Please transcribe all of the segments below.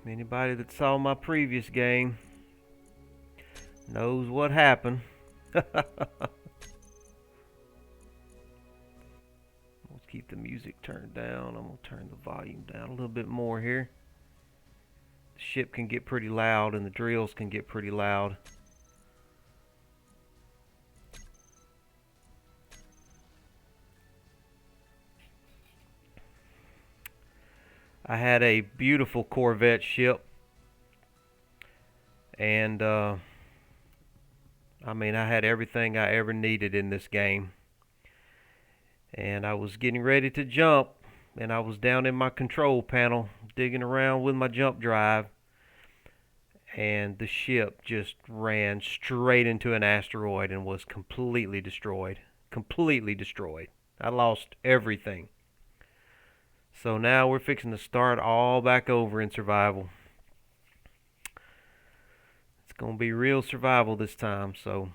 Anybody that saw my previous game knows what happened. Let's keep the music turned down. I'm going to turn the volume down a little bit more here. The ship can get pretty loud and the drills can get pretty loud. I had a beautiful Corvette ship, and I mean, I had everything I ever needed in this game. And I was getting ready to jump, and I was down in my control panel digging around with my jump drive, and the ship just ran straight into an asteroid and was completely destroyed. Completely destroyed. I lost everything. So now we're fixing to start all back over in survival. It's going to be real survival this time, so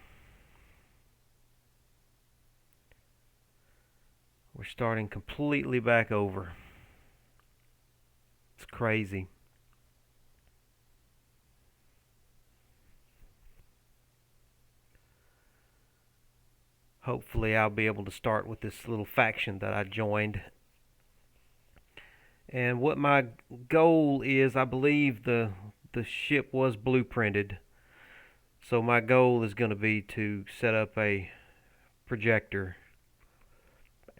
we're starting completely back over. It's crazy. Hopefully I'll be able to start with this little faction that I joined. And what my goal is, I believe the ship was blueprinted. So my goal is going to be to set up a projector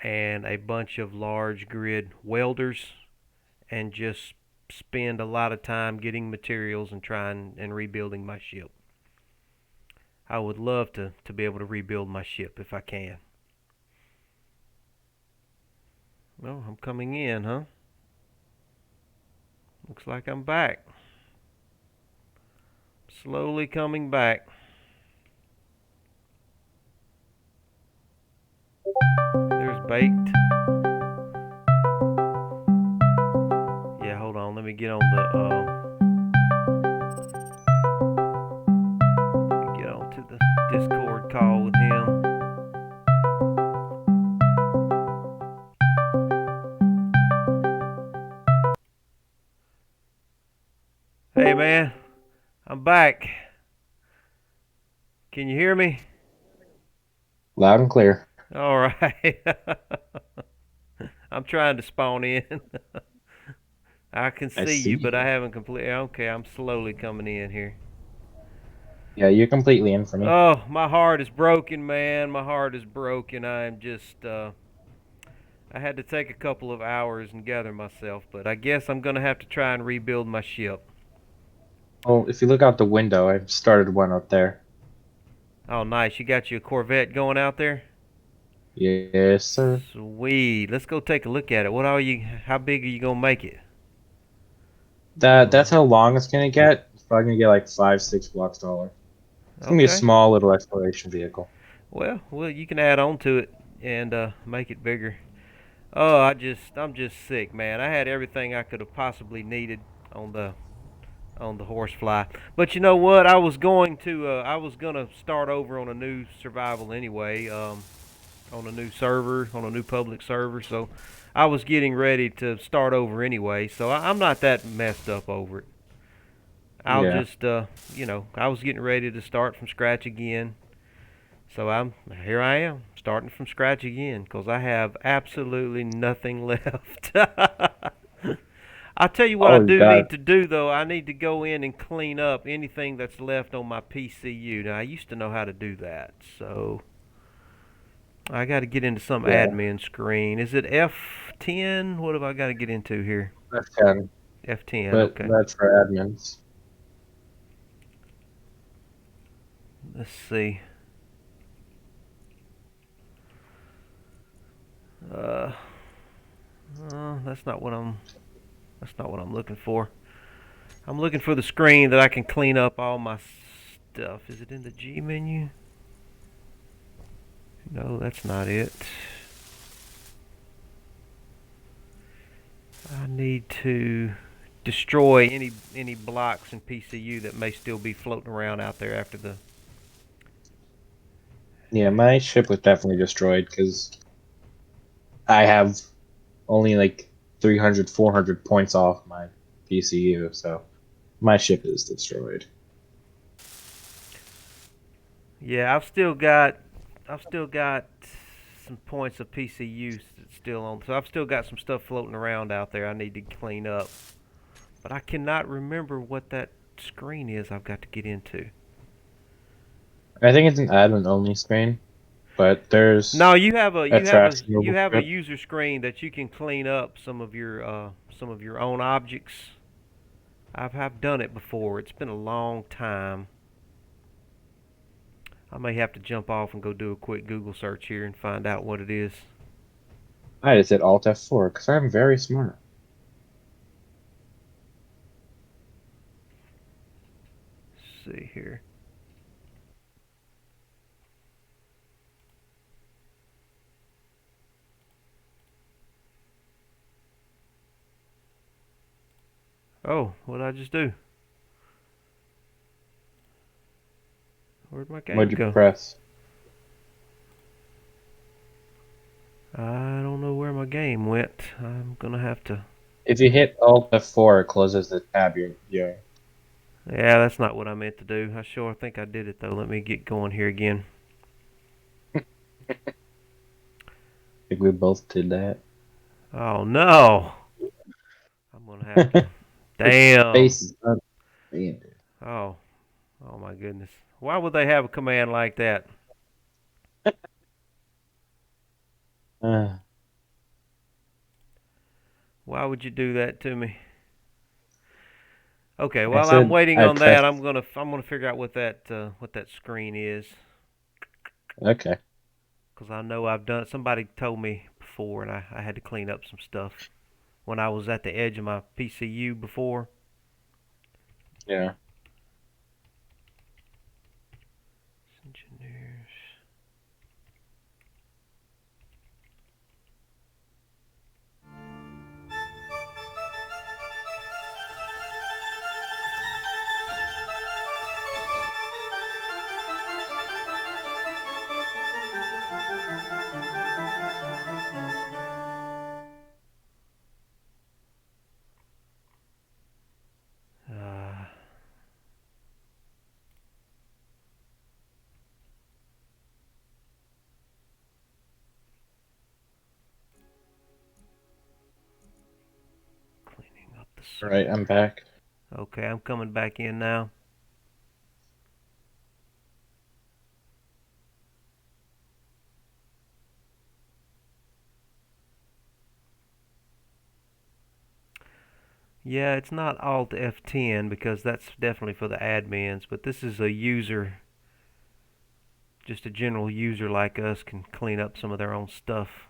and a bunch of large grid welders and just spend a lot of time getting materials and trying and rebuilding my ship. I would love to be able to rebuild my ship if I can. Well, I'm coming in, huh? Looks like I'm back. Slowly coming back. There's baked. Yeah, hold on. Let me get on the Discord call with him. Hey man, I'm back. Can you hear me? Loud and clear. All right. I'm trying to spawn in. I can I see see you, but I you. haven't completely. Okay, I'm slowly coming in here. Yeah, you're completely in for me. Oh, my heart is broken, man. My heart is broken. I'm just. I had to take a couple of hours and gather myself, but I guess I'm gonna have to try and rebuild my ship. Well, if you look out the window, I've started one up there. Oh, nice. You got your Corvette going out there? Yes, sir. Sweet. Let's go take a look at it. What are you? How big are you gonna make it? That's how long it's gonna get. It's probably gonna get like 5, 6 blocks taller. It's gonna be a Okay. small little exploration vehicle. Well, you can add on to it and make it bigger. Oh, I'm just sick, man. I had everything I could have possibly needed on the horsefly. But you know what? I was gonna start over on a new survival anyway, on a new server, on a new public server. So I was getting ready to start over anyway. So I'm not that messed up over it. I'll Yeah. just, I was getting ready to start from scratch again. So here I am starting from scratch again because I have absolutely nothing left. I'll tell you what I Oh, you do got. need to do though. I need to go in and clean up anything that's left on my PCU. Now I used to know how to do that, so I got to get into some Yeah. admin screen. Is it F10? What have I got to get into here? That's 10, F10. but Okay. that's for admins. Let's see. Uh, that's not what I'm. That's not what I'm looking for. I'm looking for the screen that I can clean up all my stuff. Is it in the G menu? No, that's not it. I need to destroy any blocks in PCU that may still be floating around out there after the. Yeah, my ship was definitely destroyed because I have only like 300, 400 points off my PCU. So My ship is destroyed. Yeah, I've still got some points of PCU still on. So I've still got some stuff floating around out there I need to clean up. But I cannot remember what that screen is I've got to get into. I think it's an admin only screen, but No, there's a trash you removal have a script. user screen that you can clean up some of your own objects. I've done it before. It's been a long time. I may have to jump off and go do a quick Google search here and find out what it is. I just hit Alt F4 because I'm very smart. Let's see here. Oh, what did I just do? Where'd my game What'd you go? press? I don't know where my game went. I'm gonna have to. If you hit Alt F4, it closes the tab you're viewing. Yeah, that's not what I meant to do. I sure think I did it though. Let me get going here again. I think we both did that. Oh no! I'm gonna have to. Your Damn. face is unbanned. Oh, oh my goodness. Why would they have a command like that? Uh, Why would you do that to me? Okay, I while I'm said waiting I on that, pressed. I'm gonna figure out what that screen is, Okay. cause I know I've done. Somebody told me before, and I had to clean up some stuff when I was at the edge of my PCU before. Yeah. Engineers. Uh, Cleaning up the All right, server. I'm back. Okay, I'm coming back in now. Yeah, it's not Alt F10 because that's definitely for the admins, but this is a user, just a general user like us can clean up some of their own stuff.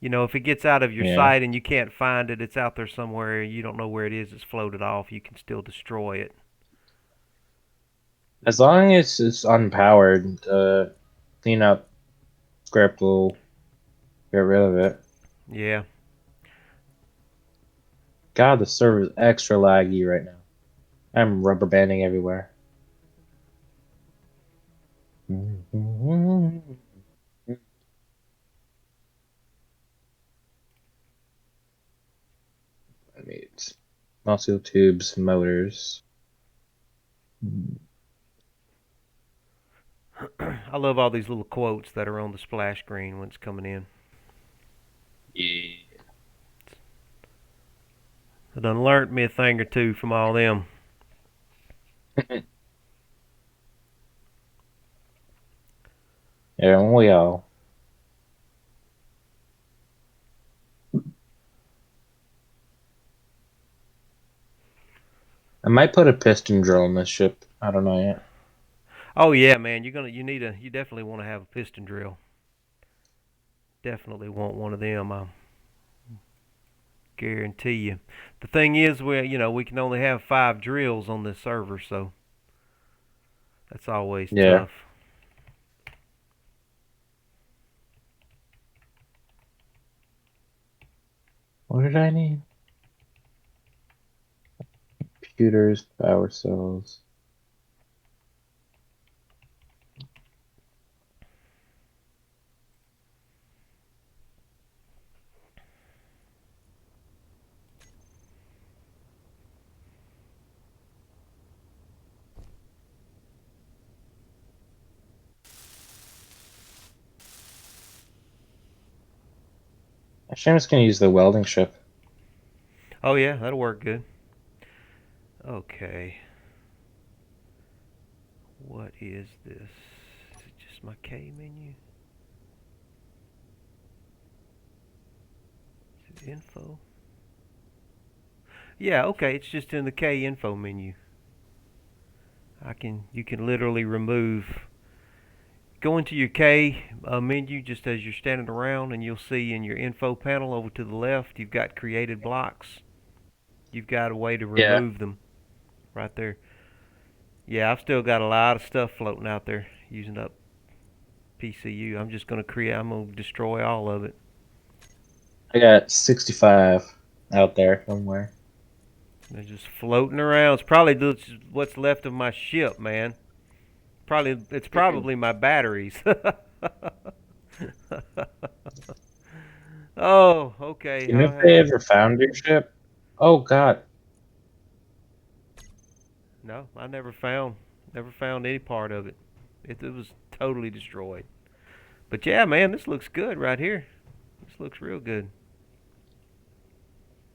You know, if it gets out of your Yeah. sight and you can't find it, it's out there somewhere, you don't know where it is, it's floated off, you can still destroy it. As long as it's unpowered, the cleanup script will get rid of it. Yeah. God, the server's extra laggy right now. I'm rubber banding everywhere. I need muscle tubes, motors. I love all these little quotes that are on the splash screen when it's coming in. Yeah. I done learnt me a thing or two from all them. Yeah, we all. I might put a piston drill in this ship. I don't know yet. Oh yeah, man, you definitely want to have a piston drill. Definitely want one of them. I guarantee you. The thing is, we can only have 5 drills on this server, so that's always Yeah. tough. What did I need? Computers, power cells. Actually, I'm just gonna use the welding ship. Oh yeah, that'll work good. Okay. What is this? Is it just my K menu? Is it info? Yeah, okay, it's just in the K info menu. You can literally remove, go into your K menu just as you're standing around, and you'll see in your info panel over to the left, you've got created blocks. You've got a way to Yeah. remove them right there. Yeah, I've still got a lot of stuff floating out there using up PCU. I'm gonna destroy all of it. I got 65 out there somewhere. They're just floating around. It's probably what's left of my ship, man. It's probably my batteries. Oh, okay. You know if they ever found your ship? Oh God. No, I never found any part of it. It was totally destroyed. But yeah, man, this looks good right here. This looks real good.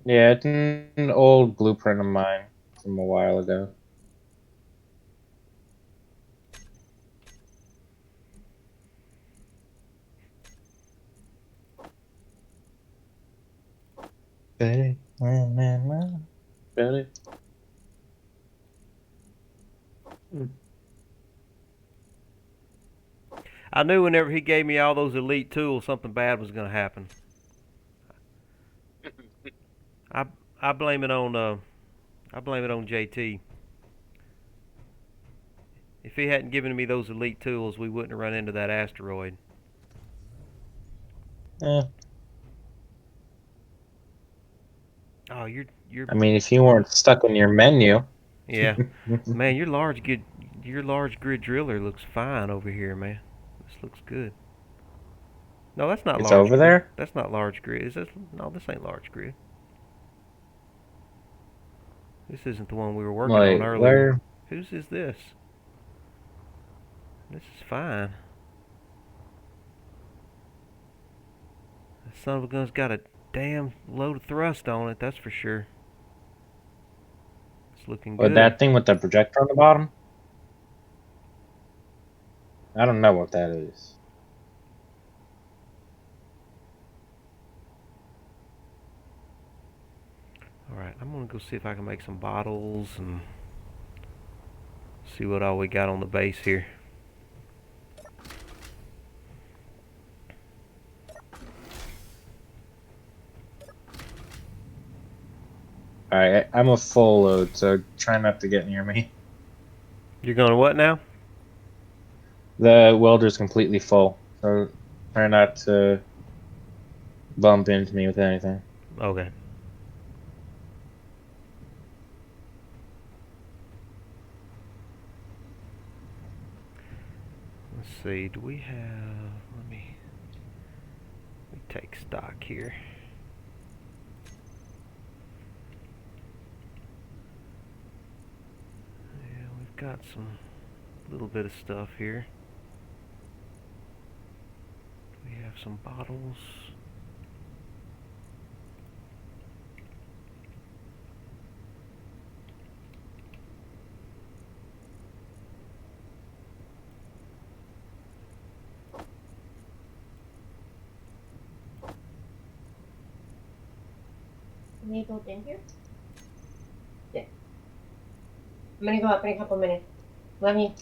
Yeah, it's an old blueprint of mine from a while ago. Betty, Betty. I knew whenever he gave me all those elite tools, something bad was gonna happen. I I blame it on JT. If he hadn't given me those elite tools, we wouldn't have run into that asteroid. Yeah. Oh, you're I mean, if you weren't stuck in your menu. yeah, man. Your large grid driller looks fine over here, man. This looks good. No, that's not It's large over grid. there? That's not large grid. Is this? No, this ain't large grid. This isn't the one we were working on Like, earlier. where? Whose is this? This is fine. The son of a gun's got a damn load of thrust on it, that's for sure. It's looking Oh, good. that thing with the projector on the bottom? I don't know what that is. Alright, I'm gonna go see if I can make some bottles and see what all we got on the base here. Alright, I'm a full load, so try not to get near me. You're going to what now? The welder's completely full, so try not to bump into me with anything. Okay. Let's see, do we have... let me take stock here. Yeah, we've got some little bit of stuff here. We have some bottles. Can you go in here? Yeah. I'm gonna go up in a couple minutes. Let me.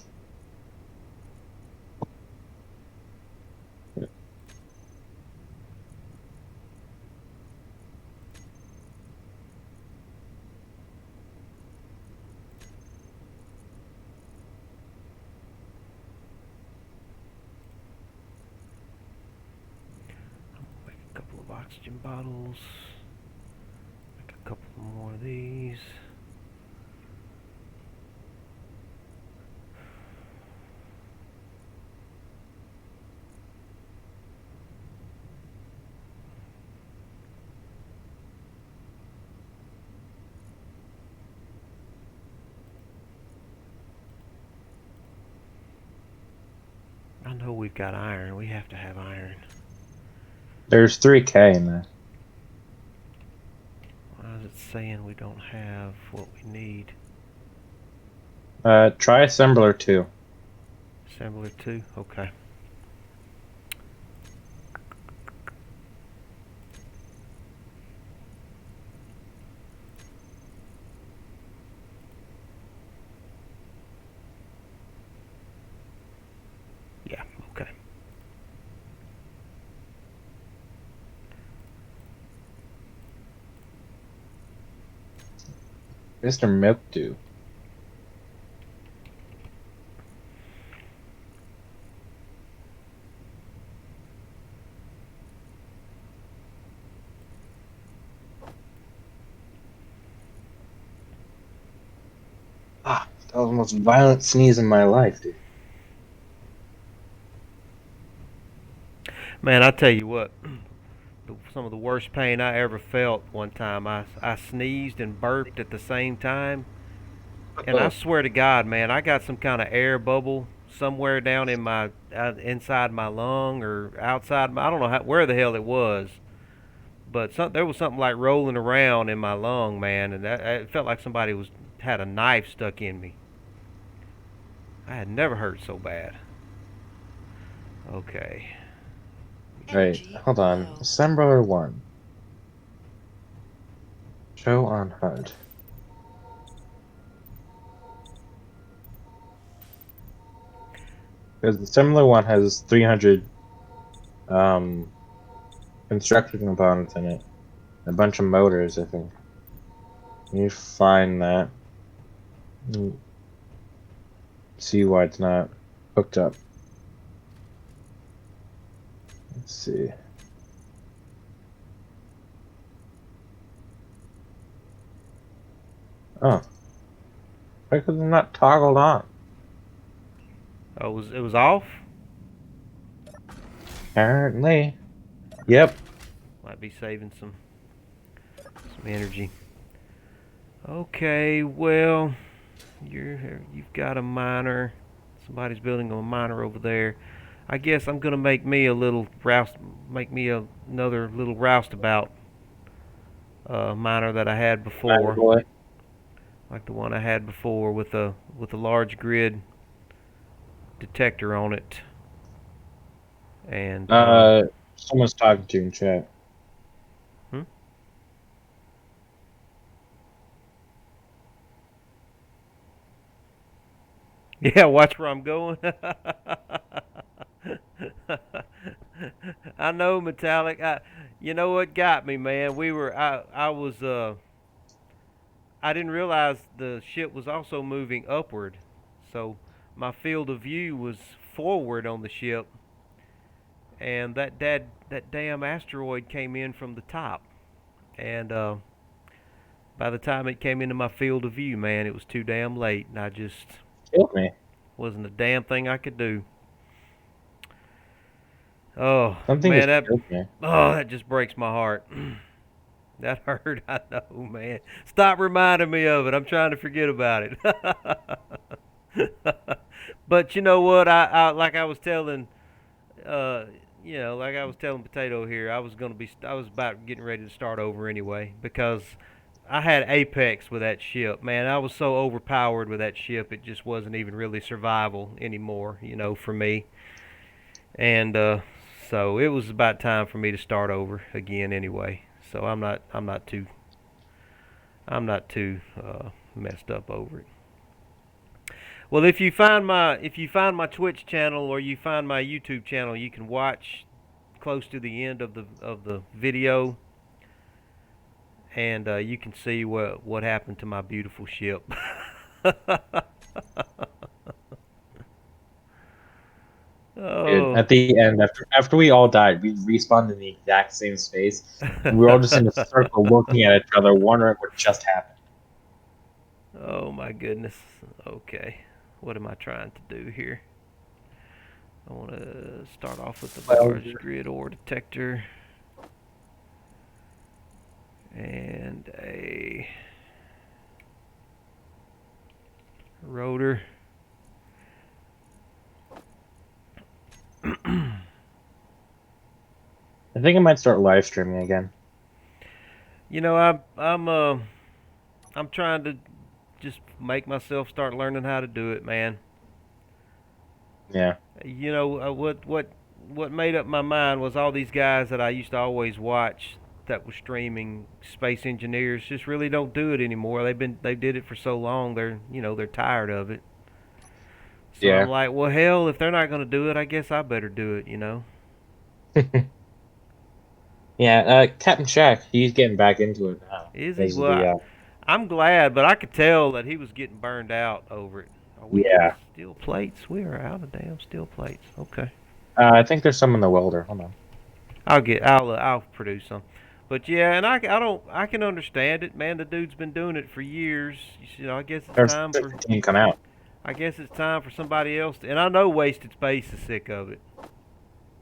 Make a couple of oxygen bottles. Make a couple more of these. I know we've got iron. We have to have iron. There's 3K in that. saying we don't have what we need. Try assembler 2. Assembler 2? Okay. Yeah, okay. Mr. Milkdew. Ah, that was the most violent sneeze in my life, dude. Man, I tell you what, some of the worst pain I ever felt one time. I sneezed and burped at the same time. And I Oh, swear to God, man, I got some kind of air bubble somewhere down in my inside my lung or outside my, I don't know where the hell it was, but there was something like rolling around in my lung, man, and it felt like somebody was had a knife stuck in me. I had never hurt so bad. Okay. wait, hold on. Assembler 1. Show on HUD. Because the assembler 1 has 300 um, construction components in it. A bunch of motors, I think. You find that. Mm, see why it's not hooked up. Let's see. Oh, why could it not toggled on? Oh, it was off. Apparently. Yep. Might be saving some energy. Okay, well, you've got a miner. Somebody's building a miner over there. I guess I'm gonna make me a little another little roustabout miner that I had Miner before, boy. like the one I had before with a large grid detector on it. And Someone's talking to you in chat. hmm? Yeah, watch where I'm going. I know, Metallic. You know what got me, man? I didn't realize the ship was also moving upward, so my field of view was forward on the ship, and that damn asteroid came in from the top, and by the time it came into my field of view, man, it was too damn late, and I just Killed me. wasn't a damn thing I could do. Oh Something man, just killed me. that just breaks my heart. That hurt, I know, man. Stop reminding me of it. I'm trying to forget about it. But you know what? Like I was telling, uh, like I was telling Potato here, I was about getting ready to start over anyway because I had Apex with that ship, man. I was so overpowered with that ship, it just wasn't even really survival anymore, for me. And so it was about time for me to start over again anyway. So I'm not too messed up over it. Well, if you find my Twitch channel or you find my YouTube channel, you can watch close to the end of the video, and you can see what happened to my beautiful ship. Dude, Oh. at the end, after we all died, we respawned in the exact same space, and we were all just in a circle looking at each other, wondering what just happened. Oh my goodness. Okay. What am I trying to do here? I want to start off with the Well, large grid ore detector and a rotor. I think I might start live streaming again. I'm I'm trying to just make myself start learning how to do it, man. Yeah. You know what made up my mind was all these guys that I used to always watch that were streaming space engineers just really don't do it anymore. They did it for so long. They're tired of it. So I'm Yeah. like, well, hell, if they're not gonna do it, I guess I better do it. You know? Yeah. Captain Shack, he's getting back into it now Is he? because of Well, the. I'm glad, but I could tell that he was getting burned out over it. Are we in Yeah. steel plates? We are out of damn steel plates. Okay. I think there's some in the welder. Hold on. I'll produce some. But yeah, and I can understand it, man. The dude's been doing it for years. You know, There's 15 come out. I guess it's time for somebody else to, and I know Wasted Space is sick of it.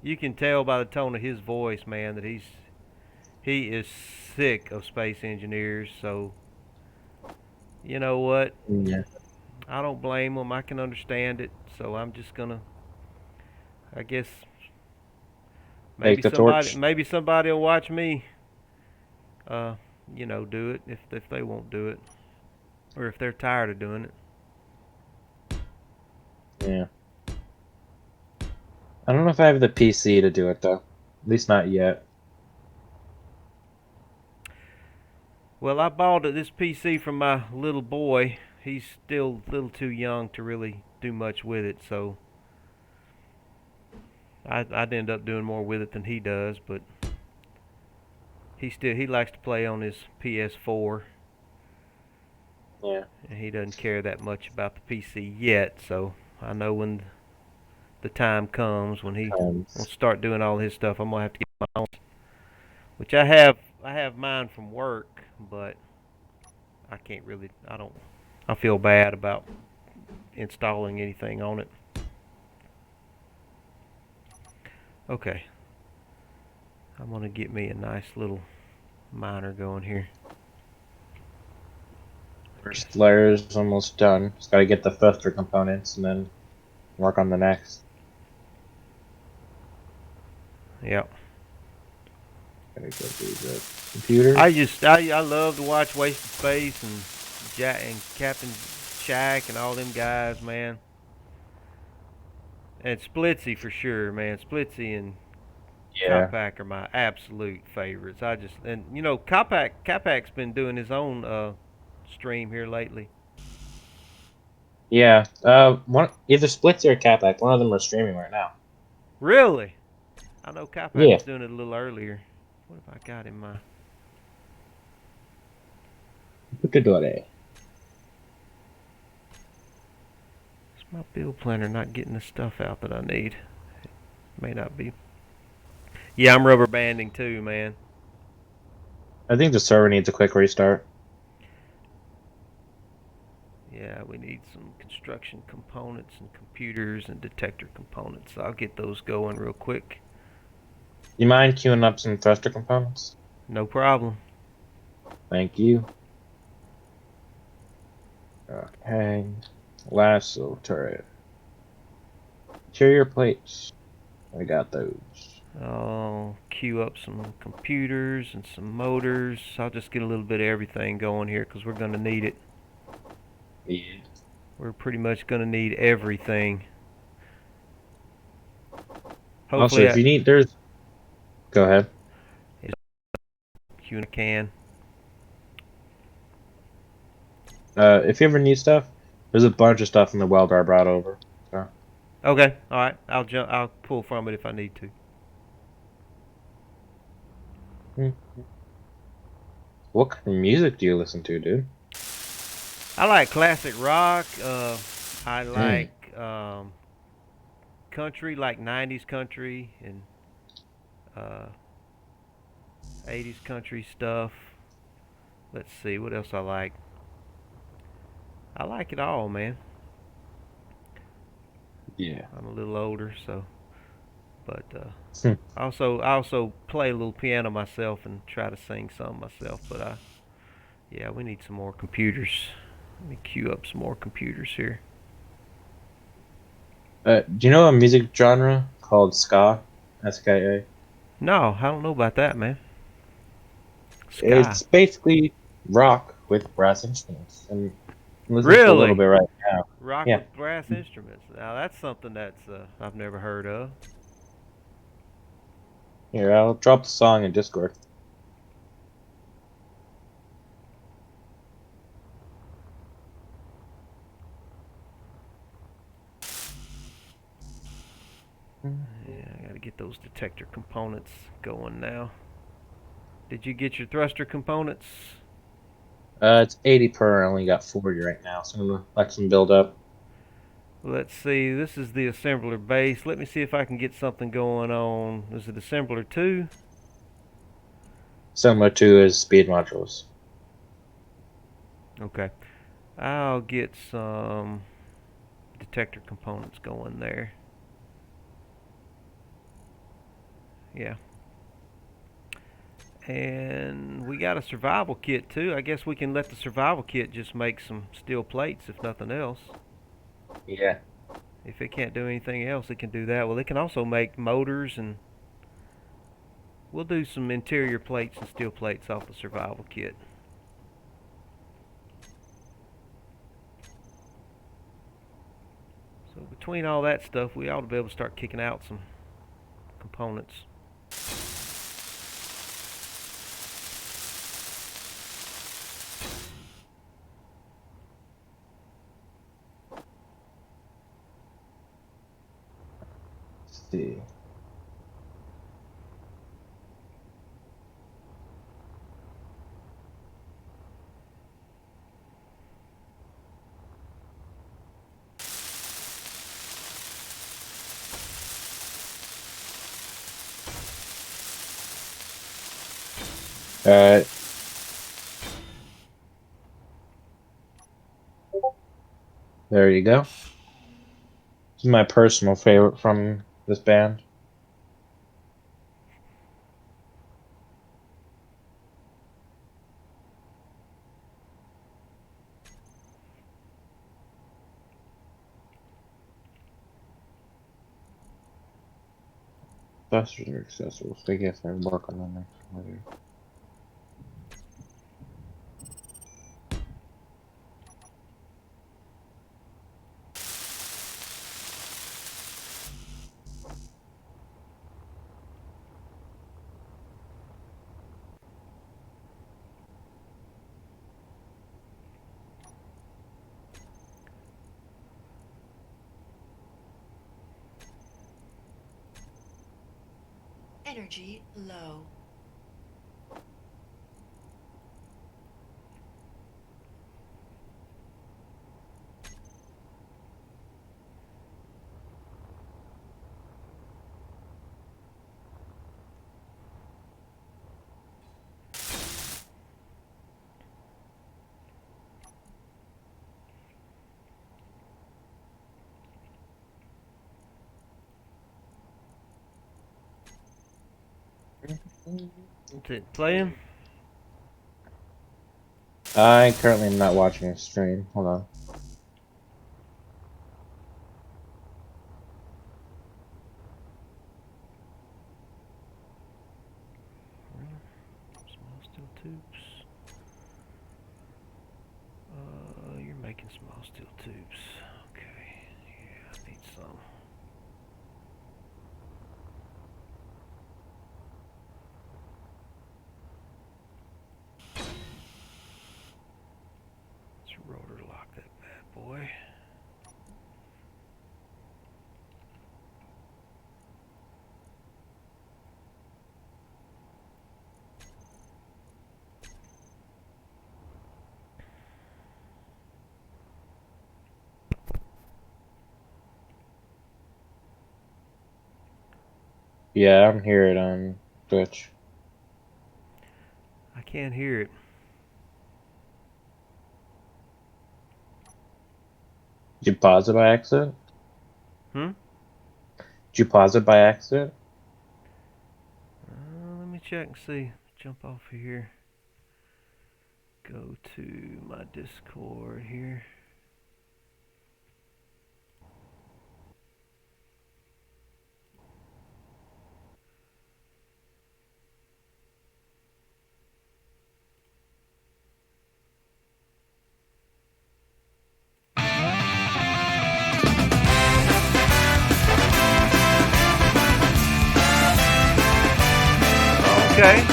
You can tell by the tone of his voice, man, that he is sick of space engineers. So, you know what? Yeah. I don't blame him. I can understand it. So I'm just gonna, I guess Take the torch. maybe somebody will watch me, uh, do it if they won't do it, or if they're tired of doing it. Yeah. I don't know if I have the PC to do it though. At least not yet. Well, I bought this PC from my little boy. He's still a little too young to really do much with it, so I'd end up doing more with it than he does. But he likes to play on his PS4, Yeah. and he doesn't care that much about the PC yet. So I know when the time comes when he will start doing all his stuff, I'm gonna have to get my own, which I have mine from work, but I can't really. I don't. I feel bad about installing anything on it. Okay, I'm gonna get me a nice little miner going here. First layer is almost done. Just gotta get the thruster components and then work on the next. Yep. Gotta go do the computer. I love to watch Wasted Space and Jack and Captain Shack and all them guys, man. And Splitsy for sure, man. Splitsy and Yeah. Copac are my absolute favorites. And Copac's been doing his own stream here lately. Yeah. One either Splitsy or Capac. One of them are streaming right now. Really? I know Copac Yeah. was doing it a little earlier. What have I got in my? Is My build planner not getting the stuff out that I need? It may not be. Yeah, I'm rubber banding too, man. I think the server needs a quick restart. Yeah, we need some construction components and computers and detector components. I'll get those going real quick. You mind queuing up some thruster components? No problem. Thank you. Okay. Lasso turret. Interior plates. I got those. I'll queue up some computers and some motors. I'll just get a little bit of everything going here because we're going to need it. Yeah. We're pretty much going to need everything. Hopefully, Also, if you need, there's. Go ahead. queue in a can. If you ever need stuff, there's a bunch of stuff in the welder I brought over. So. Okay, all right. I'll pull from it if I need to. What kind of music do you listen to, dude? I like classic rock. I like country, like 90s country and 80s country stuff. Let's see, what else I like? I like it all, man. Yeah. I'm a little older, so. But I also play a little piano myself and try to sing some myself. But yeah, we need some more computers. Let me queue up some more computers here. Do you know a music genre called ska? SKA. No, I don't know about that, man. Ska. It's basically rock with brass instruments, and I'm listening to a little Really? bit right now. Rock Yeah. with brass instruments. Now that's something that's I've never heard of. Here, I'll drop the song in Discord. Yeah, I gotta get those detector components going now. Did you get your thruster components? It's 80 per. I only got 40 right now, so I'm gonna let some build up. Let's see. This is the assembler base. Let me see if I can get something going on. Is it assembler 2? Similar to his speed modules. Okay. I'll get some detector components going there. Yeah. And we got a survival kit too. I guess we can let the survival kit just make some steel plates if nothing else. Yeah. If it can't do anything else, it can do that. Well, it can also make motors, and we'll do some interior plates and steel plates off the survival kit. So between all that stuff, we ought to be able to start kicking out some components. Let's see. Alright. There you go. This is my personal favorite from this band. Busters are accessible, so I guess I work on the next one later. Energy low. Is it playing? I currently am not watching a stream. Hold on. Small steel tubes. You're making small steel tubes. Okay. Yeah, I need some. Let's rotor lock that bad boy. Yeah, I'm here it on Twitch. I can't hear it. Did you pause it by accident? Hmm? Did you pause it by accident? Let me check and see. Jump off of here. Go to my Discord here. Okay.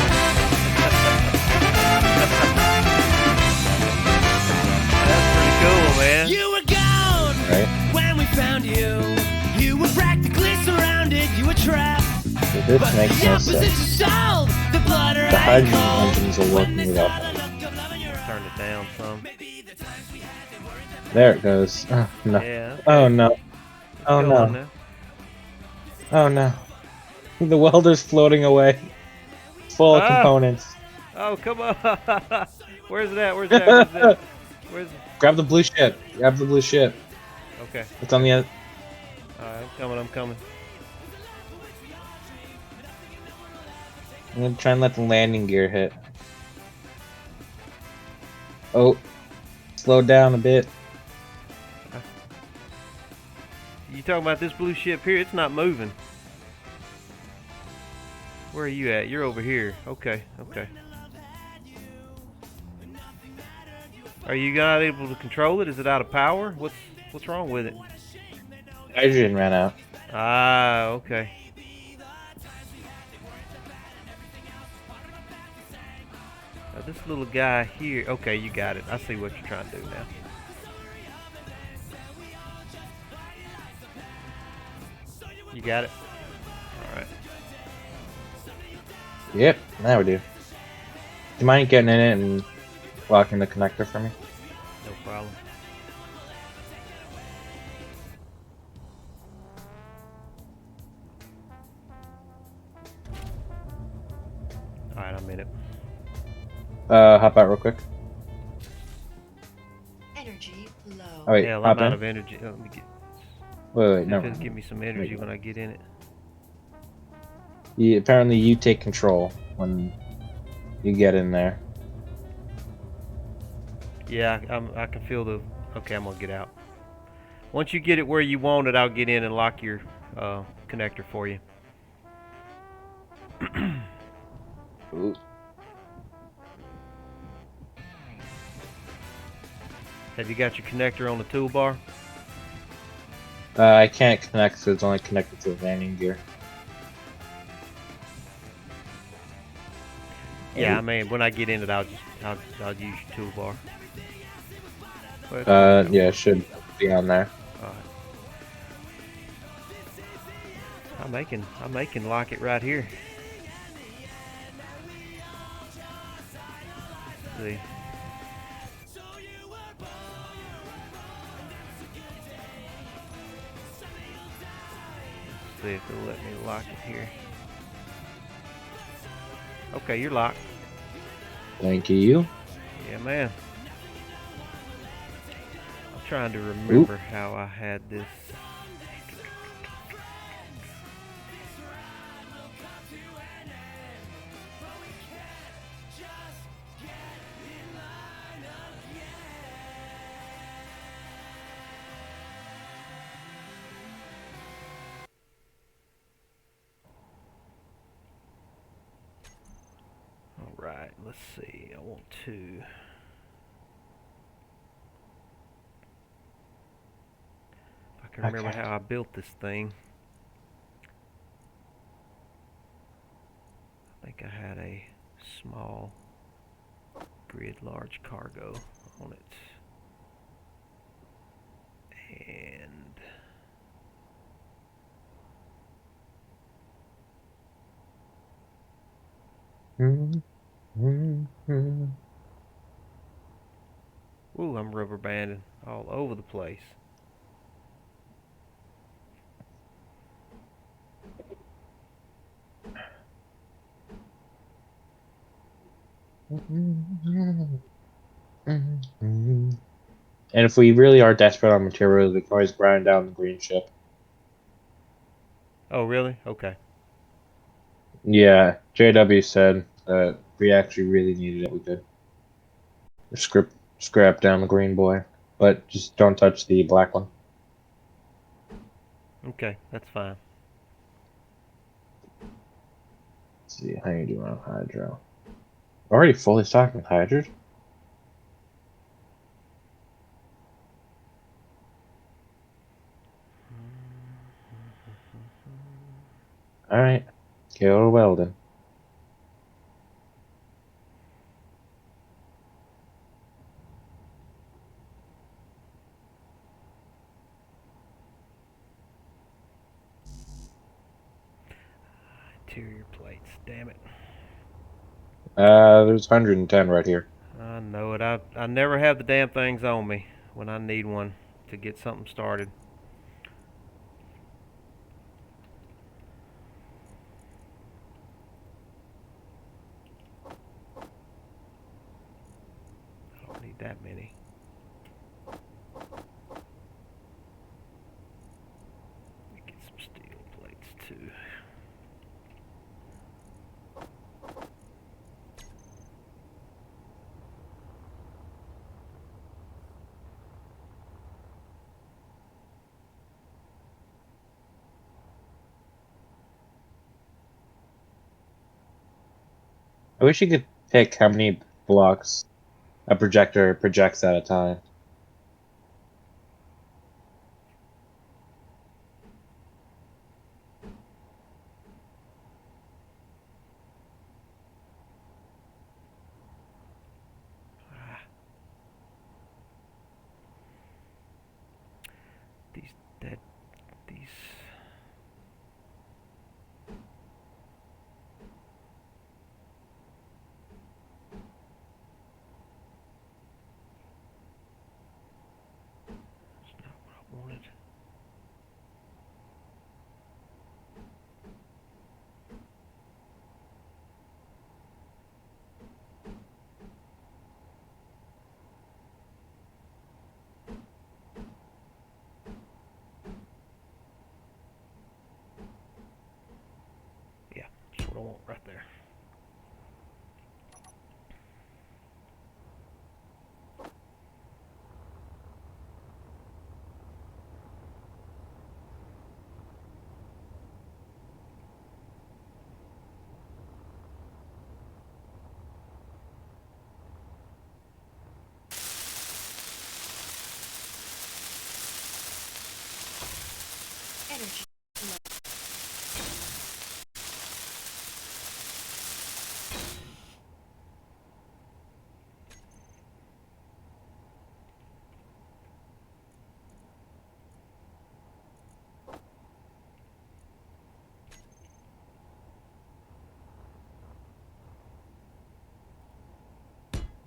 That's pretty cool, man. You were gone Right? when we found you. You were practically surrounded. You were trapped. So this But makes the no opposite sense. sold. The blood The hydrogen engines are working without them. Turn it down some. There it goes. Oh, no. Yeah. Oh no. It's Oh going no. now. Oh no. The welder's floating away. It's full of Ah! components. Oh, come on. Where's it at? Where's it at? Where's it at? Where's it? Grab the blue ship. Grab the blue ship. Okay. It's on the other. Alright, I'm coming. I'm coming. I'm gonna try and let the landing gear hit. Oh. Slow down a bit. You talking about this blue ship here? It's not moving. Where are you at? You're over here. Okay, okay. Are you not able to control it? Is it out of power? What's wrong with it? Hydrogen ran out. Ah, okay. Now this little guy here. Okay, you got it. I see what you're trying to do now. You got it? Alright. Yep, now we do. Do you mind getting in it and locking the connector for me? No problem. Alright, I'm in it. Hop out real quick. Energy low. Oh wait, Hell, hop I'm out in. of energy. Let me get. Wait, See no. if it'll give me some energy when I get in it. Apparently you take control when you get in there. Yeah, I can feel the. Okay, I'm gonna get out. Once you get it where you want it, I'll get in and lock your connector for you. Ooh. Have you got your connector on the toolbar? I can't connect, so it's only connected to the landing gear. Yeah, I mean, when I get in it, I'll use your toolbar. But, Yeah, it should be on there. alright. I can lock it right here. Let's see. See if it'll let me lock it here. Okay, you're locked. Thank you. Yeah, man. I'm trying to remember how I had this. Alright, let's see. I want to. If I can remember Okay. how I built this thing. I think I had a small grid large cargo on it. And ooh, I'm rubber banding all over the place. And if we really are desperate on materials, we can always grind down the green ship. Oh, really? Okay. Yeah, JW said that if we actually really needed it, we could scrap down the green boy, but just don't touch the black one. Okay, that's fine. Let's see how you doing on hydro. Already fully stocked with hydrogen. All right, go welding. Interior plates. Damn it. There's 110 right here. I know it. I never have the damn things on me when I need one to get something started. I don't need that many. Get some steel plates too. I wish you could pick how many blocks a projector projects at a time. Ah, these that these. That's not what I wanted. Yeah, that's what I want right there.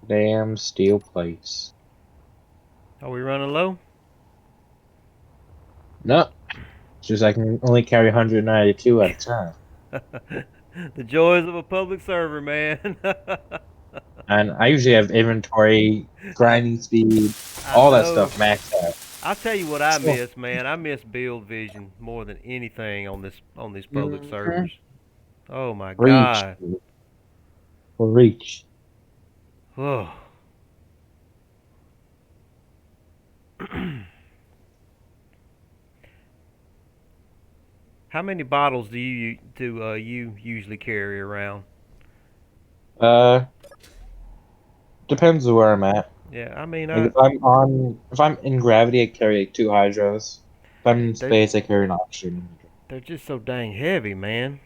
Damn steel plates. Are we running low? No, it's just I can only carry 192 at a time. The joys of a public server, man. And I usually have inventory, grinding speed, I all that know. stuff maxed out. I'll tell you what I So, miss, man. I miss build vision more than anything on these public mhm. servers. Oh my Reach. God. Reach. Oh. How many bottles do you usually carry around? Uh, Depends on where I'm at. Yeah, I mean, Like if I'm in gravity, I carry like two hydros. If I'm in they space, I carry an oxygen. they're just so dang heavy, man.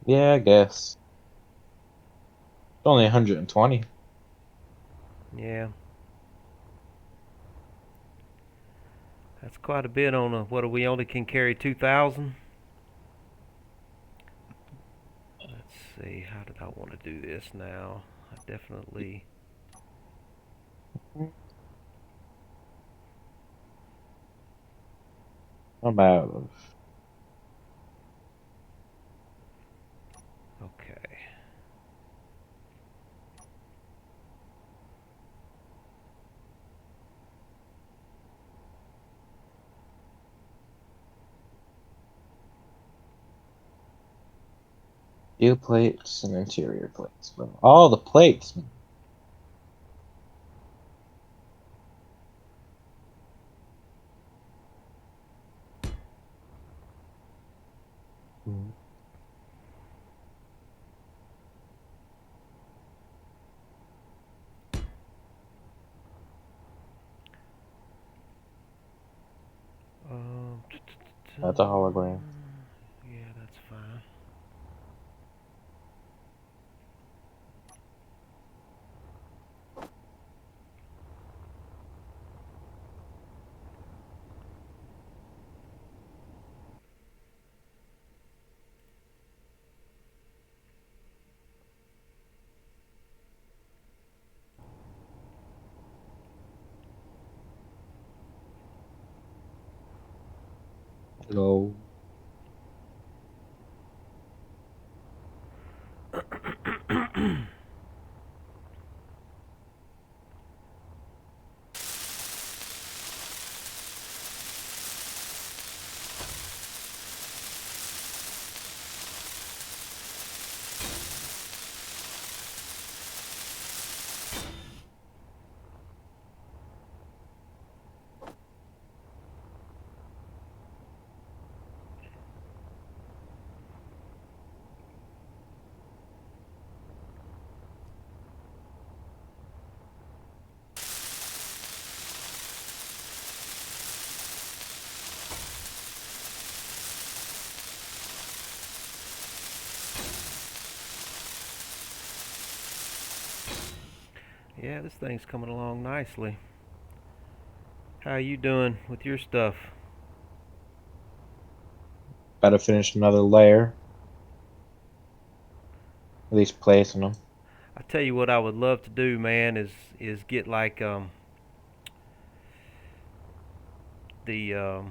Yeah, I guess. It's only 120. Yeah, that's quite a bit on a. What do we only can carry 2,000? Let's see. How did I want to do this now? I definitely. About Okay. steel plates and interior plates, bro. All the plates, man. Mhm. Um. That's a hologram. Yeah, that's fine. Go. Yeah, this thing's coming along nicely. How you doing with your stuff? About to finish another layer. At least placing them. I tell you what I would love to do, man, is get like the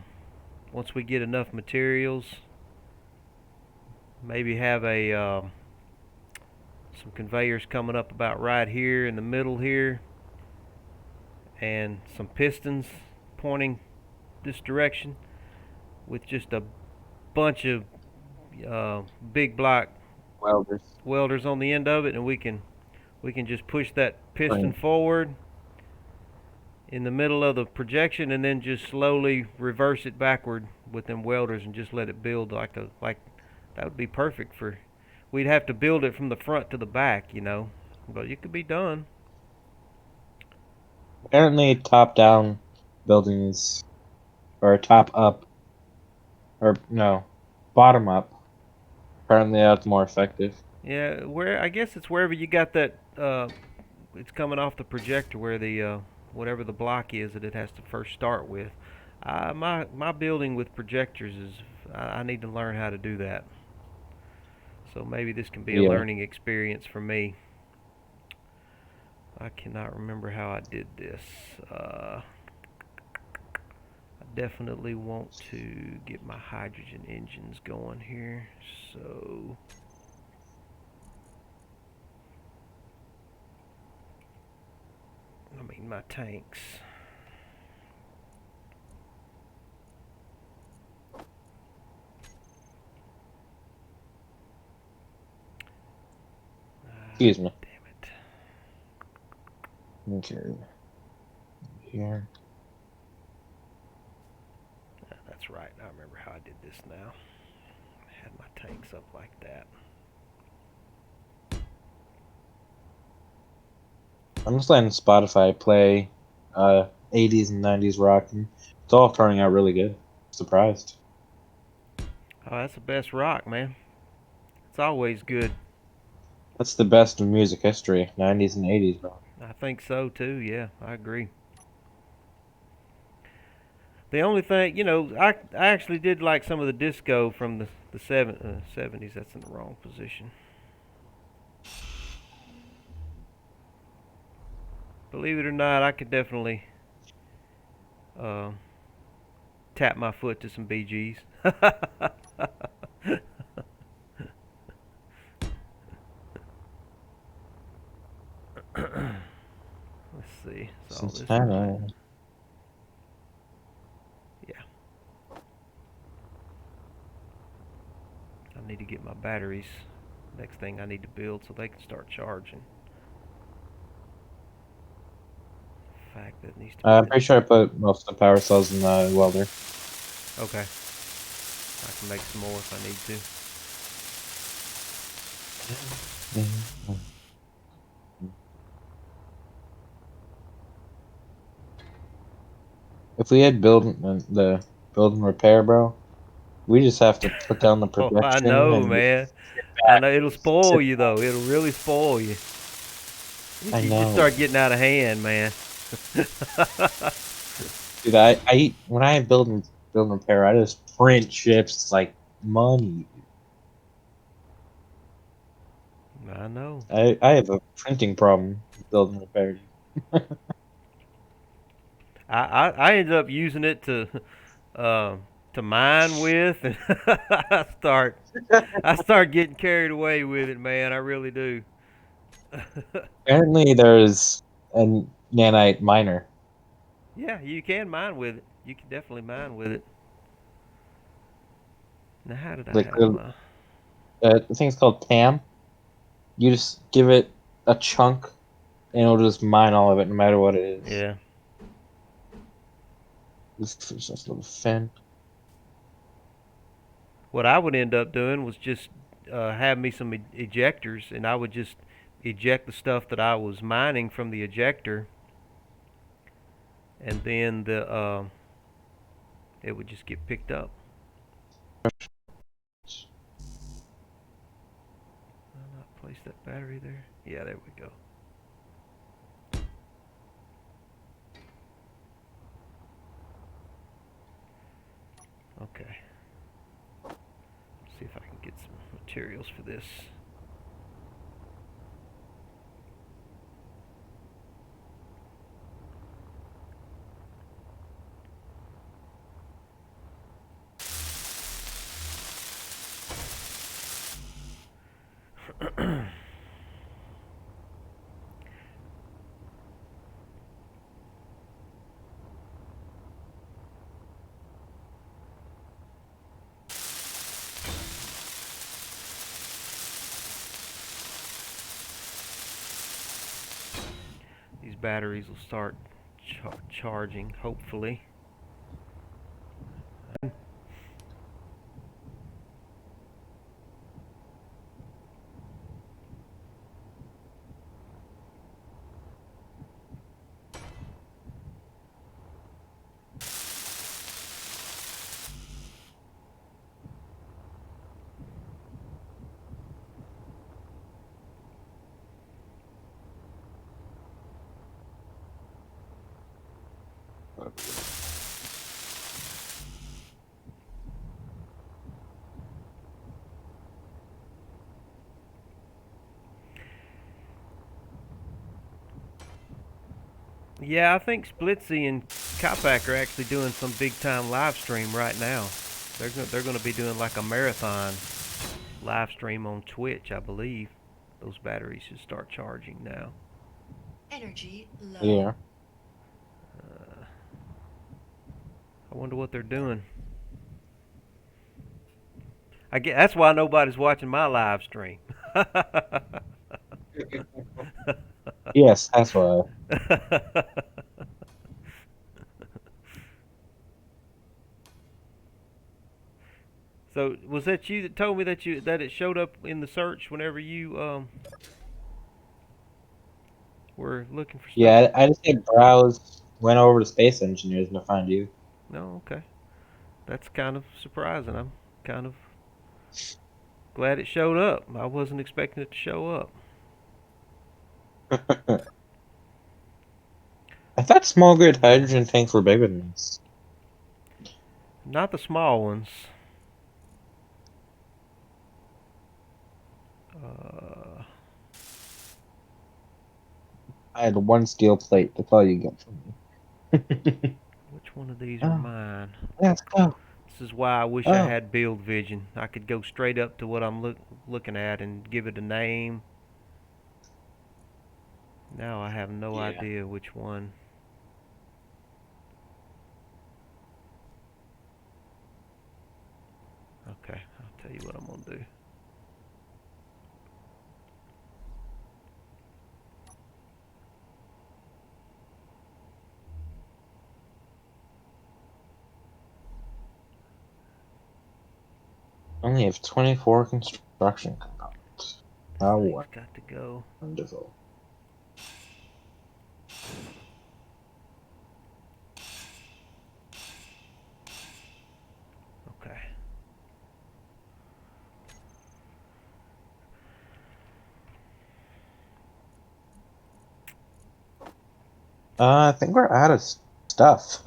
once we get enough materials, maybe have a some conveyors coming up about right here in the middle here, and some pistons pointing this direction with just a bunch of big block Welders. welders on the end of it, and we can just push that piston Right. forward in the middle of the projection, and then just slowly reverse it backward with them welders, and just let it build like that would be perfect for. We'd have to build it from the front to the back, you know, but it could be done. Apparently, top-down buildings, or top-up, or no, bottom-up. Apparently, that's more effective. Yeah, where I guess it's wherever you got that. It's coming off the projector where the whatever the block is that it has to first start with. My building with projectors is I need to learn how to do that. So maybe this can be a Yeah. learning experience for me. I cannot remember how I did this. I definitely want to get my hydrogen engines going here. So I mean my tanks. Excuse me. Damn it. Okay. Here. That's right. I remember how I did this now. I had my tanks up like that. I'm just letting Spotify play 80s and 90s rock, and it's all turning out really good. Surprised. Oh, that's the best rock, man. It's always good. That's the best of music history, 90s and 80s rock. I think so too. Yeah, I agree. The only thing, you know, I actually did like some of the disco from the 70s. That's in the wrong position. Believe it or not, I could definitely uh, tap my foot to some BGs. Let's see. Is all this right? Yeah. I need to get my batteries. Next thing I need to build so they can start charging. In fact, that needs to be I'm pretty sure I put most of the power cells in the welder. okay. I can make some more if I need to. If we had the build and repair, bro, we just have to put down the Oh, I projection know, and man. I back. know it'll spoil Sit you though. It'll really spoil you. I You know. just start getting out of hand, man. Dude, I when I build and repair, I just print ships like money. I know. I have a printing problem with build and repair. I ended up using it to to mine with, and I start getting carried away with it, man. I really do. Apparently, there's a nanite miner. Yeah, you can mine with it. You can definitely mine with it. Now, how did I Like have my? I think it's called TAM. You just give it a chunk, and it'll just mine all of it, no matter what it is. Yeah. This is just a little fin. What I would end up doing was just have me some ejectors, and I would just eject the stuff that I was mining from the ejector, and then it would just get picked up. I'll not place that battery there. Yeah, there we go. Okay. Let's see if I can get some materials for this. These batteries will start charging, hopefully. Yeah, I think Splitsy and Kopak are actually doing some big time live stream right now. They're going to be doing like a marathon live stream on Twitch, I believe. Those batteries should start charging now. Energy low. Yeah. I wonder what they're doing. I guess that's why nobody's watching my live stream. Yes, that's why. So was that you that told me that it showed up in the search whenever you were looking for stuff? Yeah, I just hit browse, went over to Space Engineers, and I found you. No, okay. That's kind of surprising. I'm kind of glad it showed up. I wasn't expecting it to show up. I thought small grid hydrogen tanks were bigger than this. Not the small ones. I had one steel plate. That's all you get from me. Which one of these Oh. are mine? Let's go. This is why I wish I Oh. had build vision. I could go straight up to what I'm looking at and give it a name. Now I have no Yeah. idea which one. Okay, I'll tell you what I'm gonna do. Only have 24 construction components. How Thing's got to go. wonderful. Okay. I think we're out of stuff.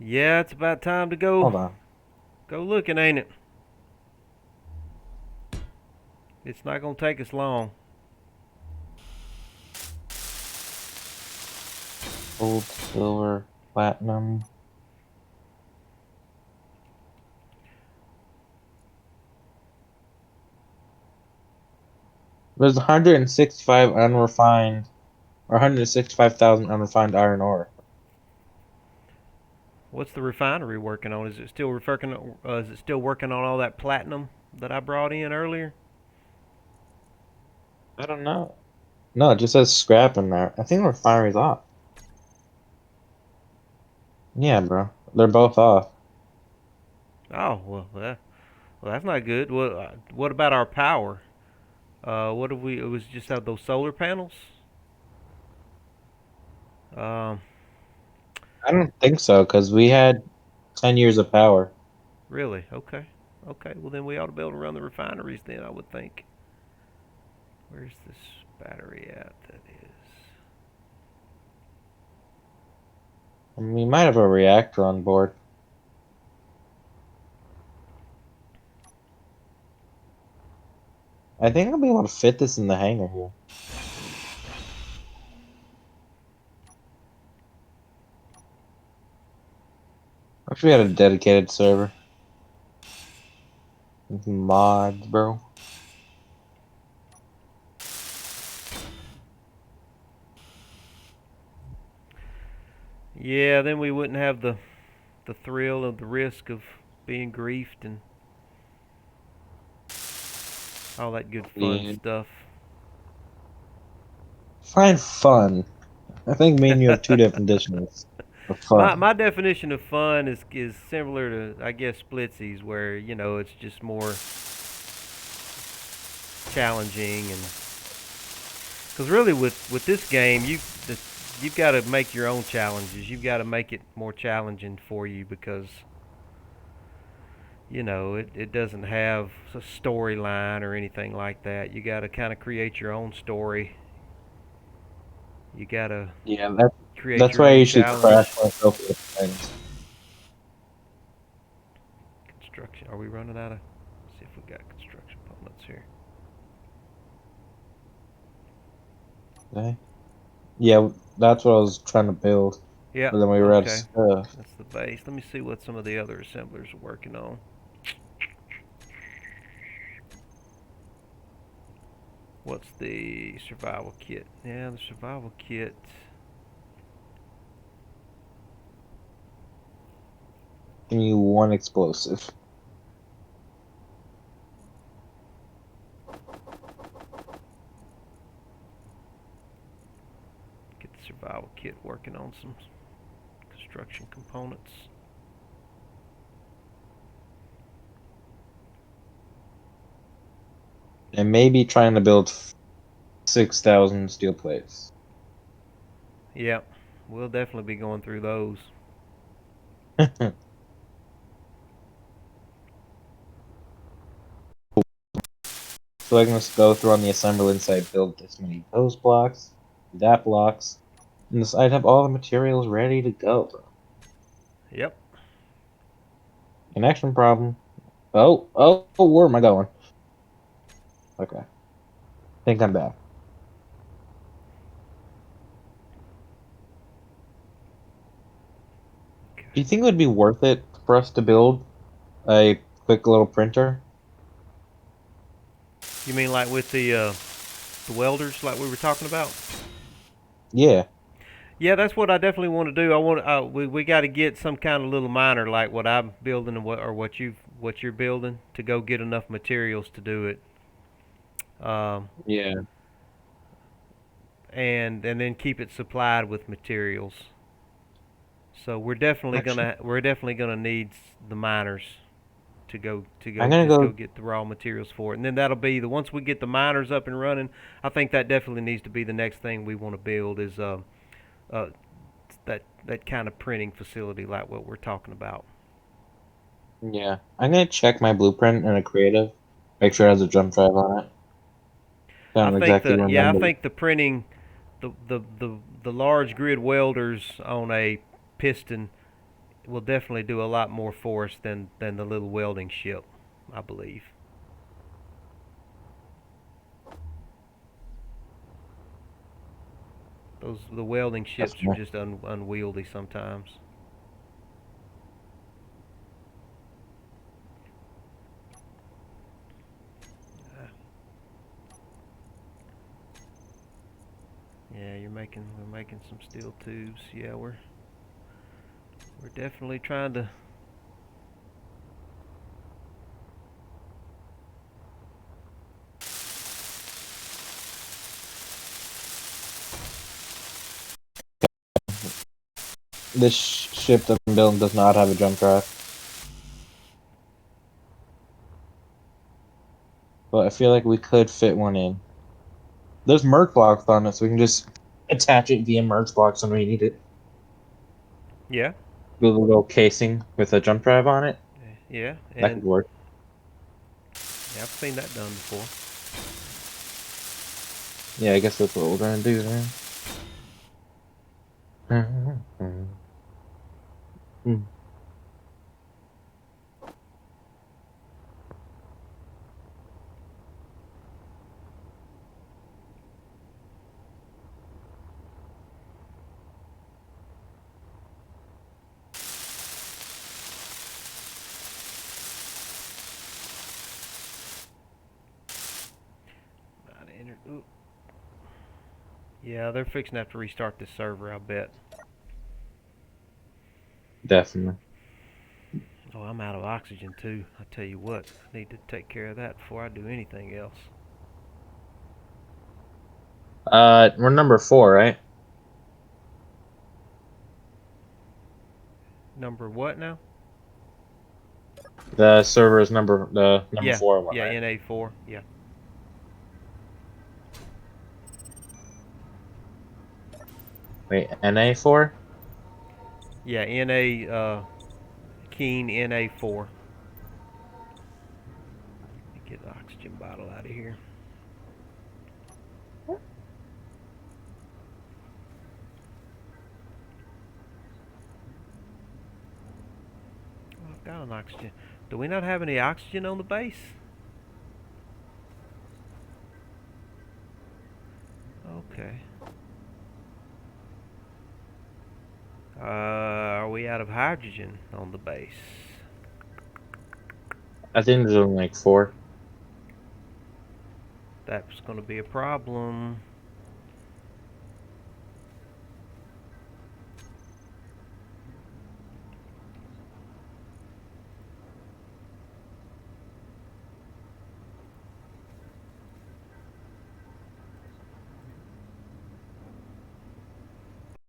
Yeah, it's about time to go. Hold on. Go looking, ain't it? It's not gonna take us long. Gold, silver, platinum. There's 165 unrefined, or 165,000 unrefined iron ore. What's the refinery working on? Is it still working on all that platinum that I brought in earlier? I don't know. No, it just says scrap in there. I think the refinery's off. Yeah, bro. They're both off. Oh well, that's not good. What about our power? What have we? It was just have those solar panels. Um, I don't think so, because we had 10 years of power. really? Okay, okay. Well, then we ought to be able to run the refineries. Then I would think. Where's this battery at? That is. We might have a reactor on board. I think I'll be able to fit this in the hangar here. I wish we had a dedicated server. With mods, bro. Yeah, then we wouldn't have the thrill of the risk of being griefed and all that good fun Yeah. stuff. Find fun. I think me and you have two different definitions of fun. My definition of fun is similar to I guess Splitsy's, where it's just more challenging, and because really with this game you've got to make your own challenges. You've got to make it more challenging for you because it doesn't have a storyline or anything like that. You got to kind of create your own story. You got to Yeah, create that's your why I own usually crash challenge. myself with things. Construction. Are we running out of? See if we got construction components here. Okay. Yeah, that's what I was trying to build. Yeah. But then we were out of Okay. stuff. That's the base. Let me see what some of the other assemblers are working on. What's the survival kit? Yeah, the survival kit. Give me one explosive. Get the survival kit working on some construction components. And maybe trying to build 6,000 steel plates. Yeah, we'll definitely be going through those. So I can just go through on the assembly and say build this many those blocks, that blocks, and this I'd have all the materials ready to go, bro. Yep. Connection problem. Oh, where am I going? Okay. Think I'm back. Do you think it would be worth it for us to build a quick little printer? You mean like with the welders, like we were talking about? Yeah. Yeah, that's what I definitely want to do. I want we got to get some kind of little miner like what I'm building and what you're building to go get enough materials to do it. Um, Yeah. and then keep it supplied with materials. So Actually, we're definitely gonna need the miners to I'm go gonna just go go. get the raw materials for it, and then that'll be the once we get the miners up and running. I think that definitely needs to be the next thing we want to build is uh that kind of printing facility like what we're talking about. Yeah. I'm gonna check my blueprint in a creative. Make sure it has a jump drive on it. Don't exactly I remember. think the printing the large grid welders on a piston will definitely do a lot more for us than the little welding ship, I believe. The welding That's ships are fine. just unwieldy sometimes. Yeah, we're making some steel tubes. Yeah, we're definitely trying to. This ship that I'm building does not have a jump drive. But I feel like we could fit one in. There's merc blocks on it, so we can just attach it via merc blocks when we need it. Yeah, Build a little casing with a jump drive on it. yeah, That could and work. yeah, I've seen that done before. Yeah, I guess that's what we're gonna do then. Ooh. Yeah, they're fixing to have to restart this server, I bet. Definitely. Oh, I'm out of oxygen too. I tell you what, I need to take care of that before I do anything else. We're number 4, right? Number what now? The server is the number Yeah, 4 one, yeah, right? NA4. Yeah, Wait, NA4? yeah, Keen NA4. Get the oxygen bottle out of here. Oh, I've got an oxygen. Do we not have any oxygen on the base? Okay. Are we out of hydrogen on the base? I think there's only like 4. That's going to be a problem.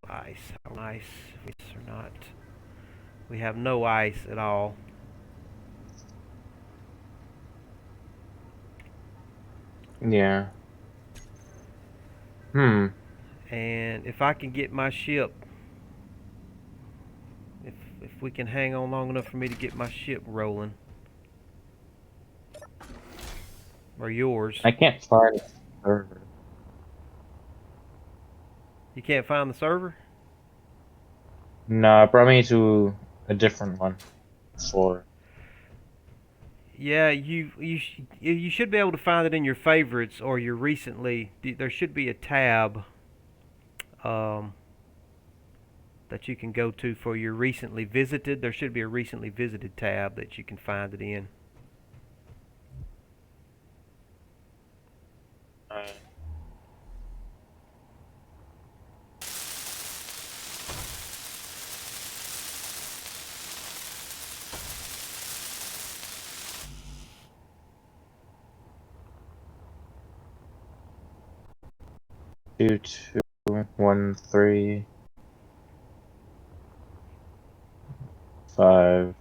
Ice. Ice. Ice or not. We have no ice at all. Yeah. Hmm. And if I can get my ship, if we can hang on long enough for me to get my ship rolling, or yours. I can't find the server. You can't find the server? No, it brought me to a different one. 4. Yeah, you should be able to find it in your favorites or your recently. There should be a tab um, that you can go to for your recently visited. There should be a recently visited tab that you can find it in. Uh, 2, 2, 1, 3, 5.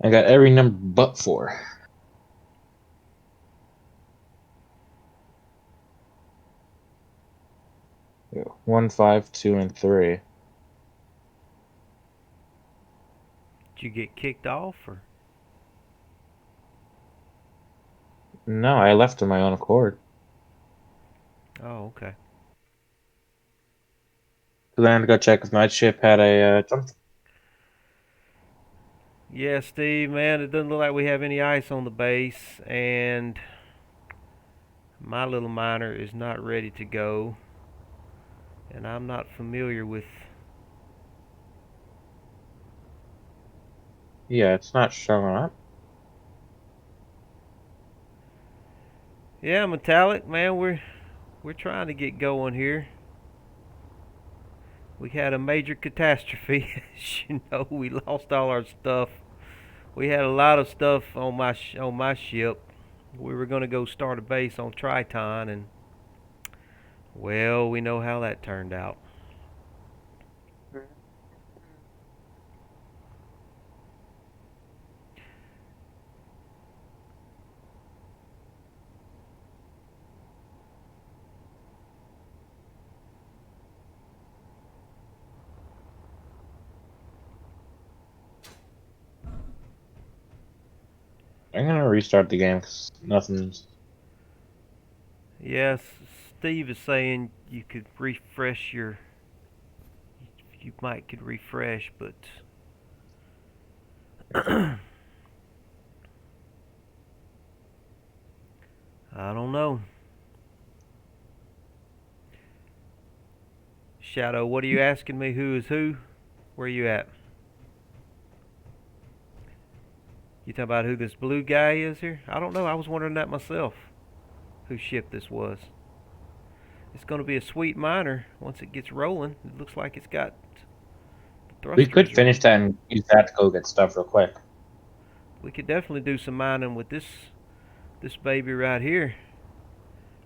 I got every number but 4. Yeah, 1, 5, 2, and 3. Did you get kicked off or? No, I left on my own accord. Oh, okay. So then I had to go check if my ship had a jump. Yeah, Steve, man, it doesn't look like we have any ice on the base, and my little miner is not ready to go, and I'm not familiar with. Yeah, it's not showing up. Yeah, Metallic, man, we're trying to get going here. We had a major catastrophe. As you know, we lost all our stuff. We had a lot of stuff on my ship. We were gonna go start a base on Triton, and well, we know how that turned out. I'm gonna restart the game because nothing's. Yes, Steve is saying you could refresh your. You might could refresh, but I don't know. Shadow, what are you asking me? Who is who? Where are you at? You talking about who this blue guy is here? I don't know. I was wondering that myself. Whose ship this was. It's going to be a sweet miner once it gets rolling. It looks like it's got the We could thrusters. finish that and use that to go get stuff real quick. We could definitely do some mining with this baby right here.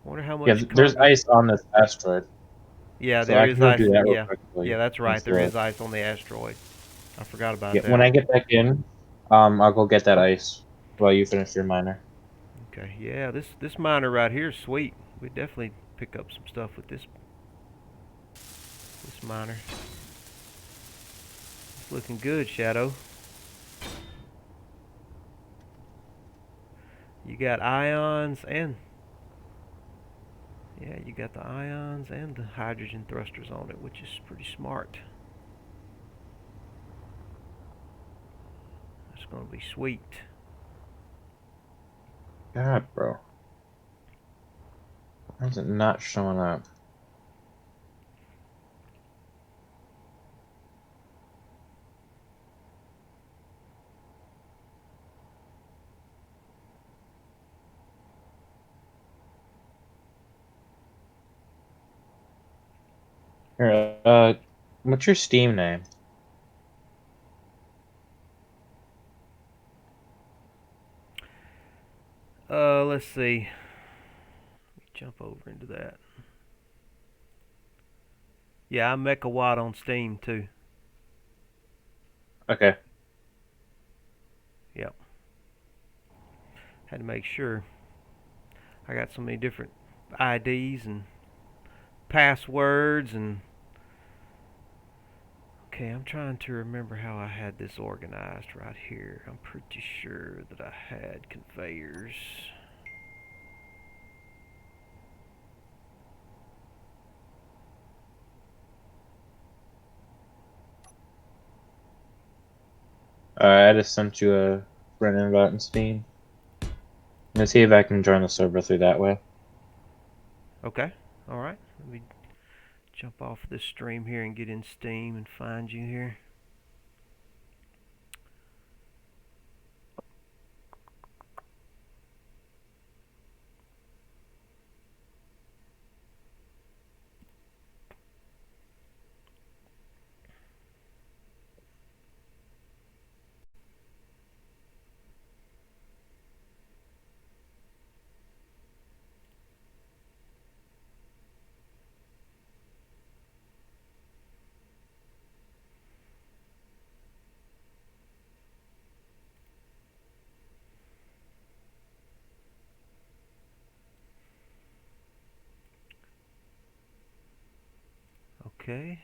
Wonder how Yeah, much there's cargo. ice on this asteroid, Yeah, so there I is can go ice. do that real Yeah, quick for yeah, you. that's right. Let's There do is it. ice on the asteroid. I forgot about Yeah, when that. I get back in, I'll go get that ice while you finish your miner. Okay, yeah, this miner right here is sweet. We definitely pick up some stuff with this miner. It's looking good, Shadow. You got ions and yeah, you got the ions and the hydrogen thrusters on it, which is pretty smart. It's gonna be sweet. God, bro, how's it not showing up? Here, what's your Steam name? Let's see. Let me jump over into that. Yeah, I'm Mechawatt on Steam too. Okay. Yep. Had to make sure. I got so many different IDs and passwords and okay, I'm trying to remember how I had this organized right here. I'm pretty sure that I had conveyors. I just sent you a friend invite in Steam. Let's see if I can join the server through that way. Okay. All right. Let me jump off this stream here and get in Steam and find you here. Okay.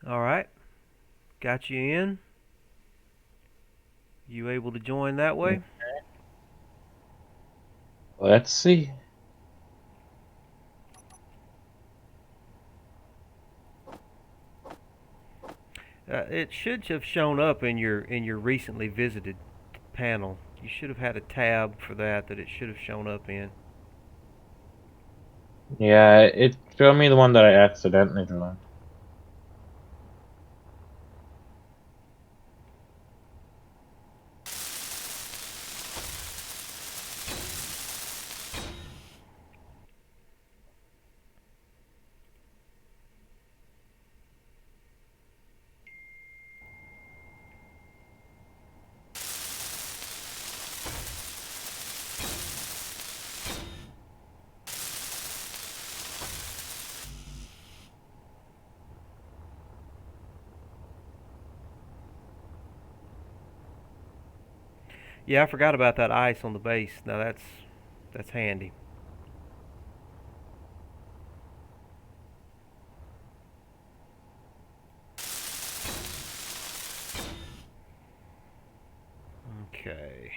All right. Got you in. You able to join that way? Let's see. It should have shown up in your recently visited panel. You should have had a tab for that it should have shown up in. Yeah, it showed me the one that I accidentally joined. Yeah, I forgot about that ice on the base. Now that's handy. Okay.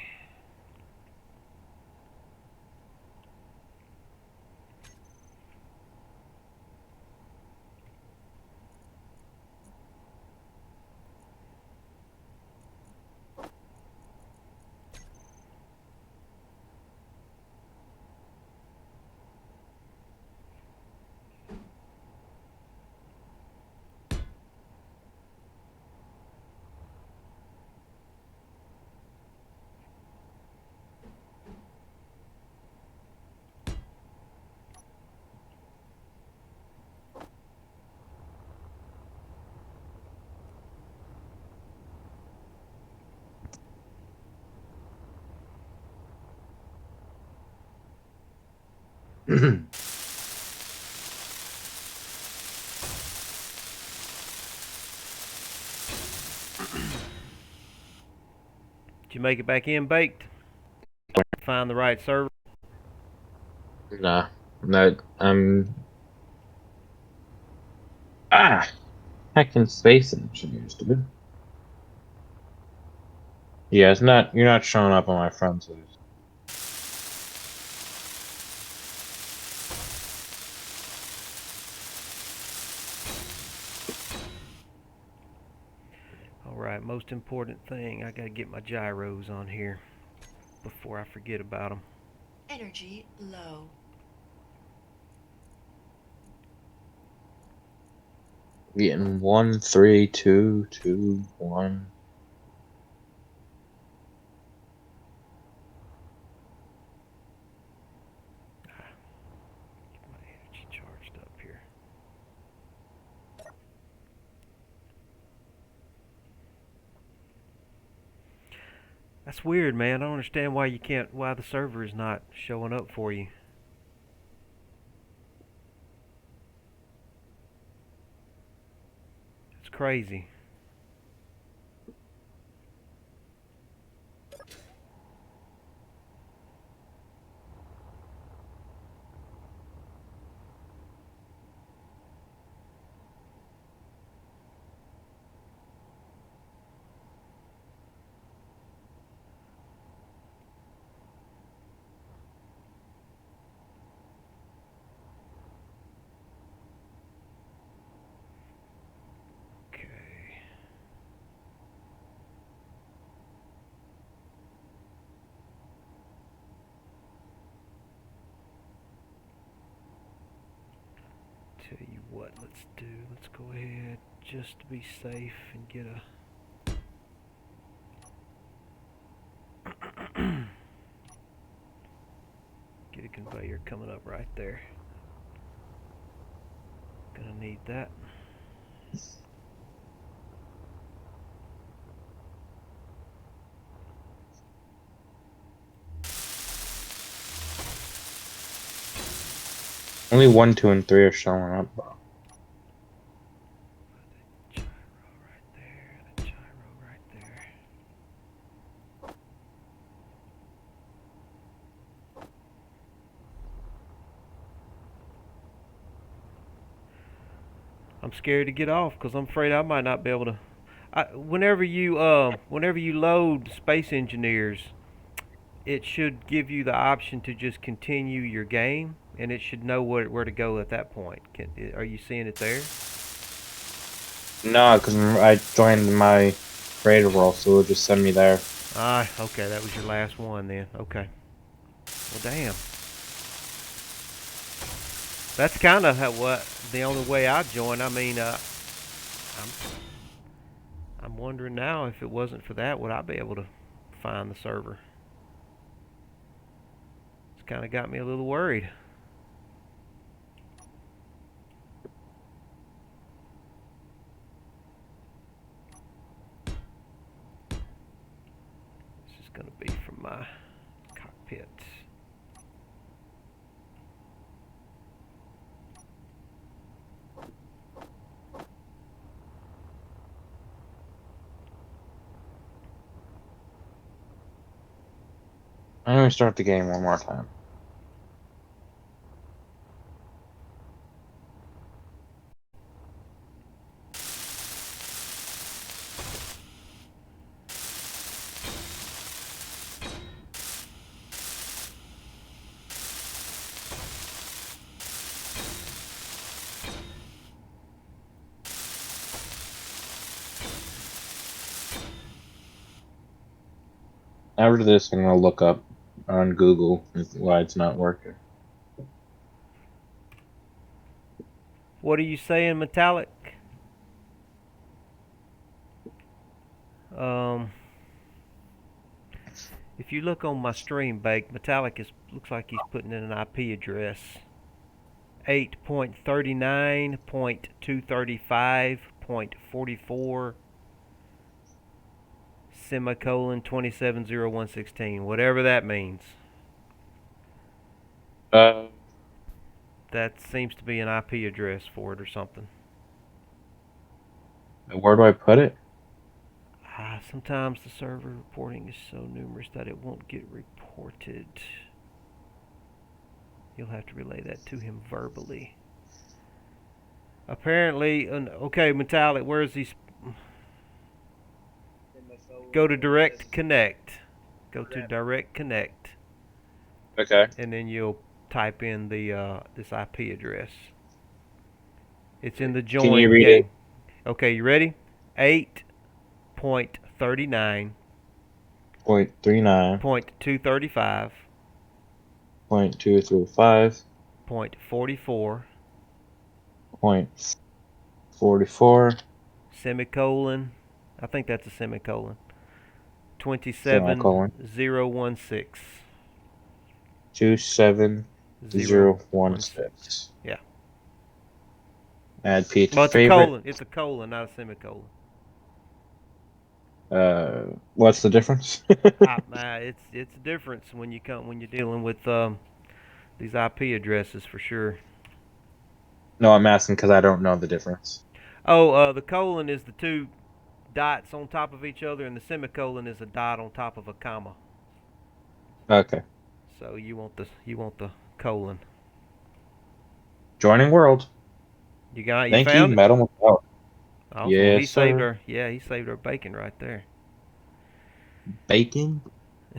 Did you make it back in baked? Find the right server? Nah, no, hacking space engineers, dude. Yeah, it's not. You're not showing up on my friends list. Alright, most important thing, I gotta get my gyros on here before I forget about them. Energy low. Getting 1, 3, 2, 2, 1. Get my energy charged up here. That's weird, man. I don't understand why the server is not showing up for you. It's crazy. Okay. Tell you what, let's do. Let's go ahead just to be safe and get a get a conveyor coming up right there. Gonna need that. Only 1, 2, and 3 are showing up. Gyro right there, and a gyro right there. I'm scared to get off because I'm afraid I might not be able to. Whenever you load Space Engineers, it should give you the option to just continue your game, and it should know where to go at that point. Are you seeing it there? No, because I joined my creative role, so it'll just send me there. Ah, okay, that was your last one then. Okay. Well, damn. That's kind of what the only way I joined. I mean, I'm I'm wondering now if it wasn't for that, would I be able to find the server? It's kind of got me a little worried. This is going to be from my cockpit. I'm gonna start the game one more time. After this, I'm gonna look up on Google why it's not working. What are you saying, Metallic? Um, if you look on my stream, Bake, Metallic looks like he's putting in an IP address. 8.39.235.44 semicolon 270116, whatever that means. That seems to be an IP address for it or something. Where do I put it? Sometimes the server reporting is so numerous that it won't get reported. You'll have to relay that to him verbally. Apparently, okay, Metallic, where is he? Go to Direct Connect. Go to Direct Connect. Okay. And then you'll type in the this IP address. It's in the Can you join read game. it? Okay, you ready? 8.39. 0.39. 235. 0.235. 44. 0.44. Semicolon. I think that's a semicolon. Semicolon. 27016. 27016. Yeah. Add P to Well, it's a favorite. colon. It's a colon, not a semicolon. What's the difference? It's a difference when you're dealing with these IP addresses for sure. No, I'm asking because I don't know the difference. Oh, the colon is the two dots on top of each other, and the semicolon is a dot on top of a comma. Okay. So you want the colon. Joining world. You Thank you, found it? Metal McCall. Awesome. Well, Yes, sir. he saved our bacon right there. Bacon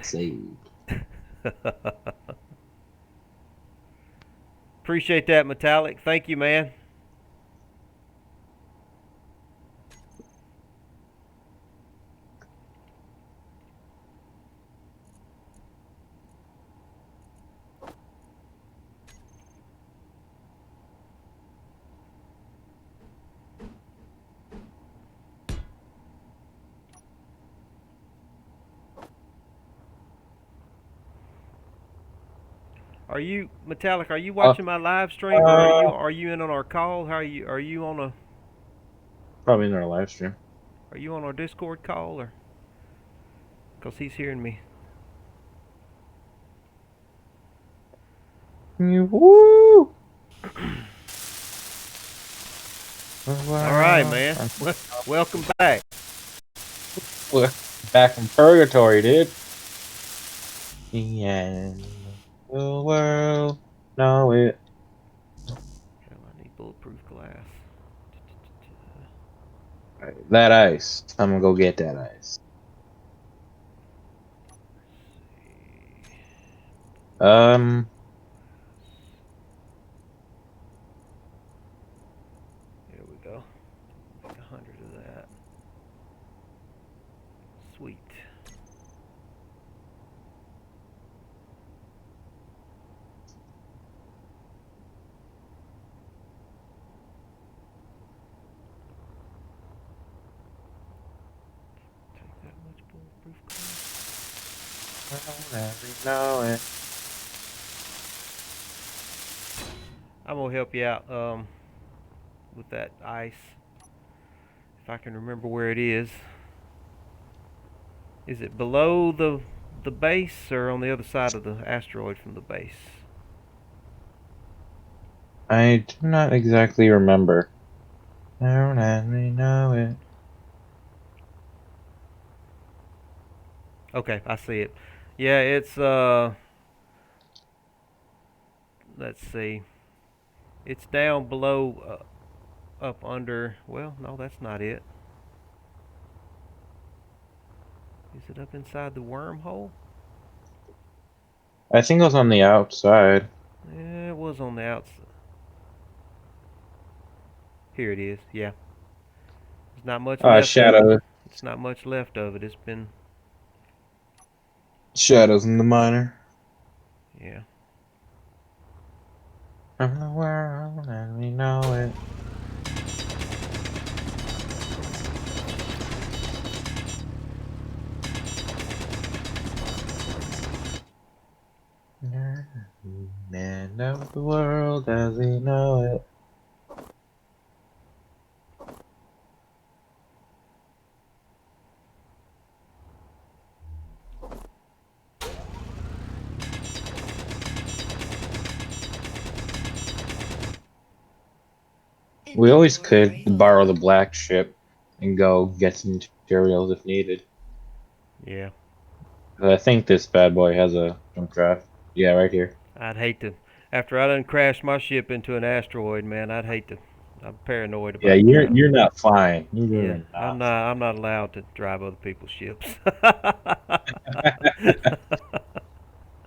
saved. Appreciate that, Metallic. Thank you, man. Are you Metallic? Are you watching my live stream, or are you in on our call? How are you on a Probably in our live stream. are you on our Discord call, or because he's hearing me? Woo! All right, man. Welcome back. We're back from purgatory, dude. The end of the world. Know it. Hell, I need bulletproof glass. That ice. I'm gonna go get that ice. Um. Here we go. Make 100 as we know it. I'm gonna help you out with that ice if I can remember where it is. Is it below the base or on the other side of the asteroid from the base? I do not exactly remember. Down as we know it. Okay, I see it. Yeah, it's let's see. It's down below up under, well, no, that's not it. Is it up inside the wormhole? I think it was on the outside. Yeah, it was on the outside. Here it is. Yeah. There's not much left of it. Shadow. It's not much left of it. It's been, Shadows in the minor. yeah. From the world as we know it. Man of the world as we know it. We always Inventory could borrow the full. black ship and go get some materials if needed. Yeah. But I think this bad boy has a jump drive. Yeah, right here. I'd hate to, after I done crashed my ship into an asteroid, man, I'd hate to. I'm paranoid Yeah, about driving. you're not flying. Yeah, You're I'm not. not. I'm not allowed to drive other people's ships.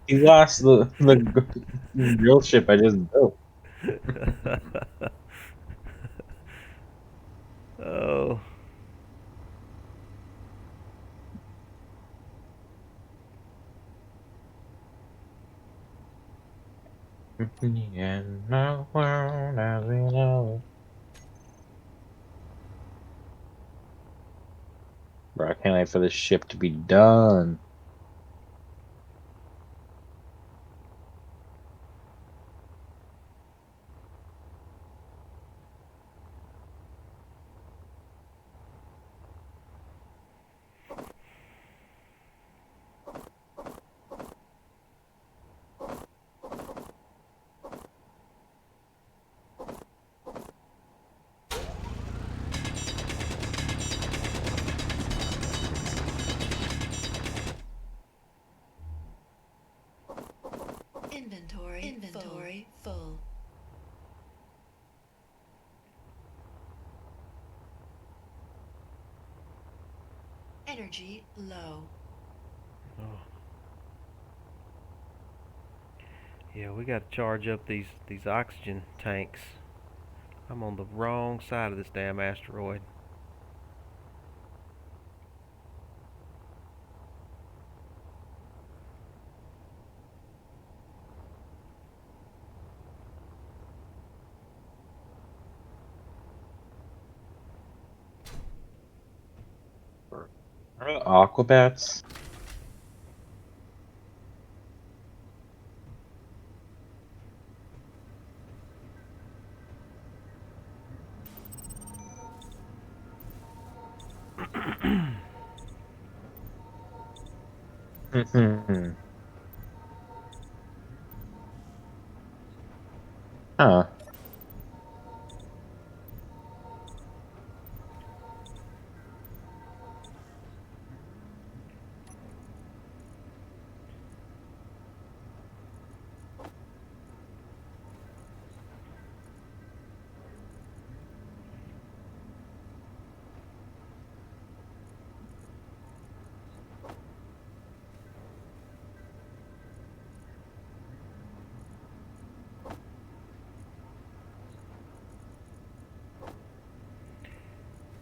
He lost the real ship I just built. Oh, In the world as we know it. Bro, I can't wait for this ship to be done. Inventory full. Energy low. oh. Yeah, we got to charge up these oxygen tanks. I'm on the wrong side of this damn asteroid. Are the Aquabats? Huh.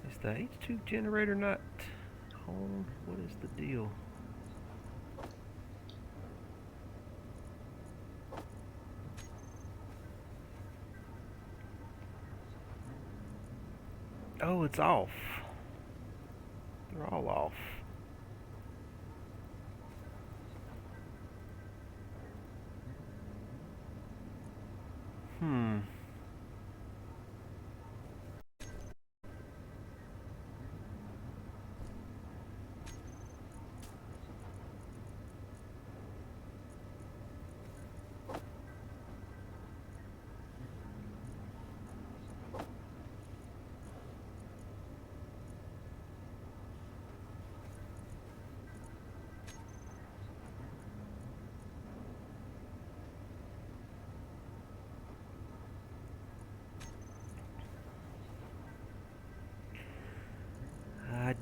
Is the H2 generator not on? What is the deal? Oh, it's off. They're all off.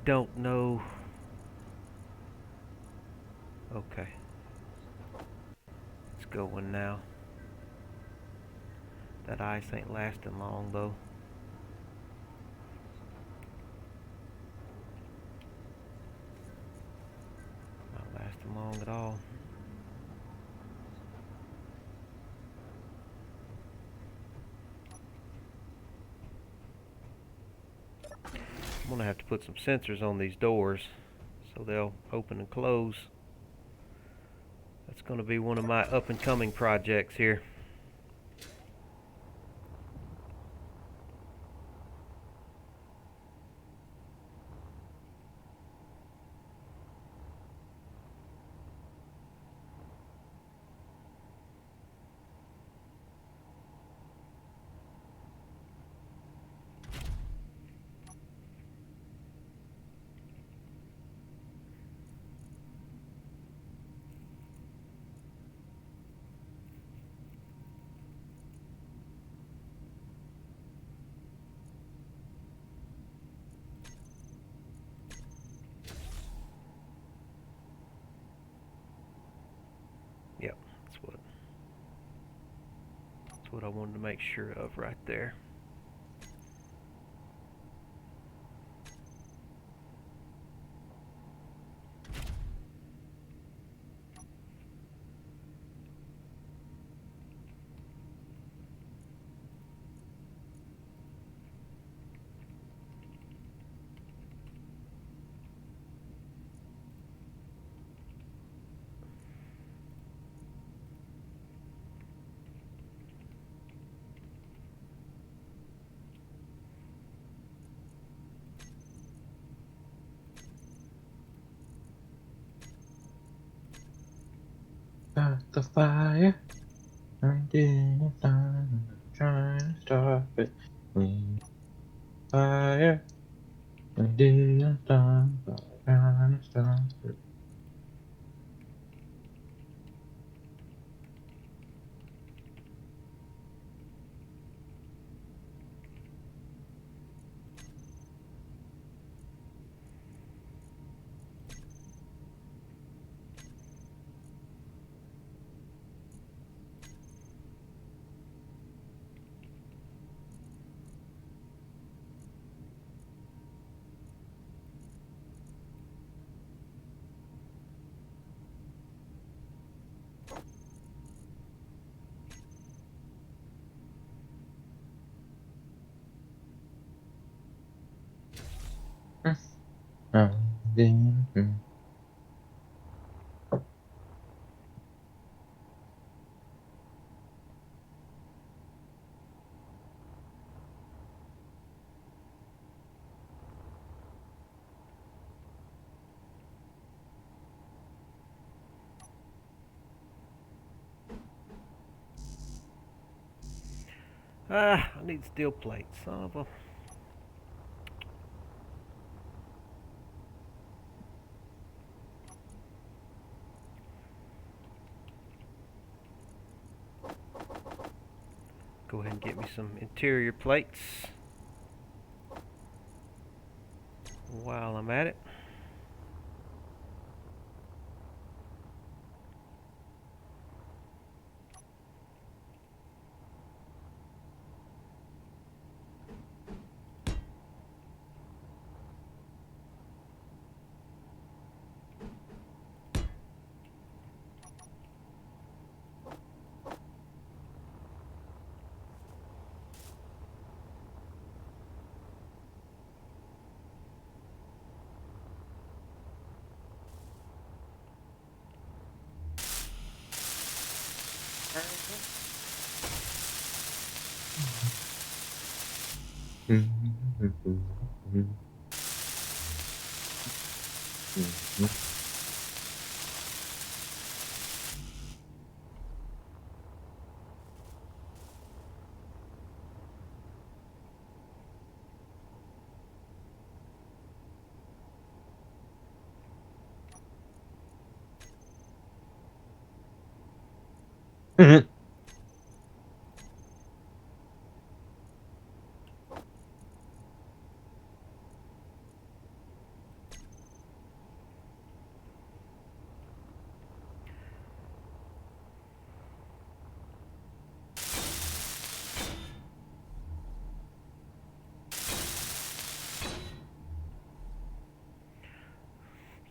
don't know. Okay. It's going now. That ice ain't lasting long though. Not lasting long at all. I'm gonna have to put some sensors on these doors so they'll open and close. That's gonna be one of my up and coming projects here. Yep, that's what I wanted to make sure of right there. Start the fire. I didn't I'm trying to stop it. Fire. I didn't stop. I'm trying to stop it. I didn't. Ah, I need steel plates, son of a... Go ahead and get me some interior plates while I'm at it.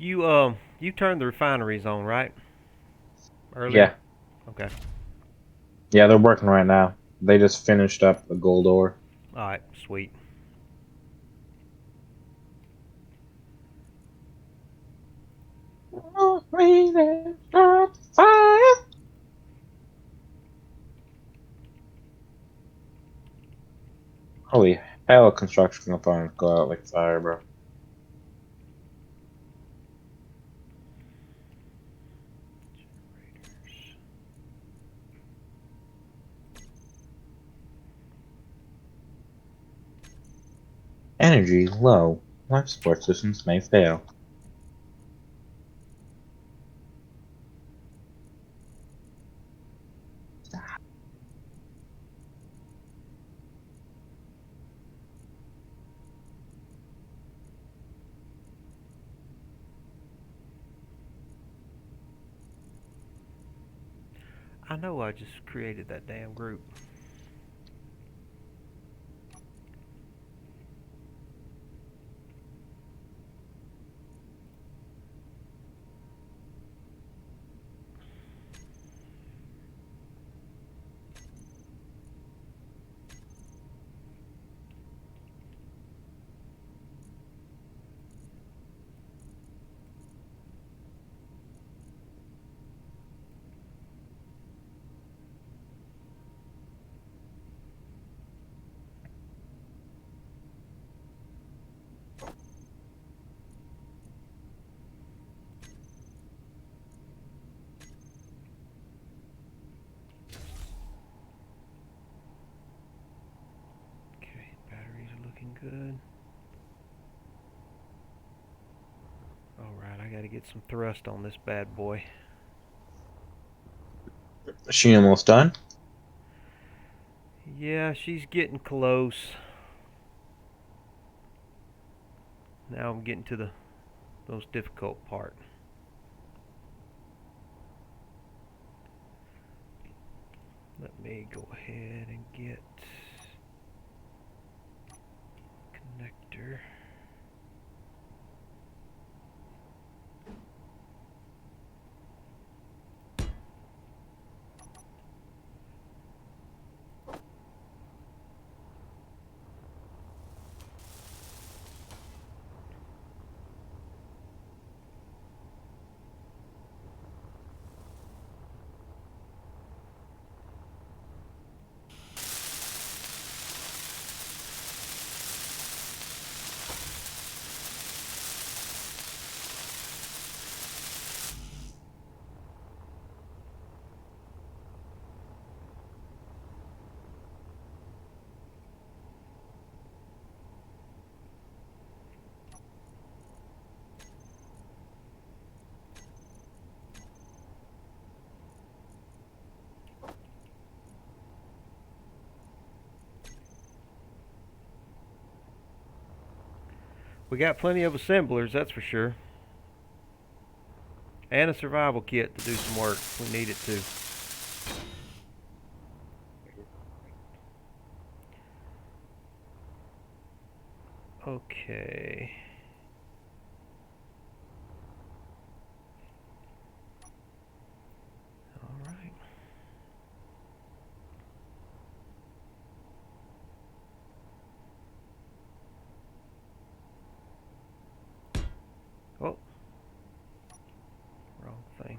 You turned the refineries on, right? Earlier? Yeah. Okay. Yeah, they're working right now. They just finished up the gold ore. Alright, sweet. Holy hell, construction components go out like fire, bro. Energy low. Life support systems may fail. I know I just created that damn group. Okay, batteries are looking good. Alright, I gotta get some thrust on this bad boy. Is she almost done? Yeah, she's getting close. Now I'm getting to the most difficult part. Let me go ahead and get connector. We got plenty of assemblers, that's for sure. And a survival kit to do some work. We need it too. Okay. Alright. Oh. Wrong thing.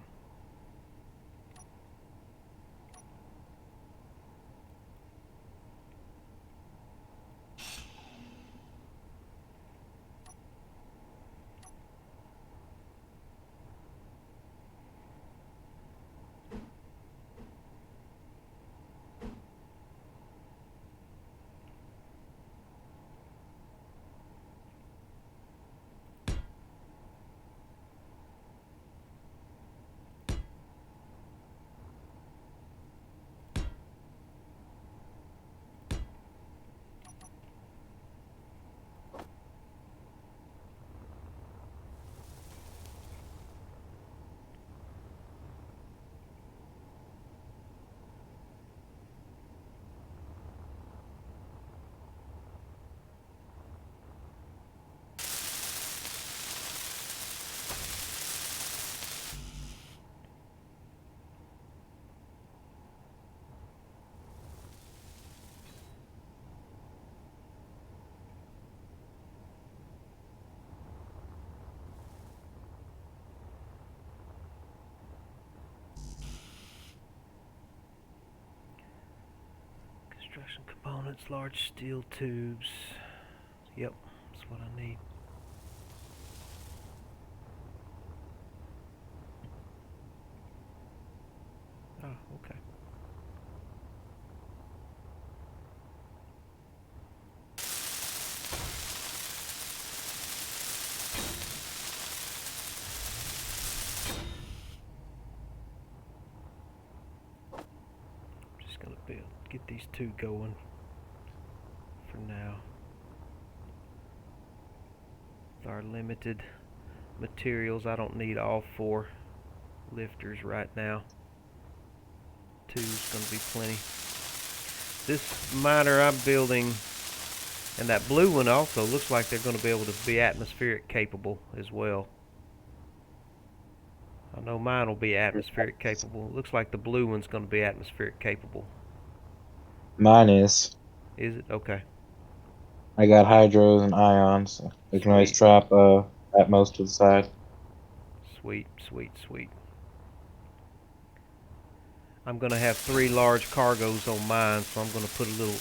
Construction components, large steel tubes. Yep, that's what I need. Oh, okay. Just gonna get these two going for now. With our limited materials, I don't need all 4 lifters right now. 2's gonna be plenty. This miner I'm building, and that blue one also, looks like they're gonna be able to be atmospheric capable as well. I know mine will be atmospheric capable. It looks like the blue one's gonna be atmospheric capable. Mine is. Is it? Okay. I got hydros and ions. I can always Sweet. trap at most to the side. Sweet, sweet, sweet. I'm gonna have 3 large cargoes on mine, so I'm gonna put a little,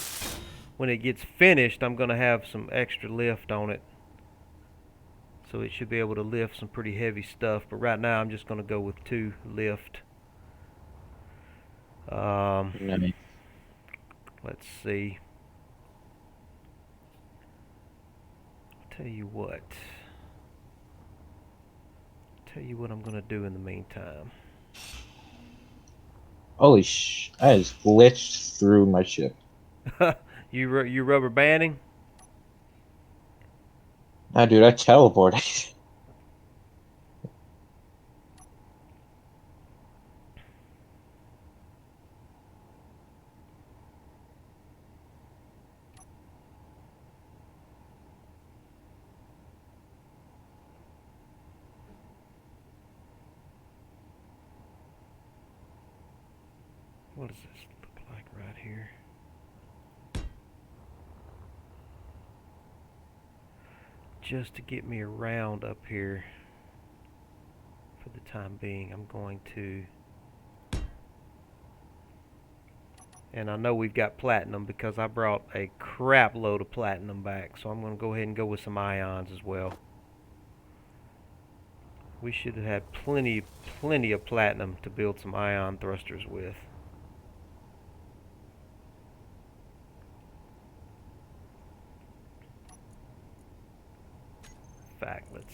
when it gets finished, I'm gonna have some extra lift on it. So it should be able to lift some pretty heavy stuff, but right now I'm just gonna go with 2 lift. Nice. Let's see. Tell you what I'm gonna do in the meantime. Holy sh! I just glitched through my ship. You rubber banding? Nah, dude, I teleported. What does this look like right here? Just to get me around up here for the time being, I'm going to, and I know we've got platinum because I brought a crap load of platinum back, so I'm going to go ahead and go with some ions as well. We should have had plenty of platinum to build some ion thrusters with. In fact, let's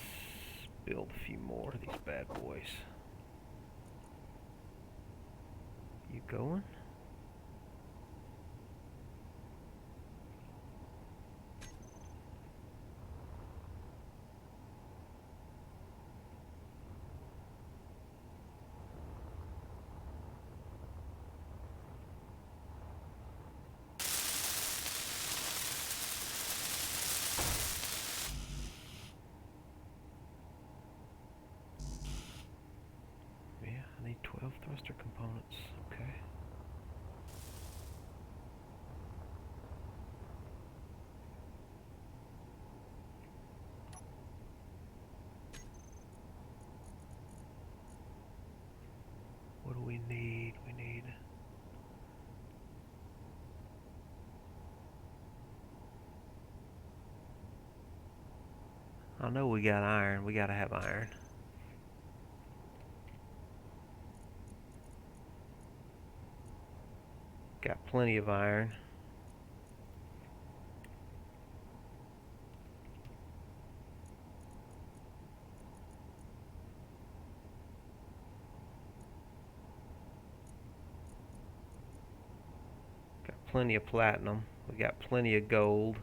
build a few more of these bad boys. You going? Yeah, I need 12 thruster components. Okay. What do we need? We need... I know we got iron. We gotta have iron. Got plenty of iron. Got plenty of platinum. We got plenty of gold.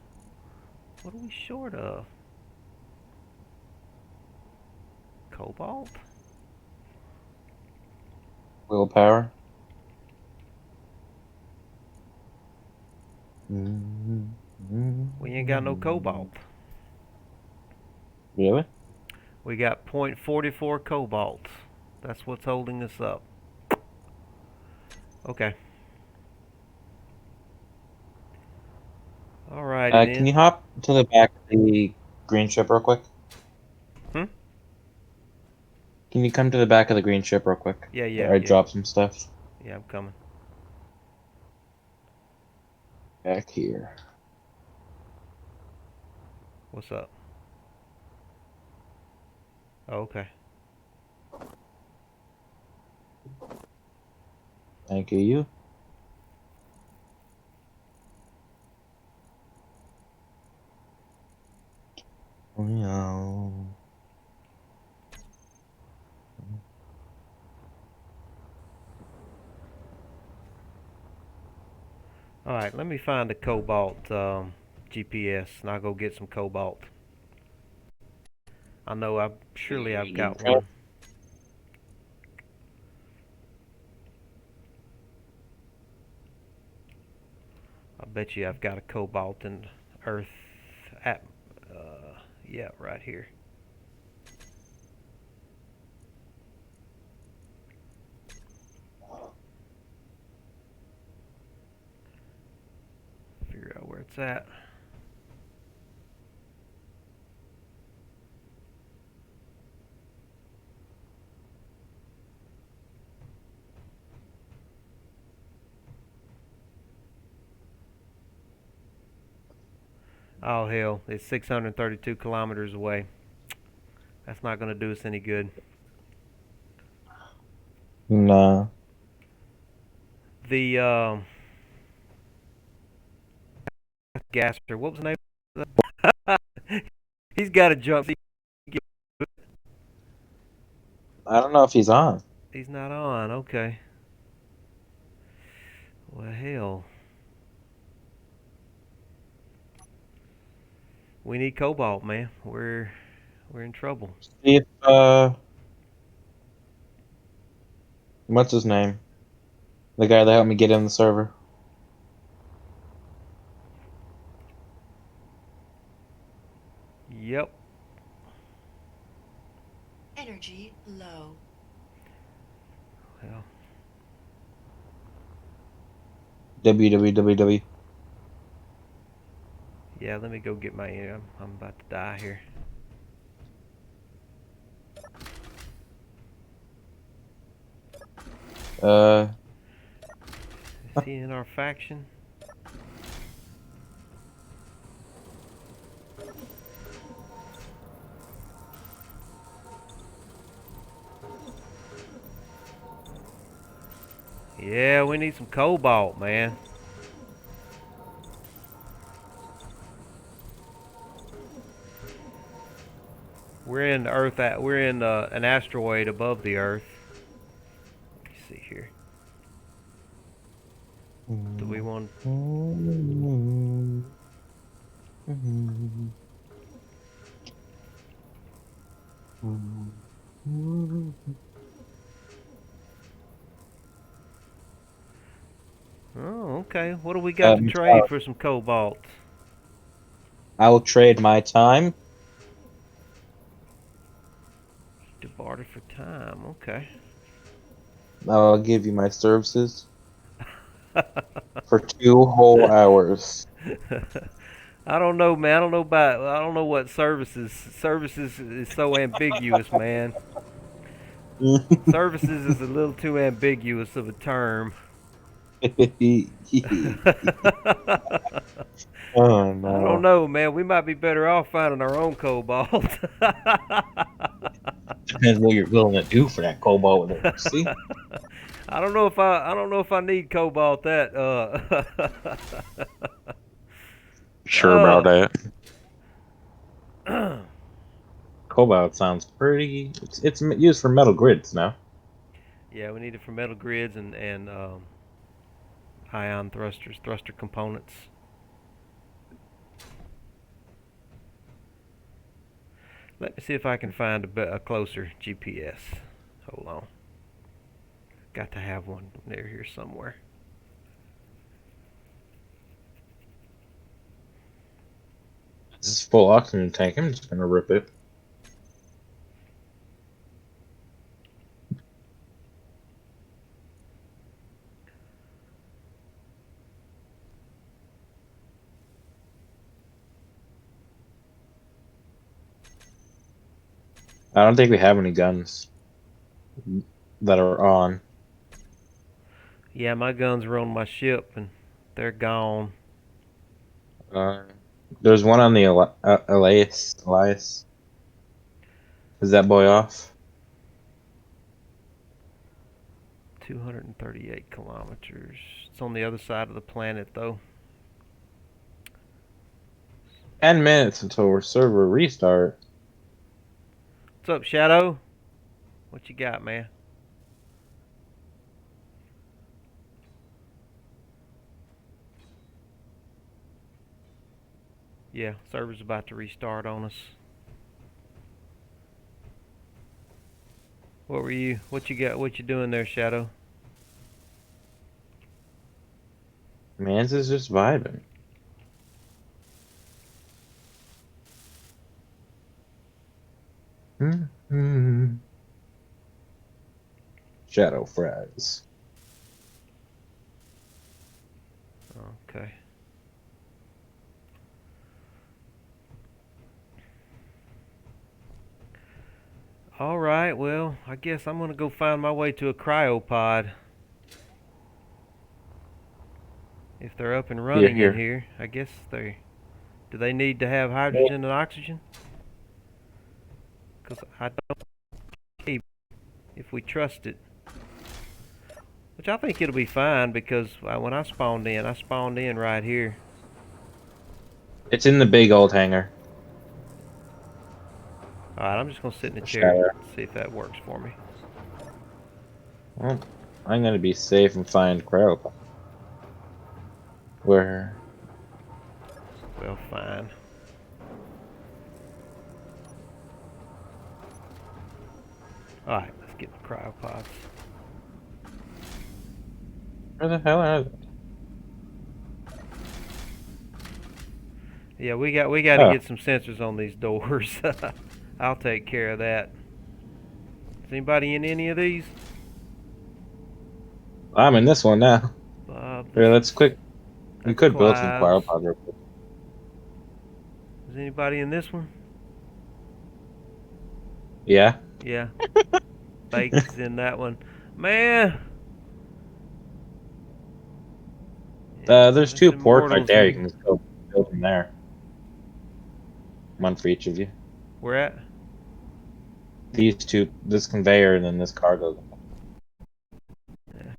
What are we short of? Cobalt? Willpower. We ain't got no cobalt. Really? We got 0.44 cobalt. That's what's holding us up. Okay. Alrighty then. Can you hop to the back of the green ship real quick? Hmm? Can you come to the back of the green ship real quick? Yeah. I dropped some stuff. Yeah, I'm coming. Back here. What's up? Oh, okay. Thank you. Yeah. All right, let me find the cobalt GPS, and I'll go get some cobalt. I know surely I've got one. I bet you I've got a cobalt in Earth. At, yeah, right here. Figure out where it's at. Oh hell, it's 632 kilometers away. That's not going to do us any good. Nah. The gasser, what was the name of that? He's got to jump. I don't know if he's on. He's not on. Okay. Well, hell. We need cobalt, man. We're in trouble. See if what's his name? The guy that helped me get in the server. Yep. Energy low. Well, www. yeah. Let me go get my. I'm about to die here. Is he in our faction? Yeah, we need some cobalt, man. We're in Earth. We're in an asteroid above the Earth. Let me see here. Do we want? Oh, okay. What do we got to trade for some cobalt? I will trade my time. To barter for time. Okay. I'll give you my services for 2 whole hours. I don't know, man. I don't know about. I don't know what services. Services is so ambiguous, man. Services is a little too ambiguous of a term. Oh I don't no. know, man. We might be better off finding our own cobalt. Depends what you're willing to do for that cobalt with it. See? I don't know if I need cobalt that Sure about that. Cobalt sounds pretty. It's used for metal grids now. Yeah, we need it for metal grids and ion thrusters, thruster components. Let me see if I can find a closer GPS. Hold on. Got to have one near here somewhere. This is full oxygen tank. I'm just gonna rip it. I don't think we have any guns that are on. Yeah, my guns are on my ship and they're gone. Uh, there's one on the Elias. Elias. Is that boy off? 238 kilometers. It's on the other side of the planet, though. 10 minutes until server restart. What's up, Shadow? What you got, man? Yeah, server's about to restart on us. What you got? What you doing there, Shadow? Mans is just vibing. Hmm. Shadow fries. Okay. Alright, well, I guess I'm gonna go find my way to a cryopod. If they're up and running in here, I guess they... Do they need to have hydrogen and oxygen? Because I don't know if we trust it. Which I think it'll be fine because when I spawned in right here. It's in the big old hangar. Alright, I'm just gonna sit in the chair Shadow. and see if that works for me. Well, I'm gonna be safe and find cryopod. Where? Well, fine. Alright, let's get the cryopods. Where the hell are they? Yeah, we got to get some sensors on these doors. I'll take care of that. Is anybody in any of these? I'm in this one now. Here, let's quick. We could build some Clive's. cryopods real quick. Is anybody in this one? Yeah. Yeah. Bake's in that one. Man! Yeah, There's 2 ports right Immortals there. You in. can just go build them there. One for each of you. Where at? These 2, this conveyor and then this cargo. Yeah.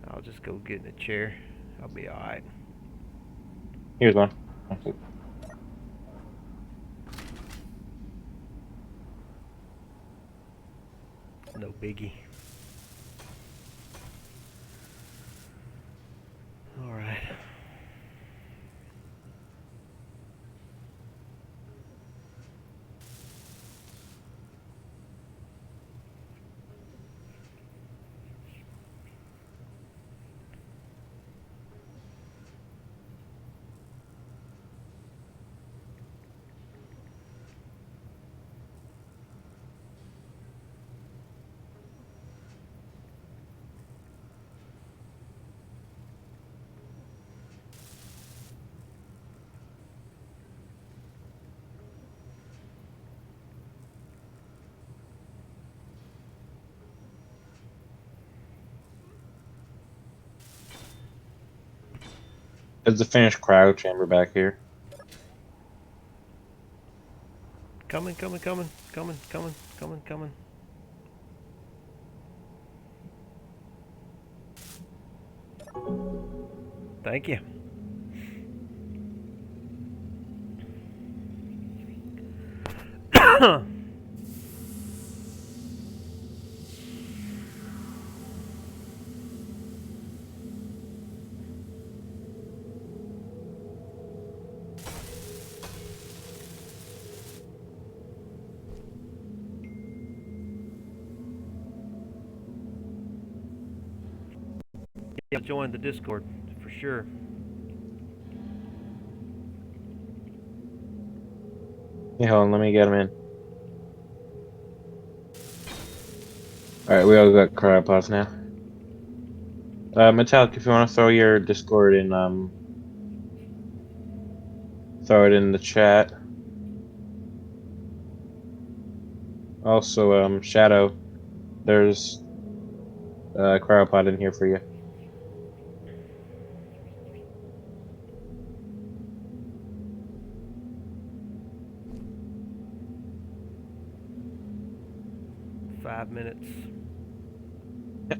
I'll just go get in a chair. I'll be alright. Here's one. No biggie. Alright. There's the finished cryo chamber back here. Coming. Thank you. Yeah, join the Discord for sure. Hey, hold on, let me get him in. Alright, we all got cryopods now. Metallic, if you want to throw your Discord in, throw it in the chat. Also, Shadow, there's a cryopod in here for you. 5 minutes.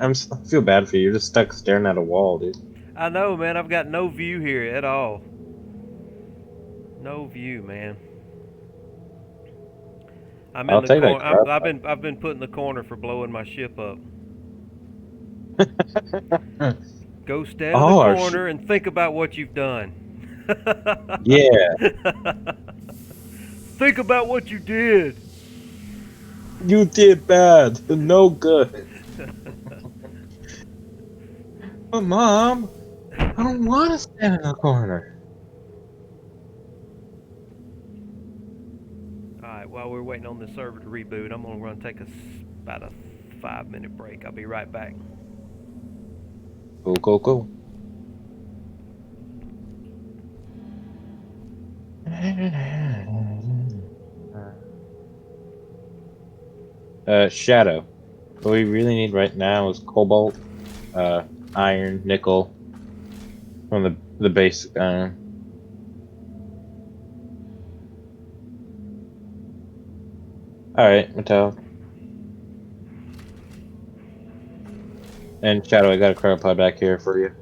I feel bad for you. You're just stuck staring at a wall, dude. I know, man. I've got no view here at all. No view, man. I'm in I'll the take that corner. crap. I've been put in the corner for blowing my ship up. Go stand in the Oh, corner and think about what you've done. yeah. Think about what you did. You did bad. No good. But Mom, I don't want to stand in the corner. Alright, while we're waiting on the server to reboot, I'm gonna run take about a 5-minute break. I'll be right back. Go. Shadow. What we really need right now is cobalt, iron, nickel from the basic iron. All right, Mattel. And Shadow, I got a cryopod back here for you.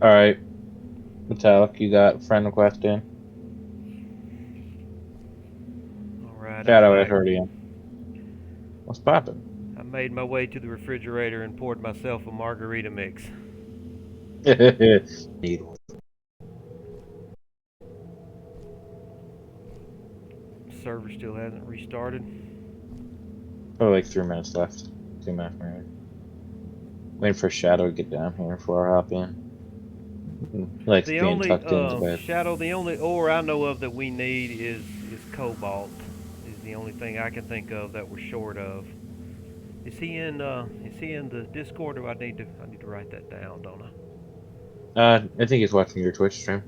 All right, Metallic, you got friend request in. Alright, I'm Shadow, I back. heard you. What's poppin'? I made my way to the refrigerator and poured myself a margarita mix. Needle. Server still hasn't restarted. Probably like 3 minutes left. 2.5 minutes. Waiting for Shadow to get down here before I hop in. Like The being only tucked into bed. Shadow, the only ore I know of that we need is cobalt. Is the only thing I can think of that we're short of. Is he in the Discord, or I need to write that down, don't I? I think he's watching your Twitch stream.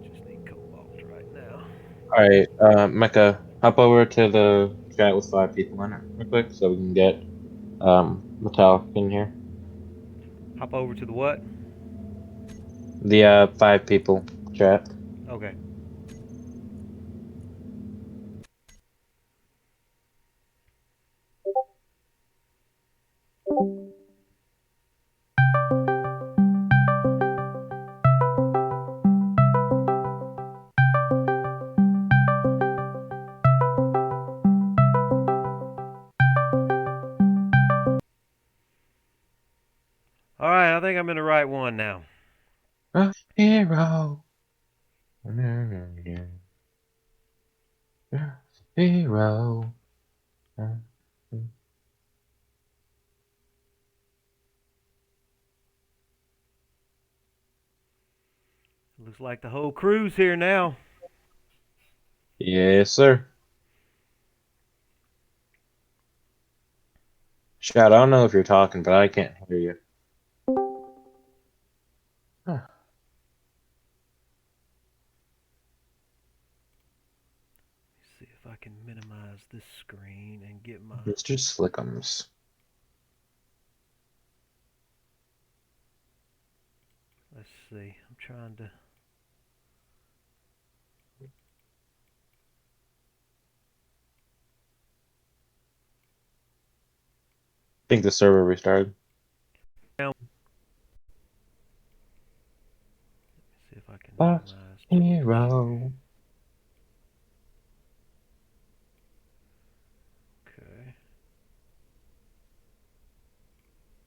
Just need cobalt right now. All right, Mecca, hop over to the chat with 5 people in it real quick so we can get Metallic in here. Hop over to the what? The 5 people chat. Okay. All right, I think I'm in the right one now. A hero. Hero. Looks like the whole crew's here now. Yes, sir. Chad, I don't know if you're talking, but I can't hear you. Huh. See if I can minimize this screen and get my. Mr. Slickums. Let's see. I'm trying to. I think the server restarted. See if I can Box minimize. Hero. Okay.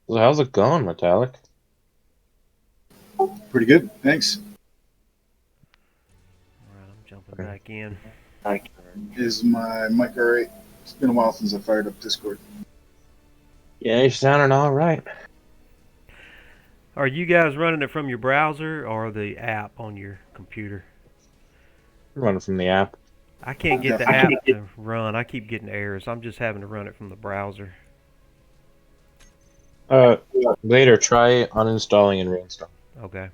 So how's it going, Metallic? Pretty good, thanks. All right, I'm jumping back in. Is my mic alright? It's been a while since I fired up Discord. Yeah, you're sounding all right. Are you guys running it from your browser or the app on your computer? I'm running from the app. I can't get the Definitely. app to run. I keep getting errors. I'm just having to run it from the browser. Later, try uninstalling and reinstalling. Okay.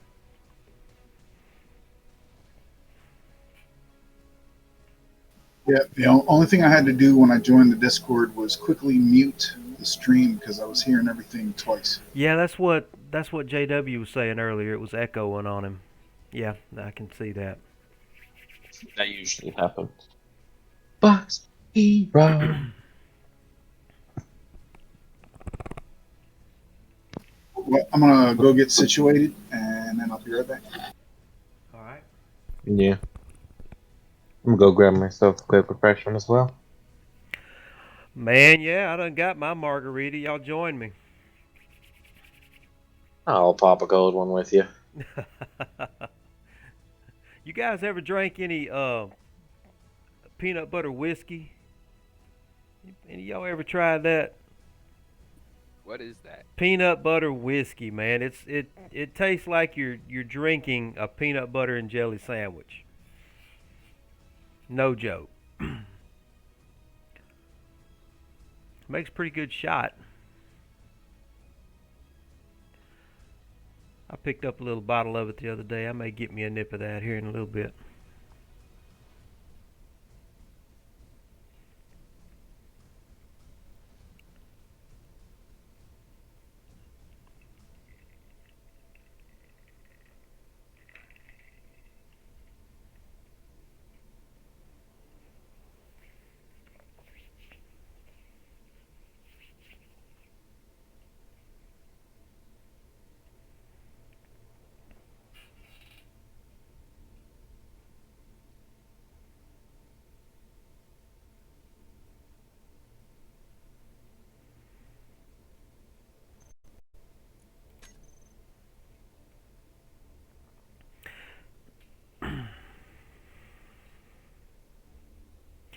Yeah, the only thing I had to do when I joined the Discord was quickly mute the stream because I was hearing everything twice. Yeah, that's what JW was saying earlier. It was echoing on him. Yeah, I can see that. That usually happens. Box Hero. Well, I'm gonna go get situated and then I'll be right back. All right. Yeah. I'm gonna go grab myself a quick refreshment as well. Man, yeah, I done got my margarita. Y'all join me. I'll pop a cold one with you. You guys ever drank any peanut butter whiskey? Any of y'all ever tried that? What is that? Peanut butter whiskey, man. It tastes like you're drinking a peanut butter and jelly sandwich. No joke. Makes a pretty good shot. I picked up a little bottle of it the other day. I may get me a nip of that here in a little bit.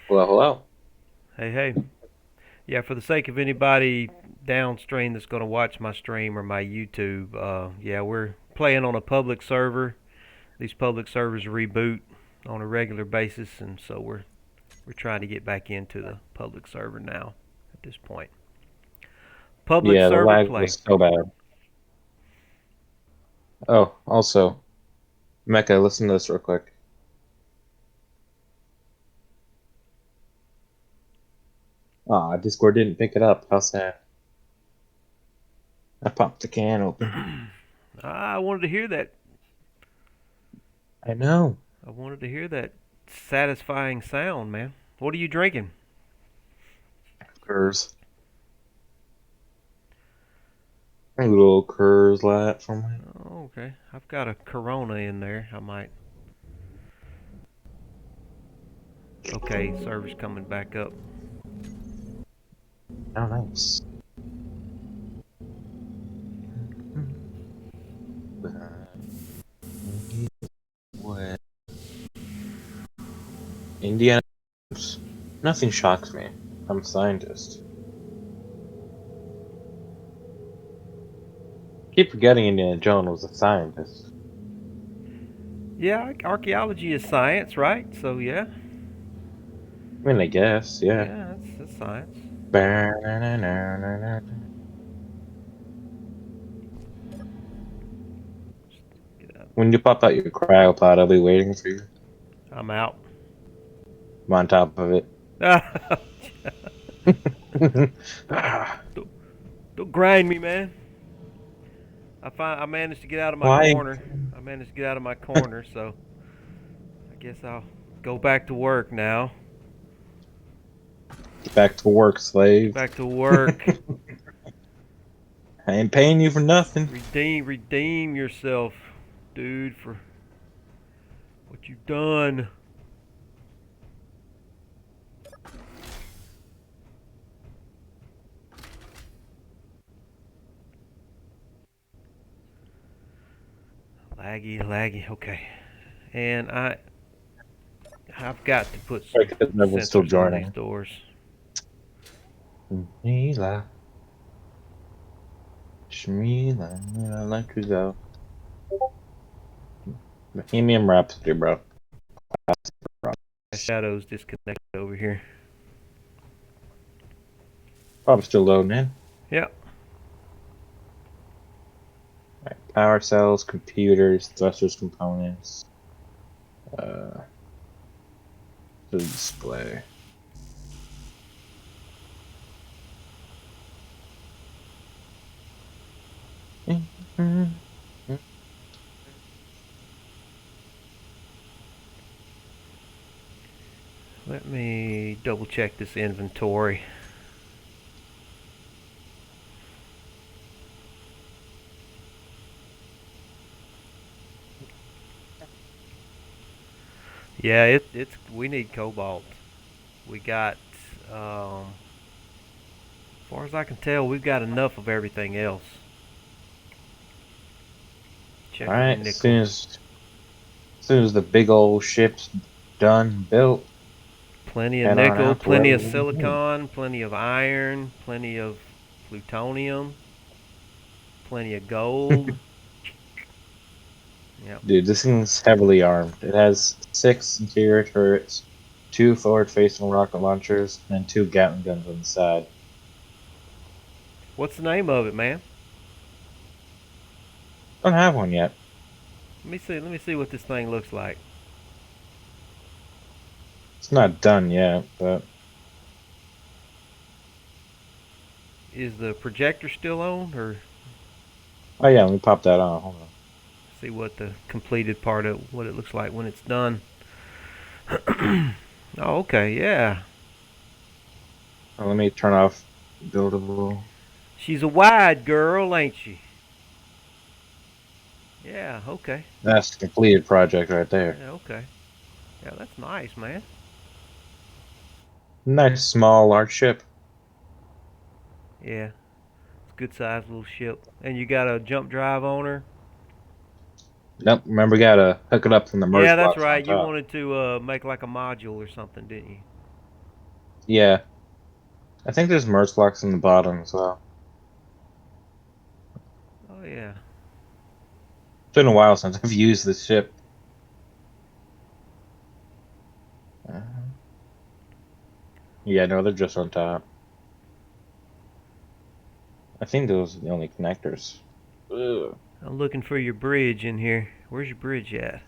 Well, hello. Hey, hey. Yeah, for the sake of anybody downstream that's going to watch my stream or my YouTube, yeah, we're playing on a public server. These public servers reboot on a regular basis, and so we're trying to get back into the public server now at this point. Public Yeah, the server lag play. was so bad. Oh, also, Mecca, listen to this real quick. Aw, Discord didn't pick it up. How sad. I popped the can open. I wanted to hear that. I know. I wanted to hear that satisfying sound, man. What are you drinking? Curse. A little Curse Light for me. Oh, okay. I've got a Corona in there. I might. Okay, server's coming back up. Oh, nice. What? Indiana. Nothing shocks me. I'm a scientist. Keep forgetting Indiana Jones was a scientist. Yeah, archaeology is science, right? So yeah. I mean, I guess, yeah. Yeah, that's science. Get out. When you pop out your cryopod, I'll be waiting for you. I'm out. I'm on top of it. Don't grind me, man. I managed to get out of my Why? corner. I managed to get out of my corner, so I guess I'll go back to work now. Get back to work, Get slave. back to work. I ain't paying you for nothing. Redeem yourself, dude, for what you've done. Laggy. Okay, and I've got to put some Right, 'cause everyone's still sensors on these joining. doors. Shmila. Shmila. I like you though. Bohemian Rhapsody, bro. My shadow's disconnected over here. Probably still loading in. Yep. Right. Power cells, computers, thrusters, components. The display. Let me double check this inventory. Yeah, it's we need cobalt. We got as far as I can tell, we've got enough of everything else. Check for Alright, nickel. as soon as the big old ship's done, built, Plenty of head on nickel, out to plenty wherever of we need. silicon, plenty of iron, plenty of plutonium, plenty of gold. Yep. Dude, this thing's heavily armed. It has 6 interior turrets, 2 forward-facing rocket launchers, and 2 Gatling guns on the side. What's the name of it, man? Don't have one yet. Let me see what this thing looks like. It's not done yet, but Is the projector still on, or oh yeah, let me pop that on. Hold on. see what the completed part of what it looks like when it's done? Oh, okay, yeah. Let me turn off buildable. She's a wide girl, ain't she? Yeah, okay. That's the completed project right there. Yeah, okay. Yeah, that's nice, man. Nice small large ship. Yeah, it's a good sized little ship. And you got a jump drive on her? Nope. Remember, we gotta hook it up from the Yeah, merge that's blocks on right. You top. wanted to make like a module or something, didn't you? Yeah, I think there's merge blocks in the bottom as well. Oh, yeah. It's been a while since I've used this ship. Yeah, no, they're just on top. I think those are the only connectors. Ugh. I'm looking for your bridge in here. Where's your bridge at?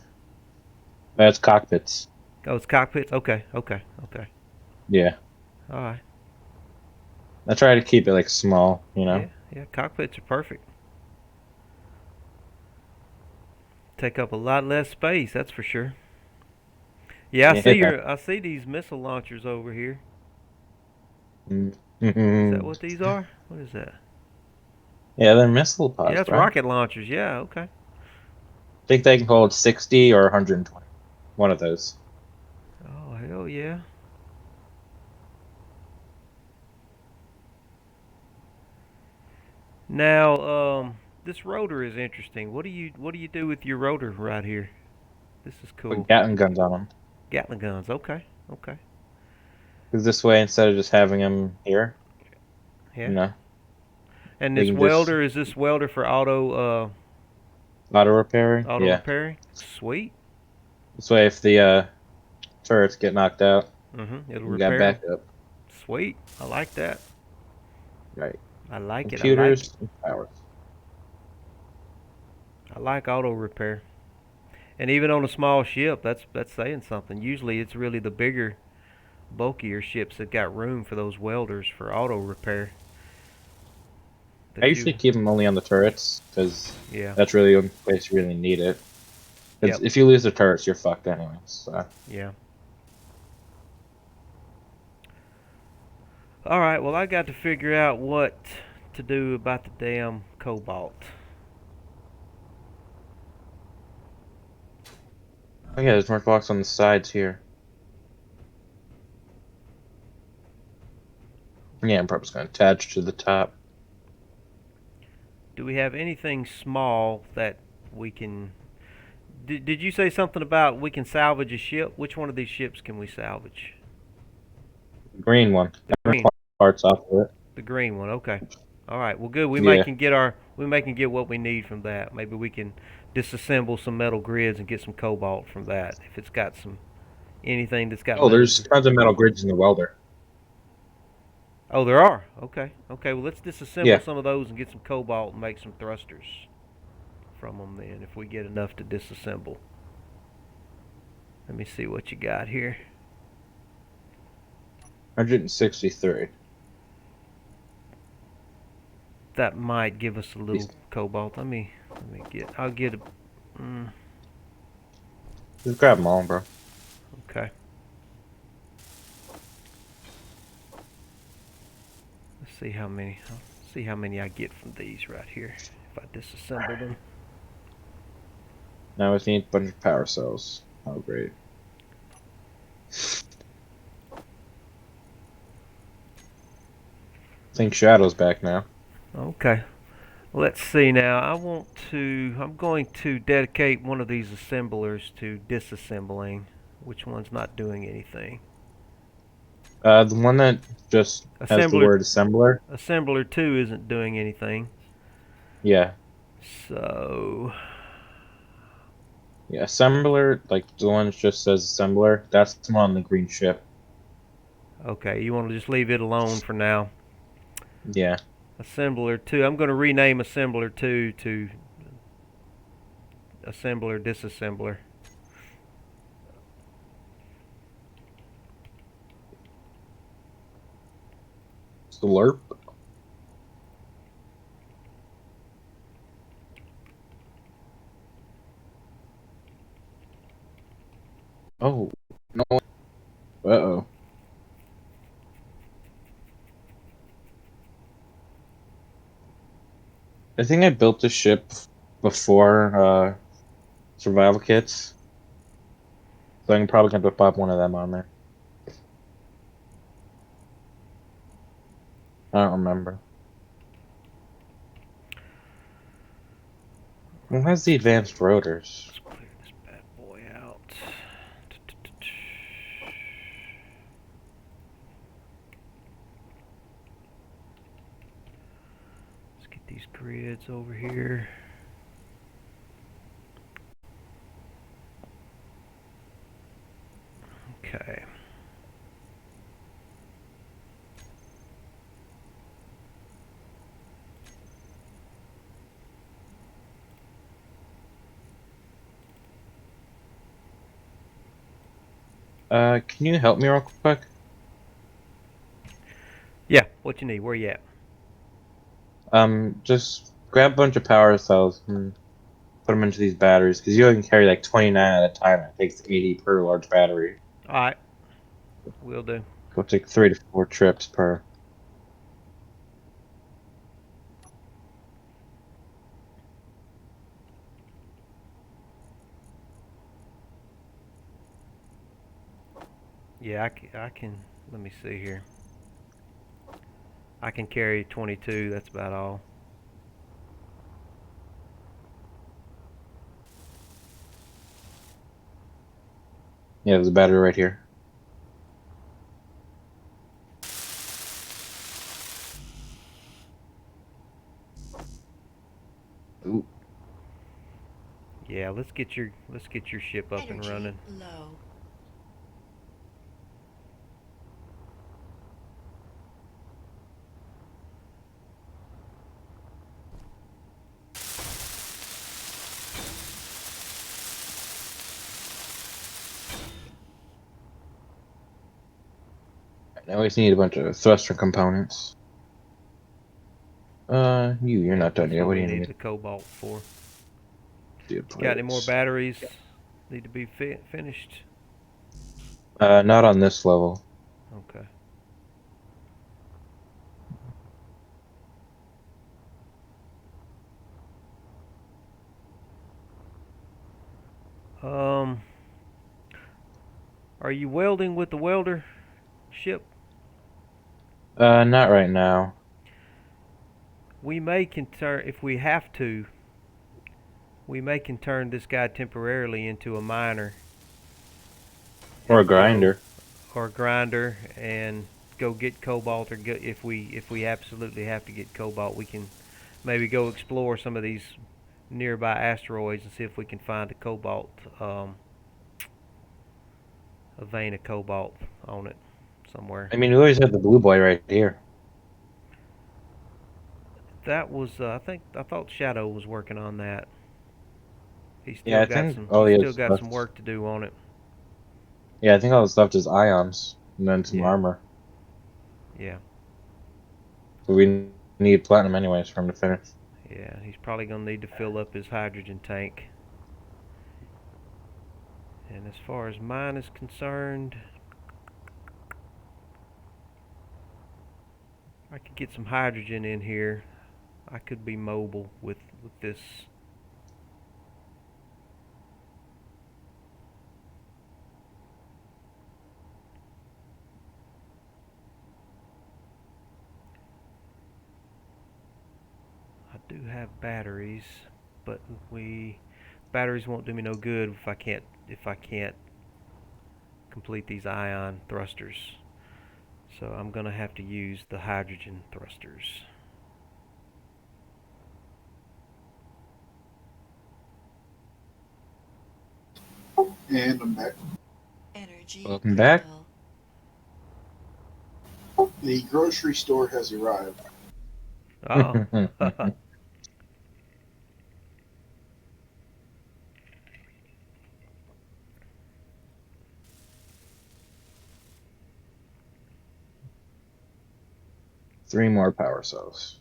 That's cockpits. Oh, it's cockpits? Okay. Yeah, Alright. I try to keep it like small, you know. Yeah, cockpits are perfect. Take up a lot less space, that's for sure. Yeah, Yeah. I see these missile launchers over here. Is that Mhm. what these are? What is that? Yeah, they're missile Yeah, pods, it's bro. I rocket launchers. Yeah, okay. think they can hold 60 or 120. One of those. Oh, hell yeah. Now, this rotor is interesting. What do you do with your rotor right here? This is Put cool. Gatling guns on them. Gatling guns. Okay. Because this way, instead of just having them here, Yeah. you know, And they this can just welder, is this welder for auto repairing. auto Yeah. repairing? Sweet. This way, if the turrets get knocked out, It'll we got repair them. backup. Sweet. I like that. Right. I like it. I like it. Computers and powers. I like auto repair. And even on a small ship, that's saying something. Usually it's really the bigger, bulkier ships that got room for those welders for auto repair. I That usually you, keep them only on the turrets because yeah, that's really the only place you really need it. Because yep, if you lose the turrets, you're fucked anyways. So. yeah. All right, well I got to figure out what to do about the damn cobalt. Oh yeah, there's more blocks on the sides here. Yeah, I'm probably just gonna attach to the top. Do we have anything small that we can? Did you say something about we can salvage a ship? Which one of these ships can we salvage? Green one. The green, Parts off of it. the green one. Okay. All right. Well, good. Yeah. We may can get what we need from that. Maybe we can disassemble some metal grids and get some cobalt from that. If it's got some anything that's got Oh, metal. there's tons of metal grids in the welder. Oh, there are. Okay. Okay. Well, let's Yeah. disassemble some of those and get some cobalt and make some thrusters from them. Then, if we get enough to disassemble. Let me see what you got here. 163. That might give us a little cobalt. I'll get a. Just grab them all, bro. Okay. Let's see how many. I'll see how many I get from these right here. If I disassemble them. Now we need a bunch of power cells. Oh, great. I think Shadow's back now. Okay. Let's see now. I'm going to dedicate one of these assemblers to disassembling. Which one's not doing anything? The one that just has the Assembler word assembler. Assembler 2 isn't doing anything. Yeah. So Yeah, assembler, like the one that just says assembler, that's the one on the green ship. okay, you want to just leave it alone for now. Yeah. Assembler 2. I'm going to rename Assembler 2 to Assembler Disassembler. Slurp. Oh, no. Uh-oh. I think I built the ship before survival kits. So I'm probably gonna pop one of them on there. I don't remember. Who has the advanced rotors? Let's clear this bad boy out. Let's get these grids over here. Okay. Can you help me real quick? Yeah, what you need? Where you at? Just grab a bunch of power cells and put them into these batteries, because you only can carry like 29 at a time. It takes 80 per large battery. Alright. Will do. It'll take 3 to 4 trips per. Yeah, I can. Let me see here. I can carry 22. That's about all. Yeah, there's a battery right here. Ooh. Yeah, let's get your ship up and Energy running. low. Now we just need a bunch of thruster components. You're not done That's yet. what What we do you need need? the cobalt for. Steel Got any more plates. batteries? Need to be finished. Not on this level. Okay. Are you welding with the welder ship? Not right now. We may can turn, if we have to, we may can turn this guy temporarily into a miner. Or a And go, grinder. or a grinder, and go get cobalt, or go, if we absolutely have to get cobalt, we can maybe go explore some of these nearby asteroids and see if we can find a cobalt, a vein of cobalt on it somewhere. I mean, we always have the blue boy right here. That was, I thought Shadow was working on that. He's Yeah, still I got think some. all He's he still has got some left. work to do on it. Yeah, I think all that's left is ions and then some Yeah. armor. Yeah. So we need platinum anyways for him to finish. Yeah. He's probably gonna need to fill up his hydrogen tank. And as far as mine is concerned, I could get some hydrogen in here. I could be mobile with this. I do have batteries, but batteries won't do me no good if I can't complete these ion thrusters. So I'm gonna have to use the hydrogen thrusters. And I'm back. Energy Welcome back. critical. The grocery store has arrived. Oh. 3 more power cells.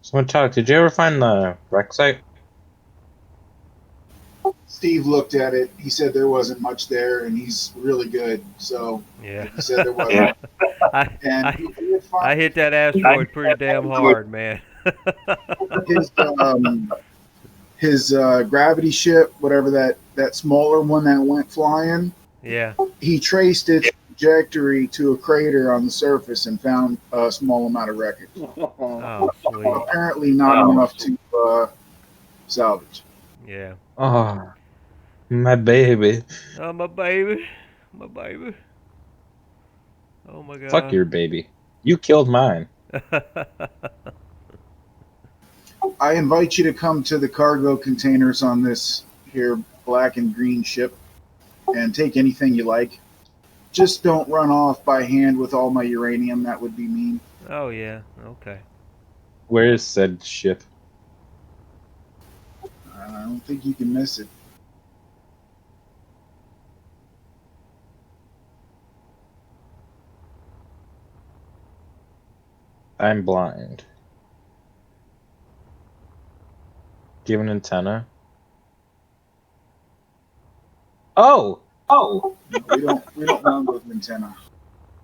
Someone talk. Did you ever find the wreck site? Steve looked at it. He said there wasn't much there, and he's really good. So Yeah. he said there wasn't. I, And I he did I find hit that asteroid pretty damn hard, man. his gravity ship, whatever that smaller one that went flying. Yeah. He traced its trajectory to a crater on the surface and found a small amount of wreckage. Oh, sweet. Apparently, not enough to salvage. Yeah. Oh, my baby. Oh, my baby. My baby. Oh, my Fuck God. your baby. You killed mine. I invite you to come to the cargo containers on this here black and green ship and take anything you like. Just don't run off by hand with all my uranium. That would be mean. Oh, yeah. Okay. Where is said ship? I don't think you can miss it. I'm blind. Do you have an antenna? Oh! Oh! We don't run with antenna.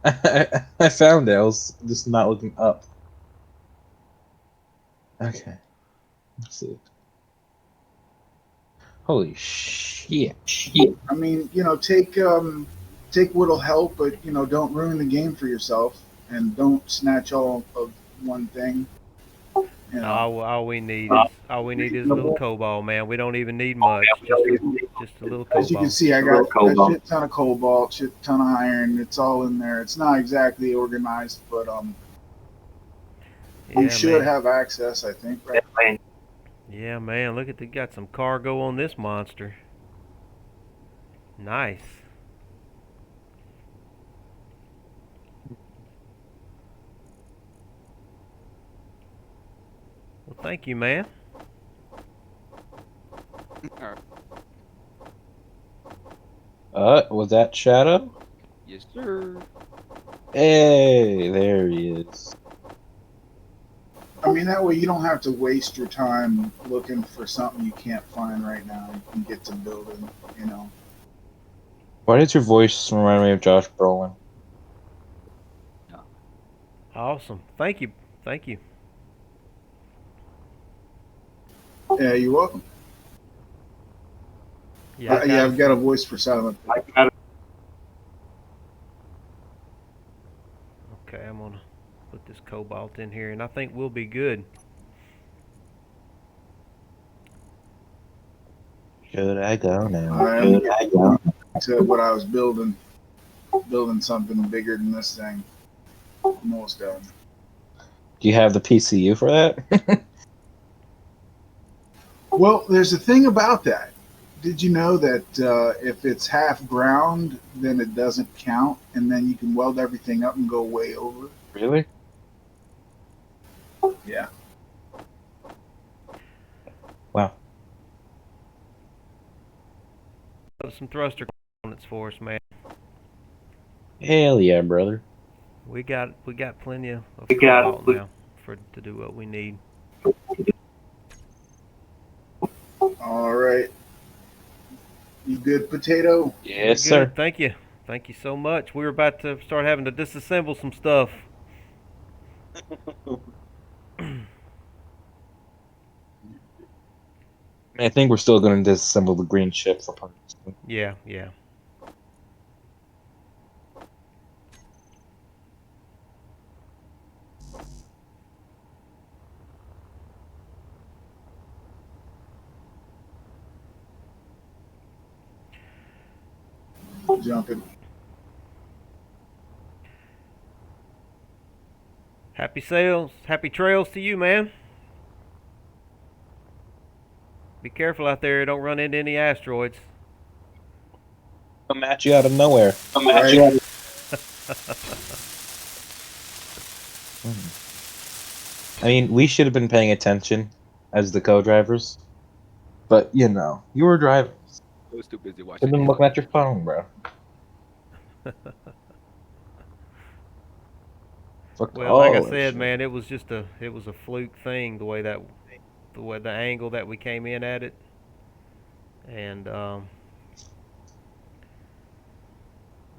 I found it. I was just not looking up. Okay. Let's see. Holy shit. I mean, take what'll help, but don't ruin the game for yourself, and don't snatch all of one thing. You know, All we need is a little cobalt, man. We don't even need much. Just a little as you can cobalt. see, I got a shit ton of cobalt, shit ton of iron. It's all in there. It's not exactly organized, but Yeah, you should man. have access, I think. Right? Yeah, man. Look at they got some cargo on this monster. Nice. Well, thank you, man. Alright. Was that Shadow? Yes, sir. Hey, there he is. I mean, that way you don't have to waste your time looking for something you can't find right now. You can get to building, you know. Why does your voice remind me of Josh Brolin? Awesome. Thank you. Thank you. Yeah, you're welcome. Yeah, I Yeah, got I've got a voice for silent. Okay, I'm gonna put this cobalt in here, and I think we'll be good. Should I go now? I'm getting to what I was building something bigger than this thing. Almost done. Do you have the PCU for that? Well, there's a thing about that. Did you know that if it's half ground, then it doesn't count, and then you can weld everything up and go way over? Really? Yeah. Wow. Put some thruster components for us, man. Hell yeah, brother. We got plenty of cobalt now for to do what we need. All right. You good, potato? Yes, We're sir. good. Thank you. Thank you so much. We were about to start having to disassemble some stuff. I think we're still going to disassemble the green ship for parts. Yeah, yeah. Jumping. Happy sales, happy trails to you, man. Be careful out there. Don't run into any asteroids. Come at you out of nowhere. Right? I mean, we should have been paying attention as the co-drivers. But, you know, you were driving. I was too busy Should watching have been the looking at your phone, bro. Fuck Well, like I all that said, shit. man, it was a fluke thing the way the angle that we came in at it, and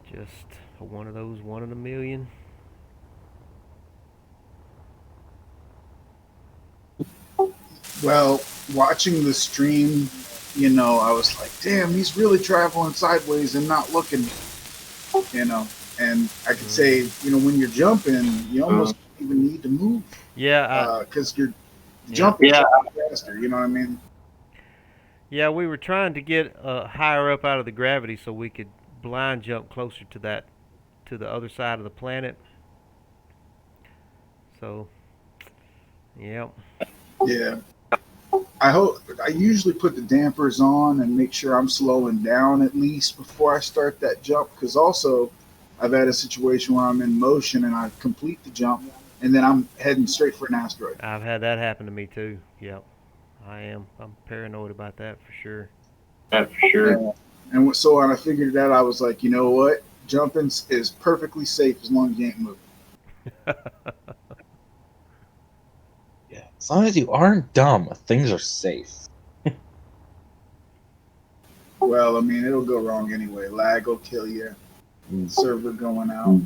just one of those 1 in a million. Well, watching the stream, you know, I was like, damn, he's really traveling sideways and not looking, you know. And I could say, you know, when you're jumping, you almost don't even need to move Yeah, because you're Yeah. jumping faster, you know what I mean? yeah, we were trying to get higher up out of the gravity so we could blind jump closer to the other side of the planet. So, yeah. Yeah. I usually put the dampers on and make sure I'm slowing down at least before I start that jump, because also I've had a situation where I'm in motion and I complete the jump and then I'm heading straight for an asteroid. I've had that happen to me too. Yep. I'm paranoid about that for sure. And so when I figured it out, I was like, you know what? Jumping is perfectly safe as long as you ain't moving. Yeah. As long as you aren't dumb, things are safe. Well, I mean, it'll go wrong anyway. Lag will kill you. Server going out.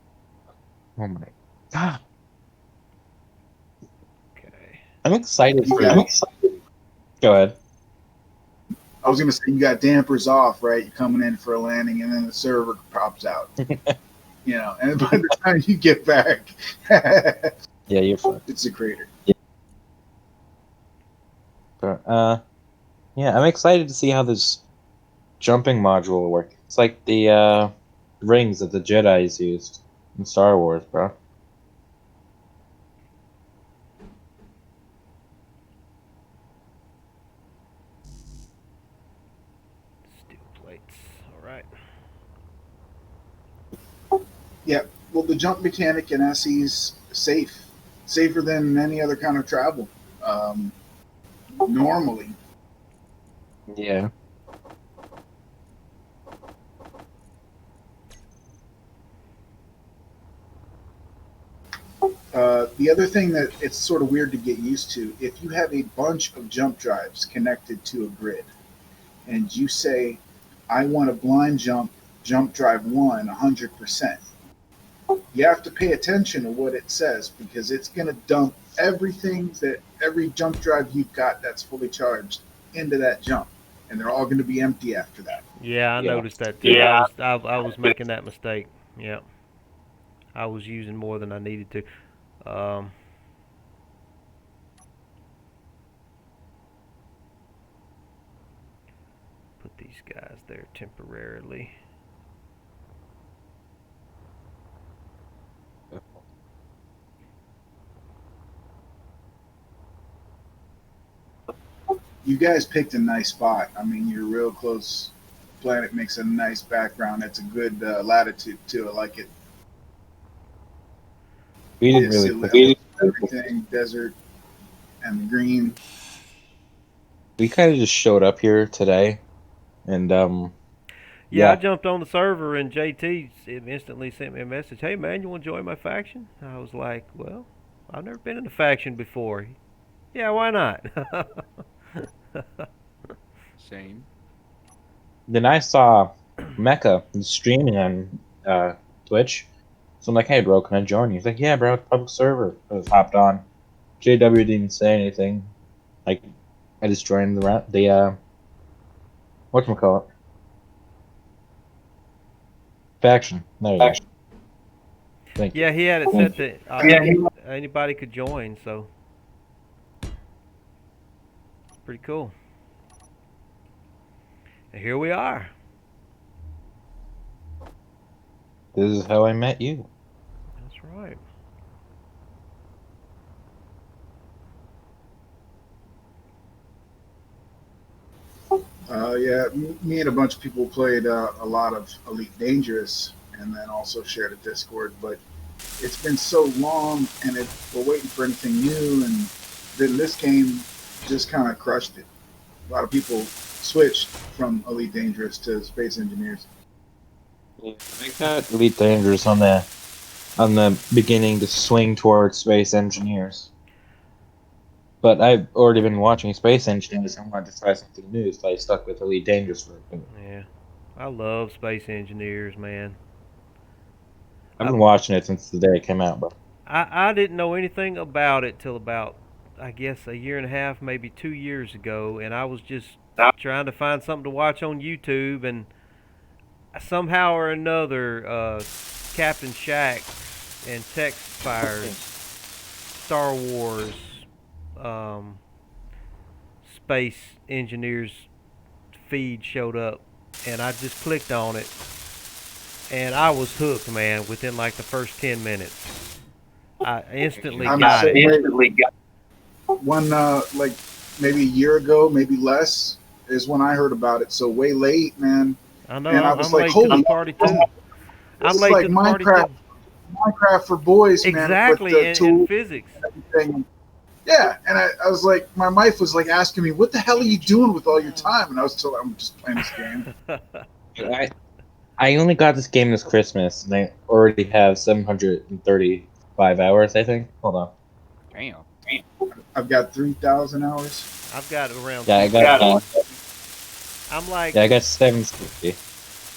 Oh my god. Okay. I'm excited You for got- you. Go ahead. I was going to say, you got dampers off, right? You're coming in for a landing, and then the server pops out. You know, and by the time you get back, Yeah, you're fine. it's a crater. But, yeah, I'm excited to see how this jumping module will work. It's like the rings that the Jedi's used in Star Wars, bro. Steel plates. All right. Yeah, well, the jump mechanic in SE's safer than any other kind of travel. Normally, Yeah. The other thing that it's sort of weird to get used to, if you have a bunch of jump drives connected to a grid, and you say, I want a blind jump drive one 100%, you have to pay attention to what it says because it's going to dump everything that every jump drive you've got that's fully charged into that jump, and they're all going to be empty after that. Yeah, I Yeah. noticed that too. I was making that mistake. Yeah, I was using more than I needed to. Put these guys there temporarily. You guys picked a nice spot. I mean, you're real close. Planet makes a nice background. It's a good latitude too. I like it. We The didn't really silhouette, everything, desert, and the green. we kind of just showed up here today, and Yeah, I yeah, jumped on the server and JT instantly sent me a message. Hey man, you want to join my faction? I was like, well, I've never been in a faction before. Yeah, why not? Same. then I saw Mecca streaming on Twitch. So I'm like, hey bro, can I join you? He's like, yeah bro, it's a public server. I just hopped on. JW didn't say anything. Like I just joined the whatchamacallit? Faction. There you go. Thank you. Yeah, he had it set to anybody could join, so it's pretty cool. And here we are. This is how I met you. That's right. Yeah, me and a bunch of people played a lot of Elite Dangerous, and then also shared a Discord. But it's been so long, and we're waiting for anything new. And then this game just kind of crushed it. A lot of people switched from Elite Dangerous to Space Engineers. Yeah, I got Elite Dangerous on the beginning to swing towards Space Engineers. But I've already been watching Space Engineers and wanted to try something new, so I stuck with Elite Dangerous for a bit. Yeah, I love Space Engineers, man. I've I, been watching it since the day it came out, bro. I didn't know anything about it till about, I guess, a year and a half, maybe 2 years ago, and I was just trying to find something to watch on YouTube, and somehow or another, Captain Shack's and Texfire's Star Wars um, Space Engineers feed showed up, and I just clicked on it, and I was hooked, man. Within like the first 10 minutes, I instantly I'm got so it. One like maybe a year ago, maybe less, is when I heard about it. So way late, man. I know And I was I'm like, late to the holy, party too. this I'm is late like to the party too. Minecraft for boys, man, with Exactly, the and tools physics. and everything. Yeah, and I was like, my wife was like asking me, "What the hell are you doing with all your time?" And I was told, "I'm just playing this game." I only got this game this Christmas, and I already have 735 hours, I think. Hold on. Damn. I've got 3,000 hours. I've got around Yeah, I 2,000. got. I'm like, Yeah, I got 760.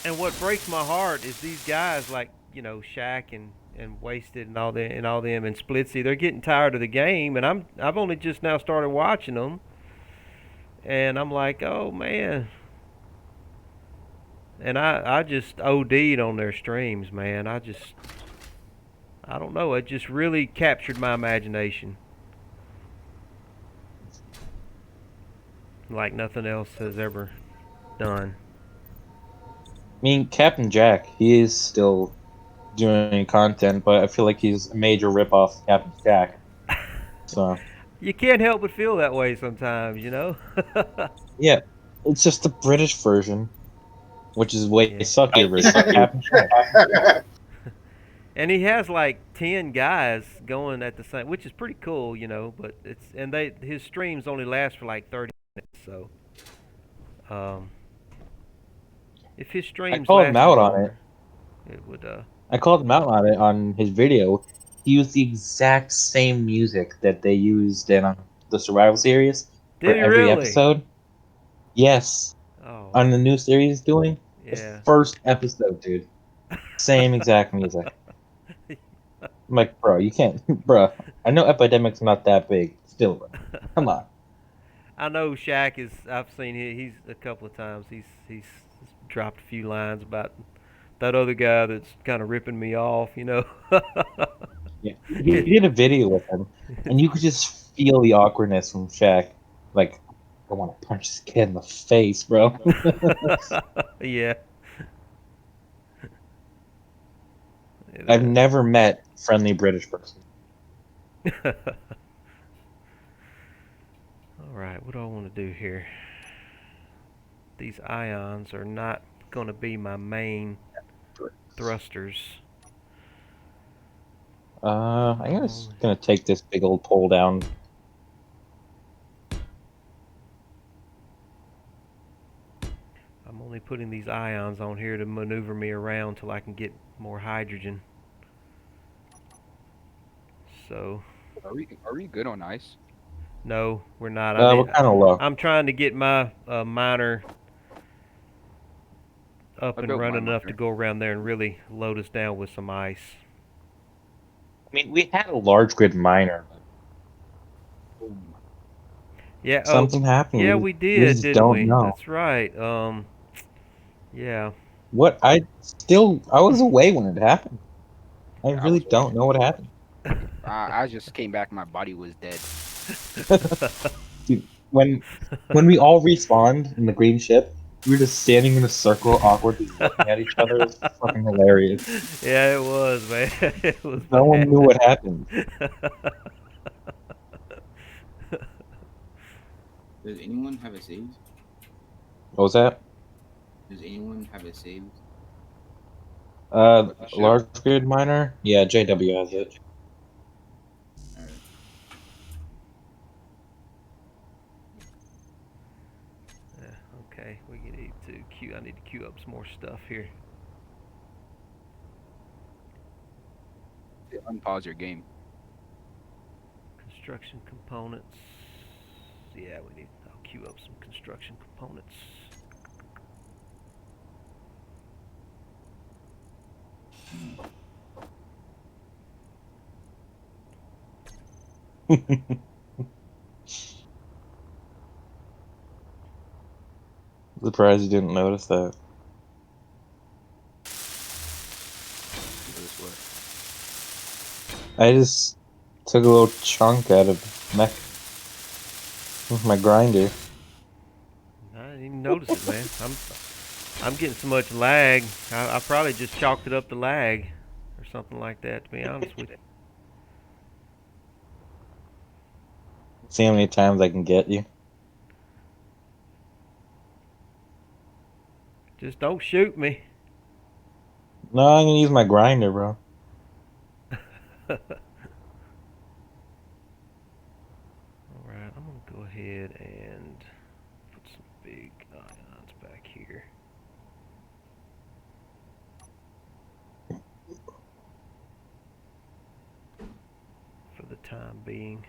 and what breaks my heart is these guys like Shaq and Wasted and all them and Splitsy. They're getting tired of the game, and I've only just now started watching them, and I'm like, oh man. And I just OD'd on their streams, man. I don't know. It just really captured my imagination like nothing else has ever done. I mean, Captain Jack, he is still doing content, but I feel like he's a major ripoff of Captain Jack. So, You can't help but feel that way sometimes, you know? yeah, it's just the British version, which is way Yeah. suckier version of Captain Jack. And he has like 10 guys going at the same, which is pretty cool, but his streams only last for like 30 minutes, so Um, if his I streams called him lasted out on it. longer, it would. I called him out on it on his video. He used the exact same music that they used in the Survival series for Did he every really? episode. Yes, Oh, on the new series he's doing the yeah. first episode, dude. Same exact music. I'm like, bro, you can't, bro. I know Epidemic's not that big, still, bro. Come on. I know Shaq is. I've seen he's a couple of times. He's dropped a few lines about that other guy that's kind of ripping me off. You know. Yeah, he did a video with him, and you could just feel the awkwardness from Shaq. Like, I want to punch this kid in the face, bro. Yeah. I've It, never met a friendly British person. All right, what do I want to do here? These ions are not going to be my main thrusters. I'm just gonna take this big old pole down. I'm only putting these ions on here to maneuver me around till I can get more hydrogen. So, Are we good on ice? no, we're not. We're kind of low. I'm trying to get my miner up I and built my running enough to miner. go around there and really load us down with some ice. I mean, we had a large grid miner, but Boom. Yeah. Oh, something happened. yeah, We, we we did, just didn't don't we? know. That's right. Yeah. What I was away when it happened. I Yeah, I really was don't know what happened. I just came back. My body was dead. Dude, when we all respawned in the green ship, we were just standing in a circle, awkwardly looking at each other. It was fucking hilarious. Yeah, it was, man. It was No one bad. knew what happened. Does anyone have it saved? What was that? Does anyone have it saved? The ship. Large grid miner? Yeah, JW has it. Alright. Yeah, okay, we need to queue. I need to queue up some more stuff here. Unpause your game. Construction components. Yeah, we need. I'll queue up some construction components. Surprised you didn't notice that. Notice what? I just took a little chunk out of mech with my grinder. I didn't even notice it, man. I'm getting so much lag. I probably just chalked it up to lag or something like that. To be honest with you. See how many times I can get you. Just don't shoot me. No, I'm gonna use my grinder, bro. Alright, I'm gonna go ahead and put some big ions back here. For the time being.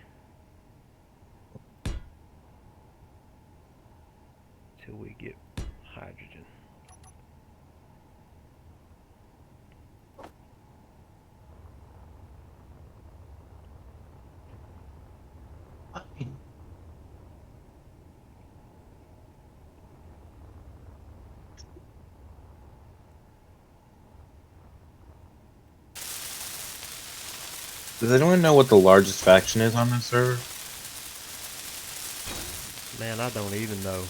Till we get hydrogen. Does anyone know what the largest faction is on this server? Man, I don't even know.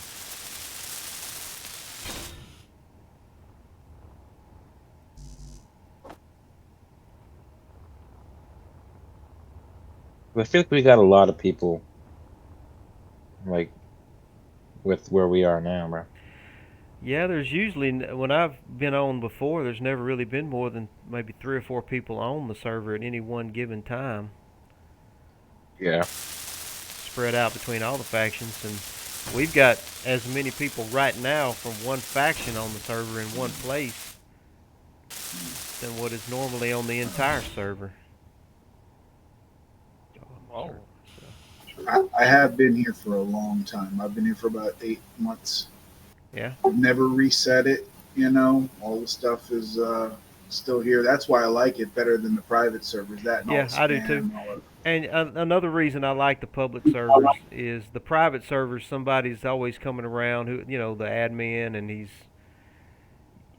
I feel like we got a lot of people, like, with where we are now, bro. Yeah, there's usually, when I've been on before, there's never really been more than maybe 3 or 4 people on the server at any one given time. Yeah. Spread out between all the factions, and We've got as many people right now from one faction on the server in one place than what is normally on the entire server. Oh. I have been here for a long time. I've been here for about 8 months. Yeah. I've never reset it. All the stuff is still here. That's why I like it better than the private servers. That and all Yeah, the I do too. spam, all of And another reason I like the public servers is the private servers. Somebody's always coming around who, the admin, and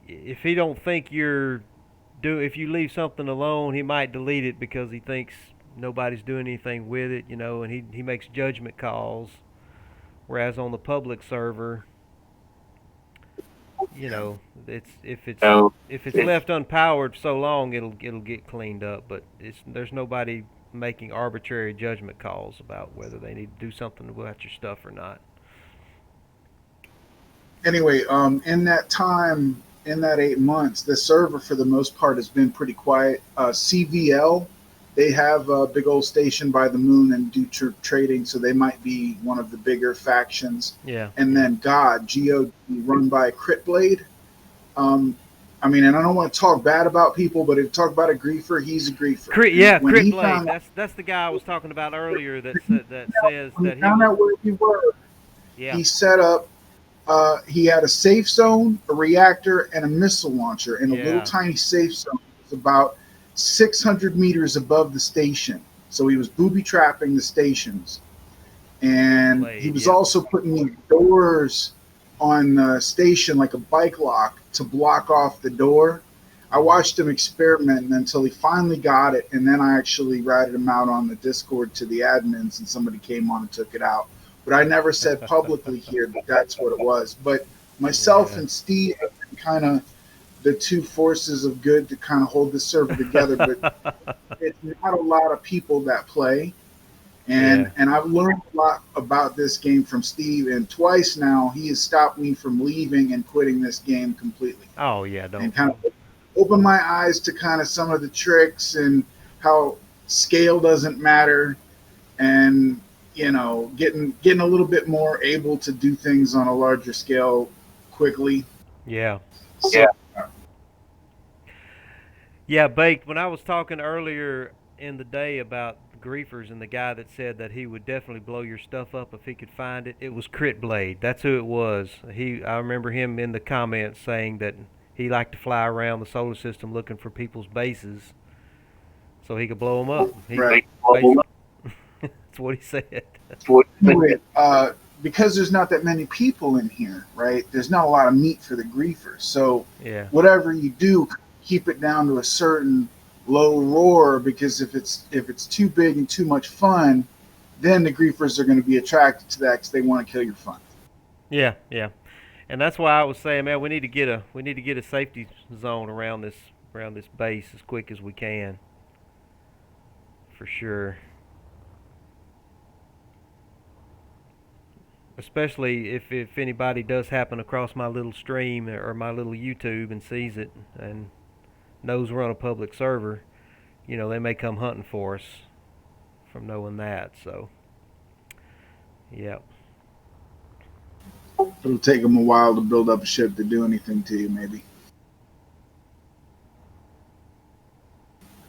if he don't think if you leave something alone, he might delete it because he thinks nobody's doing anything with it, and he makes judgment calls. Whereas on the public server, it's if it's left unpowered so long, it'll get cleaned up. But there's nobody making arbitrary judgment calls about whether they need to do something about your stuff or not. Anyway, in that time, in that 8 months, the server for the most part has been pretty quiet. CVL, they have a big old station by the moon and do trading, so they might be one of the bigger factions. Yeah. And then God, run by Critblade. And I don't want to talk bad about people, but if you talk about a griefer, he's a griefer. Critblade. That's the guy I was talking about earlier that says that he found out where you were. Yeah. He set up. He had a safe zone, a reactor, and a missile launcher in a little tiny safe zone. It was about 600 meters above the station. So he was booby trapping the stations. And he was also putting doors on the station, like a bike lock, to block off the door. I watched him experiment until he finally got it, and then I actually ratted him out on the Discord to the admins, and somebody came on and took it out. But I never said publicly here that that's what it was. But myself and Steve have been kind of the two forces of good to kind of hold this server together. But it's not a lot of people that play. And I've learned a lot about this game from Steve. And twice now, he has stopped me from leaving and quitting this game completely. Oh, yeah. And kind of opened my eyes to kind of some of the tricks and how scale doesn't matter. And getting a little bit more able to do things on a larger scale quickly. Yeah. So, yeah, Baked, when I was talking earlier in the day about griefers and the guy that said that he would definitely blow your stuff up if he could find it, it was Critblade. That's who it was. I remember him in the comments saying that he liked to fly around the solar system looking for people's bases so he could blow them up. Right. That's what he said. Anyway, because there's not that many people in here, right? There's not a lot of meat for the griefers. So whatever you do, keep it down to a certain low roar, because if it's too big and too much fun, then the griefers are going to be attracted to that because they want to kill your fun. Yeah, and that's why I was saying, man, we need to get a safety zone around this base as quick as we can, for sure. Especially if anybody does happen across my little stream or my little YouTube and sees it and knows we're on a public server, they may come hunting for us from knowing that. So, yeah. It'll take them a while to build up a ship to do anything to you, maybe.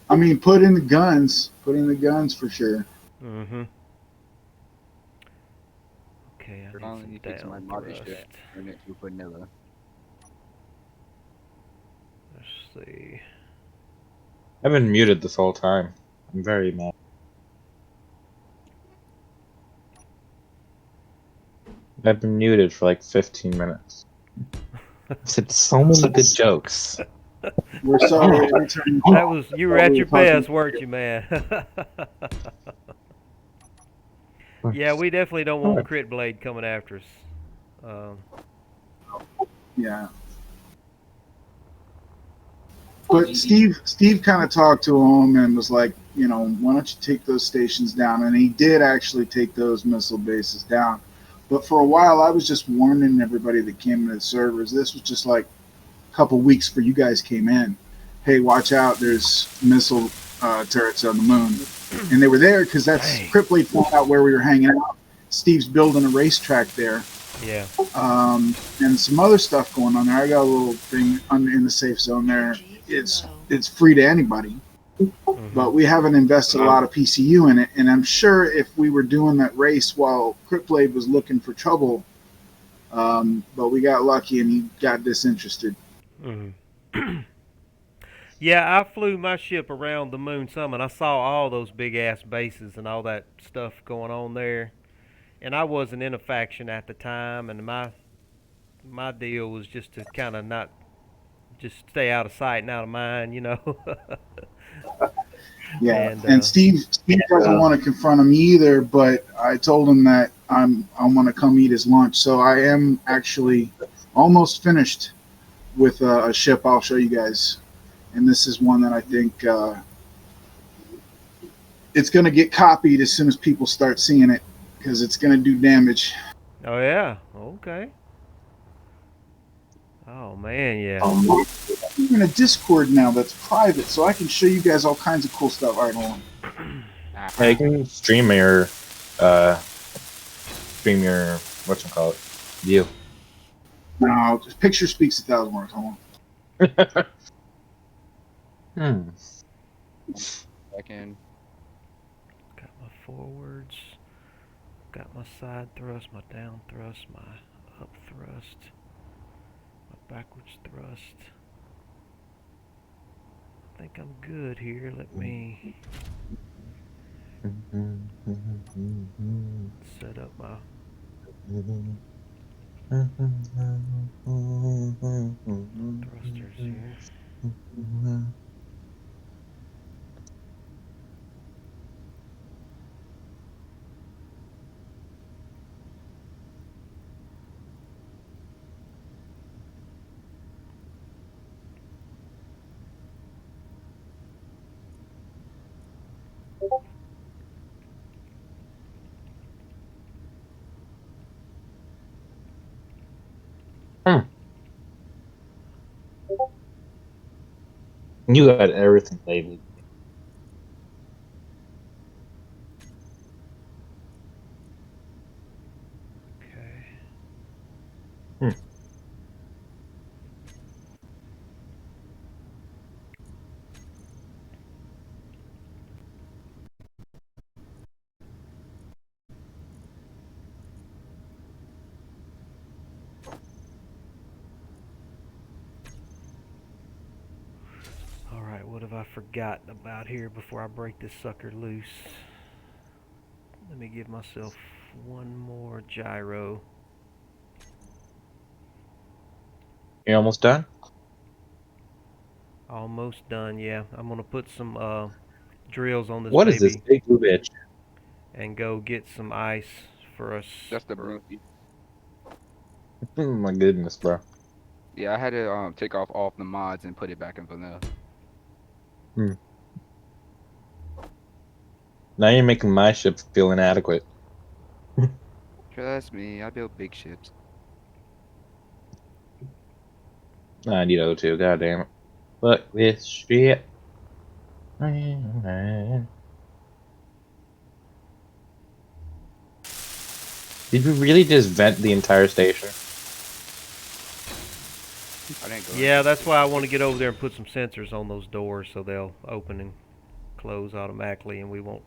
I mean, put in the guns for sure. Mm-hmm. Okay, I need some down thrust. Let's see. I've been muted this whole time. I'm very mad. I've been muted for like 15 minutes. I've said so many good jokes. We're sorry. You were at your best, weren't you, man? Yeah, we definitely don't want Critblade coming after us. Yeah. But Steve kind of talked to him and was like, why don't you take those stations down? And he did actually take those missile bases down. But for a while, I was just warning everybody that came into the servers. This was just like a couple weeks before you guys came in. Hey, watch out! There's missile turrets on the moon, and they were there because that's Critblade found out where we were hanging out. Steve's building a racetrack there, Yeah. and some other stuff going on there. I got a little thing in the safe zone there. Energy It's low. it's free to anybody, but we haven't invested a lot of PCU in it. And I'm sure if we were doing that race while Cryptblade was looking for trouble, but we got lucky and he got disinterested. Yeah, I flew my ship around the moon some, and I saw all those big ass bases and all that stuff going on there. And I wasn't in a faction at the time, and my deal was just to kind of not just stay out of sight and out of mind, you know. Yeah, and and Steve doesn't want to confront him either, but I told him that I want to come eat his lunch. So I am actually almost finished with a ship I'll show you guys, and this is one that I think it's going to get copied as soon as people start seeing it because it's going to do damage. oh yeah, okay. Oh man, yeah. I'm in a Discord now that's private, so I can show you guys all kinds of cool stuff. All right, hold on. Yeah, you can stream your whatchamacallit view. No, picture speaks 1,000 words. Hold on. Second. Got my forwards, got my side thrust, my down thrust, my up thrust, my backwards thrust. I think I'm good here. Let me set up my thrusters here. You got everything labeled. Okay. Alright, what have I forgotten about here before I break this sucker loose? Let me give myself one more gyro. You almost done? Almost done, yeah. I'm gonna put some drills on this What is this baby big blue bitch? and go get some ice for us. That's the for- blue. Oh my goodness, bro. Yeah, I had to take off all the mods and put it back in vanilla. Now you're making my ship feel inadequate. Trust me, I build big ships. I need O2, god damn it. Fuck this shit. Did we really just vent the entire station? I didn't go. Yeah, that's why I want to get over there and put some sensors on those doors so they'll open and close automatically and we won't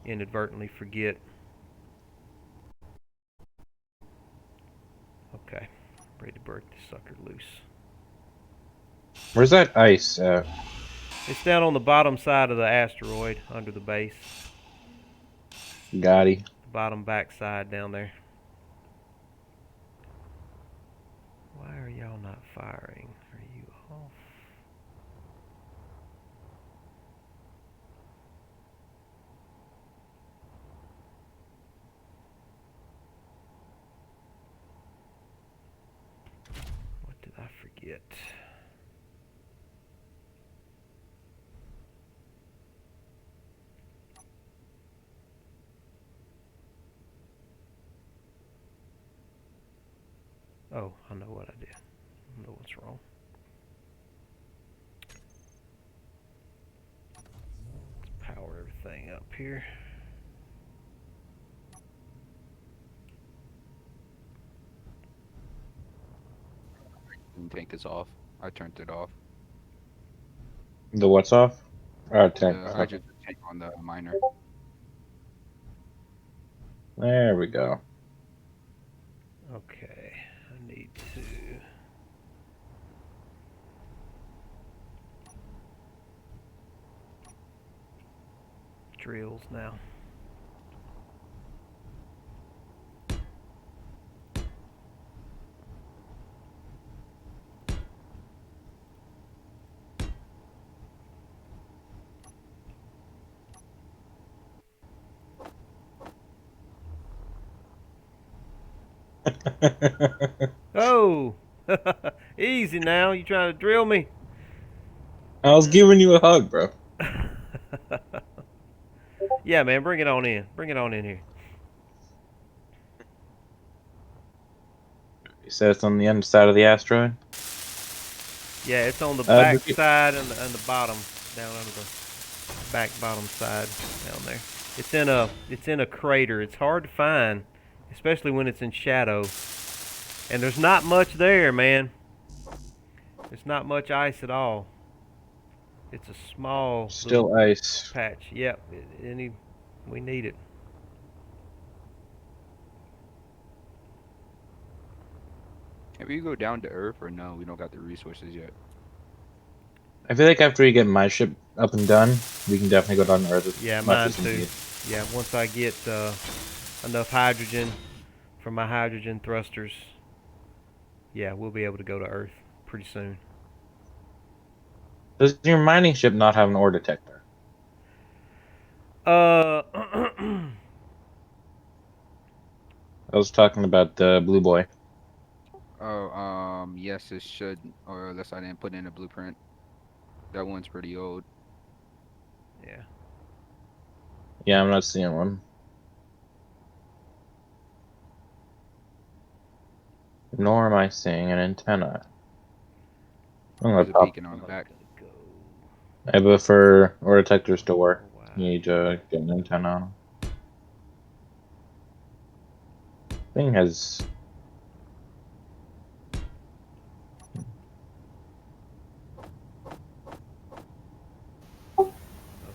inadvertently forget. Okay, ready to break this sucker loose. Where's that ice at? It's down on the bottom side of the asteroid under the base. Gotti. The bottom back side down there. Why are y'all not firing? Are you off? What did I forget? Oh, I know what I did. I know what's wrong. Let's power everything up here. hydrogen tank is off. I turned it off. The what's off? Tank. The Okay. hydrogen tank on the miner. There we go. Okay, I need to. Drills now. Oh, easy now. You trying to drill me? I was giving you a hug, bro. Yeah, man, bring it on in. Bring it on in here. You said it's on the underside of the asteroid. Yeah, it's on the Uh, back did you- side and the bottom, down under the back bottom side down there. It's in a crater. It's hard to find, especially when it's in shadow. And there's not much there, man. There's not much ice at all. It's a small little Still ice. patch. Yep, we need it. Can we go down to Earth or no? We don't got the resources yet. I feel like after we get my ship up and done, we can definitely go down to Earth as Yeah, much mine as we too. need. Yeah, once I get enough hydrogen from my hydrogen thrusters, yeah, we'll be able to go to Earth pretty soon. Does your mining ship not have an ore detector? Uh, I was talking about the Blue Boy. Oh, yes, it should. Or unless I didn't put in a blueprint. That one's pretty old. yeah. Yeah, I'm not seeing one. Nor am I seeing an antenna. I'm gonna There's a pop. beacon on the back. Go. I prefer ore detectors to work. Wow. You need to get an antenna on 'em. Thing has.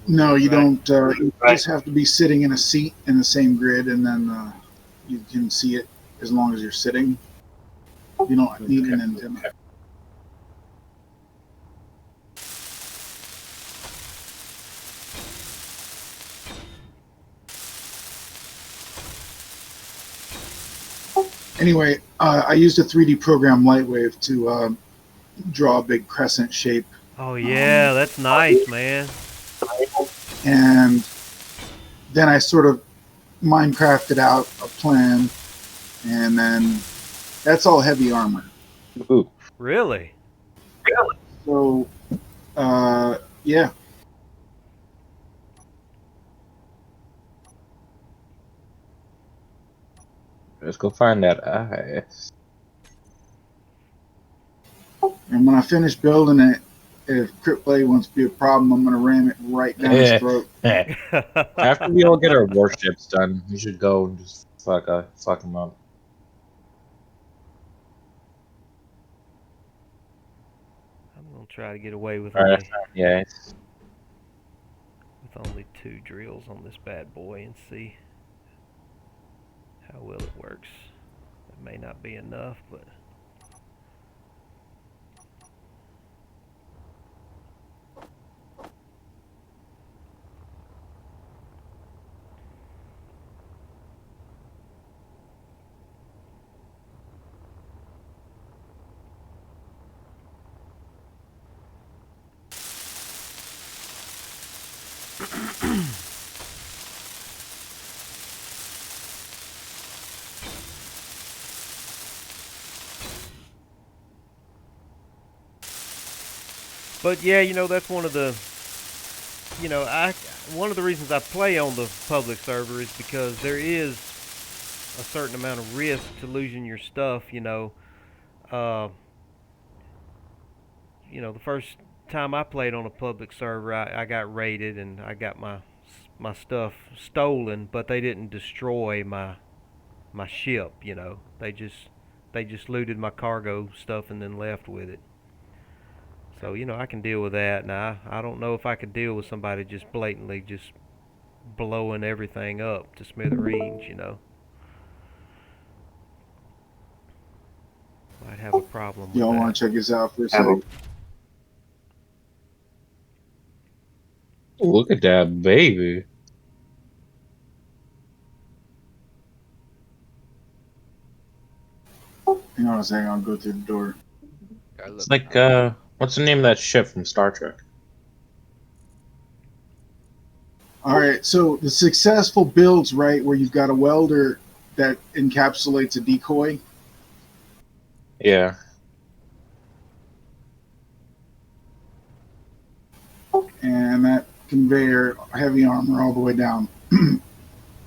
No, you Right. don't. You just have to be sitting in a seat in the same grid, and then you can see it as long as you're sitting. You don't need an antenna. Anyway, I used a 3D program Lightwave to draw a big crescent shape, Oh yeah, that's nice, man. and then I sort of Minecrafted out a plan, and then that's all heavy armor. Ooh. Really? So, yeah. Let's go find that ice. And when I finish building it, if Criplay wants to be a problem, I'm going to ram it right down his throat. After we all get our warships done, we should go and just fuck them up. I'm gonna try to get away with All right, only yeah. with only 2 drills on this bad boy and see how well it works. It may not be enough, but but yeah, that's one of the one of the reasons I play on the public server is because there is a certain amount of risk to losing your stuff. Uh, the first time I played on a public server, I got raided and I got my stuff stolen, but they didn't destroy my ship. They just They just looted my cargo stuff and then left with it. So, I can deal with that. Now, I don't know if I could deal with somebody just blatantly just blowing everything up to smithereens. Might have a problem with Y'all want that. to check this out for a second? Look at that baby. Hang on a second, I'll go through the door. I It's look like nice. what's the name of that ship from Star Trek? All right, so the successful builds, right, where you've got a welder that encapsulates a decoy. Yeah. And that conveyor, heavy armor all the way down.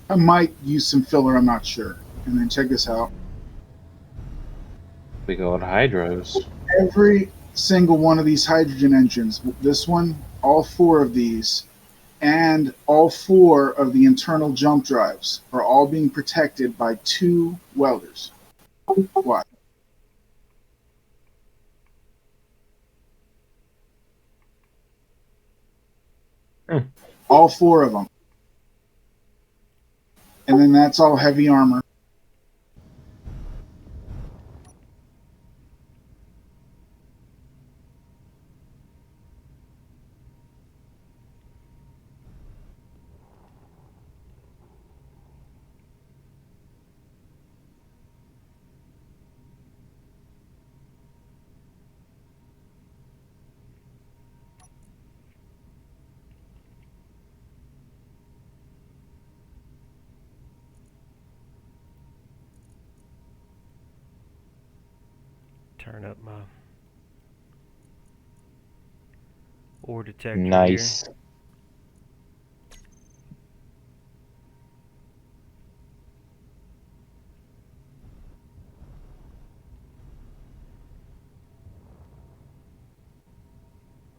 I might use some filler, I'm not sure. And then check this out. We got hydros. Every single one of these hydrogen engines, this one, all four of these, and all four of the internal jump drives are all being protected by two welders. Why? Hmm. All four of them. And then that's all heavy armor. Turn up my ore detector here. Nice.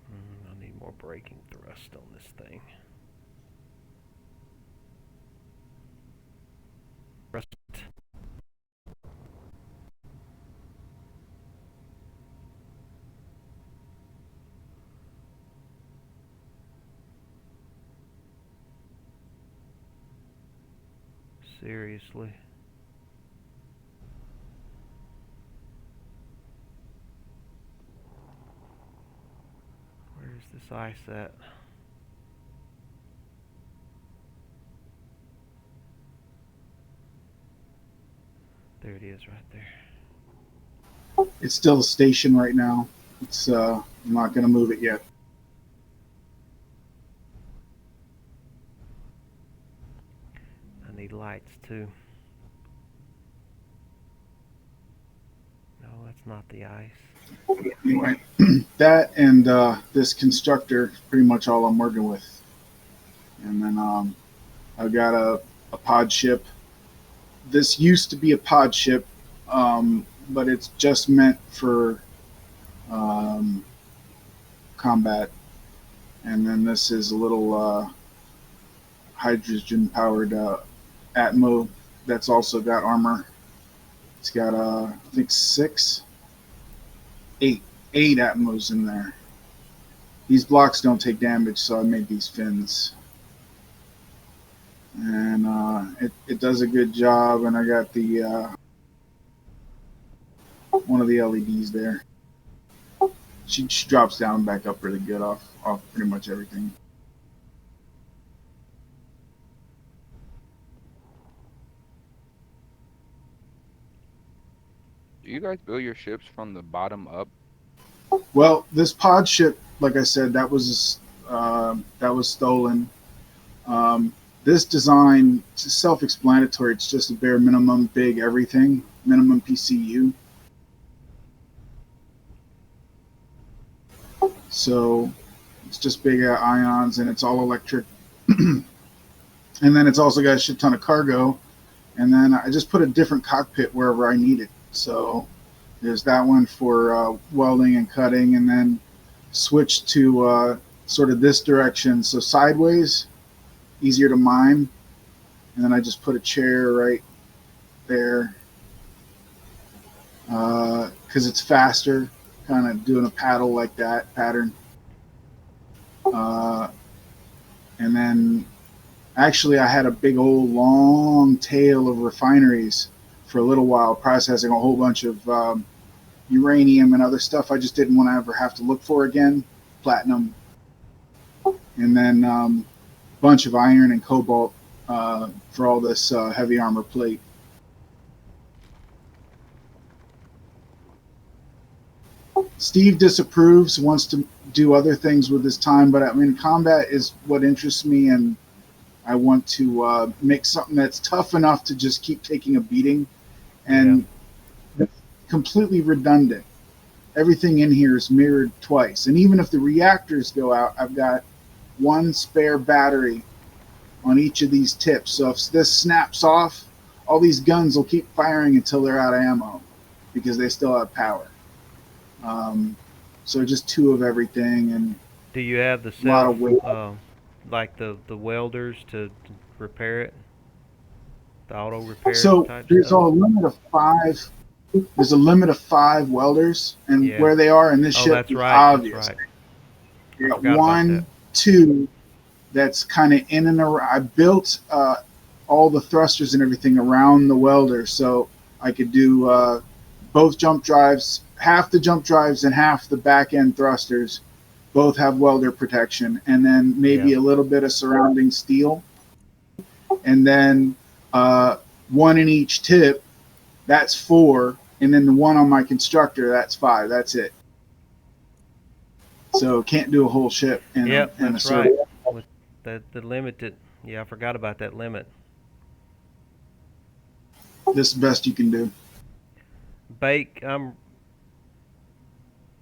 I need more braking thrust on this thing. Thrust. Seriously. Where's this ice at? There it is right there. It's still a station right now. It's I'm not going to move it yet. I need lights too. No, that's not the ice. Anyway, that and this constructor is pretty much all I'm working with. And then I've got a pod ship. This used to be a pod ship, but it's just meant for combat. And then this is a little hydrogen powered Atmo that's also got armor. It's got I think eight Atmos in there. These blocks don't take damage, so I made these fins. And it does a good job, and I got the one of the LEDs there. She drops down back up really good off pretty much everything. Do you guys build your ships from the bottom up? Well, this pod ship, like I said, that was stolen. This design is self-explanatory. It's just a bare minimum, big everything, minimum PCU. So it's just big ions, and it's all electric. And then it's also got a shit ton of cargo. And then I just put a different cockpit wherever I need it. So there's that one for welding and cutting, and then switch to sort of this direction. So sideways, easier to mine. And then I just put a chair right there. because it's faster, kind of doing a paddle like that pattern. And then actually, I had a big old long tail of refineries for a little while, processing a whole bunch of uranium and other stuff I just didn't want to ever have to look for again, platinum, and then bunch of iron and cobalt for all this heavy armor plate. Steve disapproves, wants to do other things with his time, but I mean, combat is what interests me, and I want to make something that's tough enough to just keep taking a beating and completely redundant. Everything in here is mirrored twice, and even if the reactors go out, I've got one spare battery on each of these tips. So if this snaps off, all these guns will keep firing until they're out of ammo because they still have power. So just two of everything and Do you have the a lot self, of weight. like the welders to repair it? The auto repair So type there's a stuff? limit of 5. There's a limit of 5 welders, and Yeah. where they are in this Oh, ship that's is right. obvious. That's right. You got Forgot about that. 1, 2 that's kind of in and around. I built all the thrusters and everything around the welder, so I could do both jump drives, half the jump drives and half the back end thrusters. Both have welder protection, and then maybe Yeah. a little bit of surrounding steel, and then one in each tip. That's 4, and then the one on my constructor. That's 5. That's it. So can't do a whole ship in Yep, a that's circle. right. With the limited, yeah, I forgot about that limit. This is the best you can do. Bake, I'm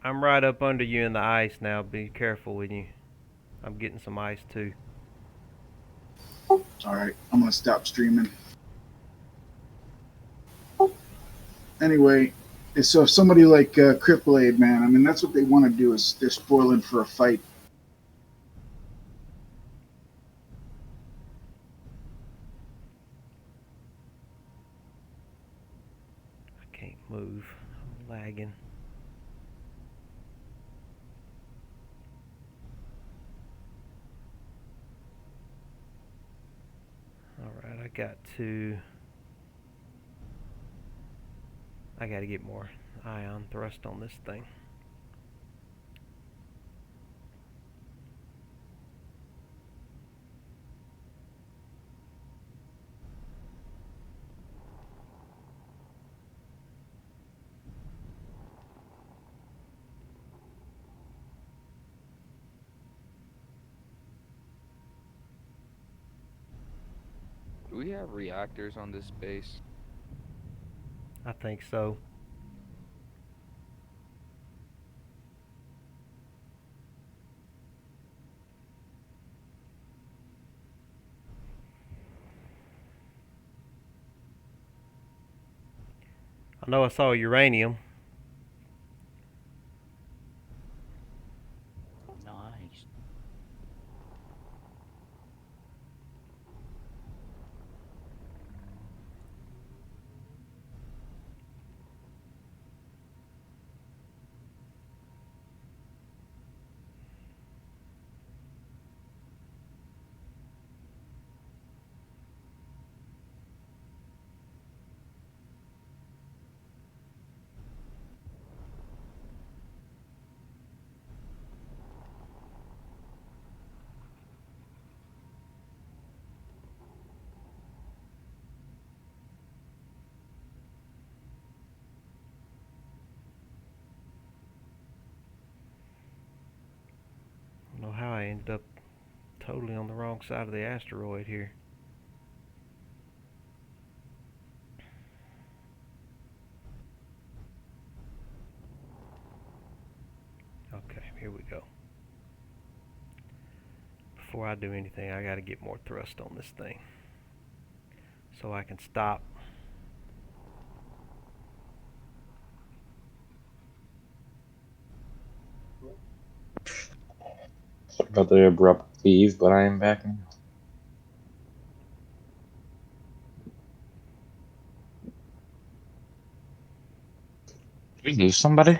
right up under you in the ice now. Be careful with you. I'm getting some ice too. All right, I'm gonna stop streaming. Anyway, so if somebody like Cripblade, man, I mean that's what they want to do is they're spoiling for a fight. I can't move. I'm lagging. Alright, I gotta get more ion thrust on this thing. Do we have reactors on this base? I think so. I know I saw uranium. Nice. I don't know how I ended up totally on the wrong side of the asteroid here. Okay, here we go. Before I do anything, I gotta get more thrust on this thing so I can stop. Sorry about the abrupt leave, but I am back now. We lose somebody?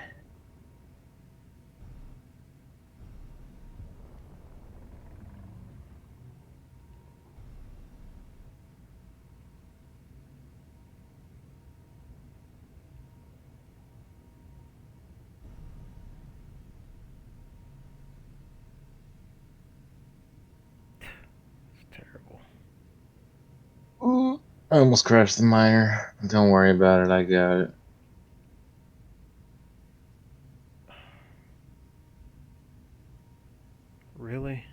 It's terrible. Ooh. I almost crashed the miner. Don't worry about it, I got it. Really?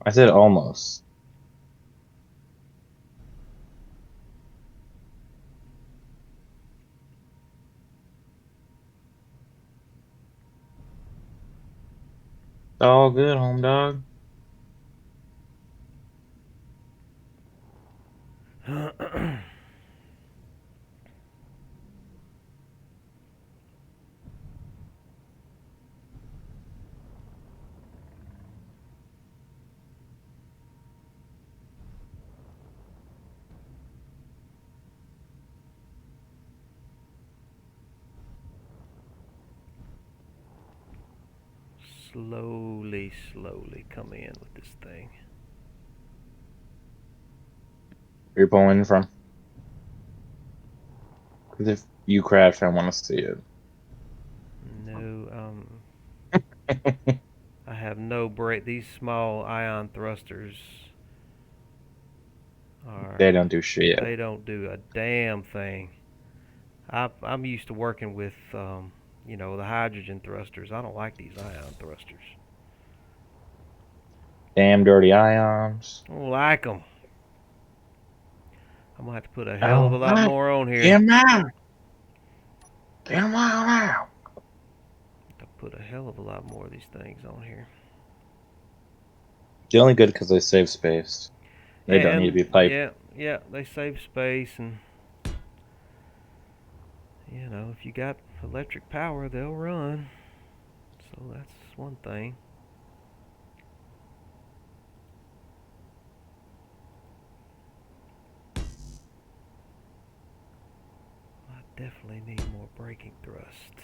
I said almost. All good, home dog. Slowly come in with this thing. Where you pulling from? Because if you crash, I want to see it. No, I have no brake. These small ion thrusters They are, don't do shit. they don't do a damn thing. I'm used to working with, the hydrogen thrusters. I don't like these ion thrusters. Damn dirty ions. I don't like them. I'm gonna have to put a hell of a Oh, lot more on here. get him out! Get him out! To put a hell of a lot more of these things on here. They're only good because they save space. They don't need to And be piped. yeah, they save space, and if you got electric power, they'll run. So that's one thing. I definitely need more braking thrust.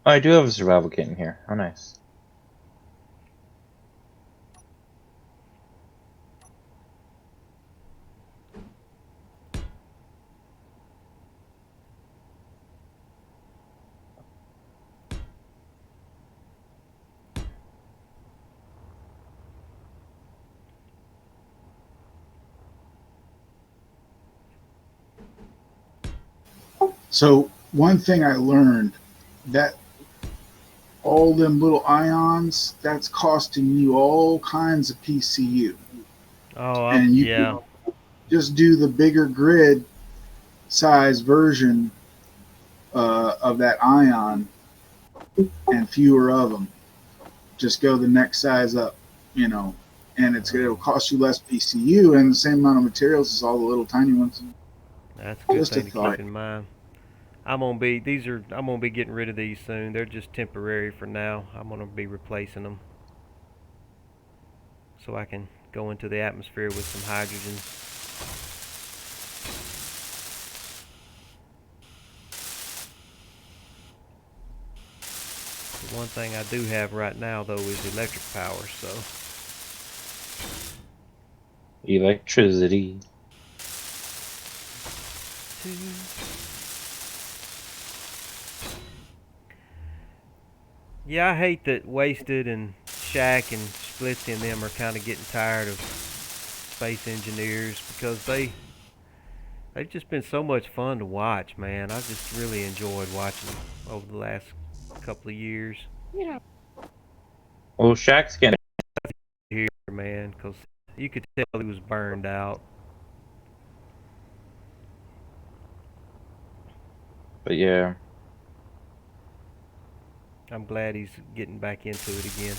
Oh, I do have a survival kit in here. How nice. So one thing I learned that all them little ions, that's costing you all kinds of PCU. Oh, And you could yeah. just do the bigger grid size version of that ion and fewer of them. Just go the next size up, and it'll cost you less PCU and the same amount of materials as all the little tiny ones. That's a good Just a thing to keep thought. in mind. I'm gonna be getting rid of these soon. They're just temporary for now. I'm gonna be replacing them so I can go into the atmosphere with some hydrogen. The one thing I do have right now though is electric power, so Electricity. Yeah, I hate that Wasted and Shaq and Splitsy and them are kind of getting tired of space engineers because they've just been so much fun to watch, man. I've just really enjoyed watching them over the last couple of years Well, Shaq's getting. here, man, because you could tell he was burned out. But yeah. I'm glad he's getting back into it again.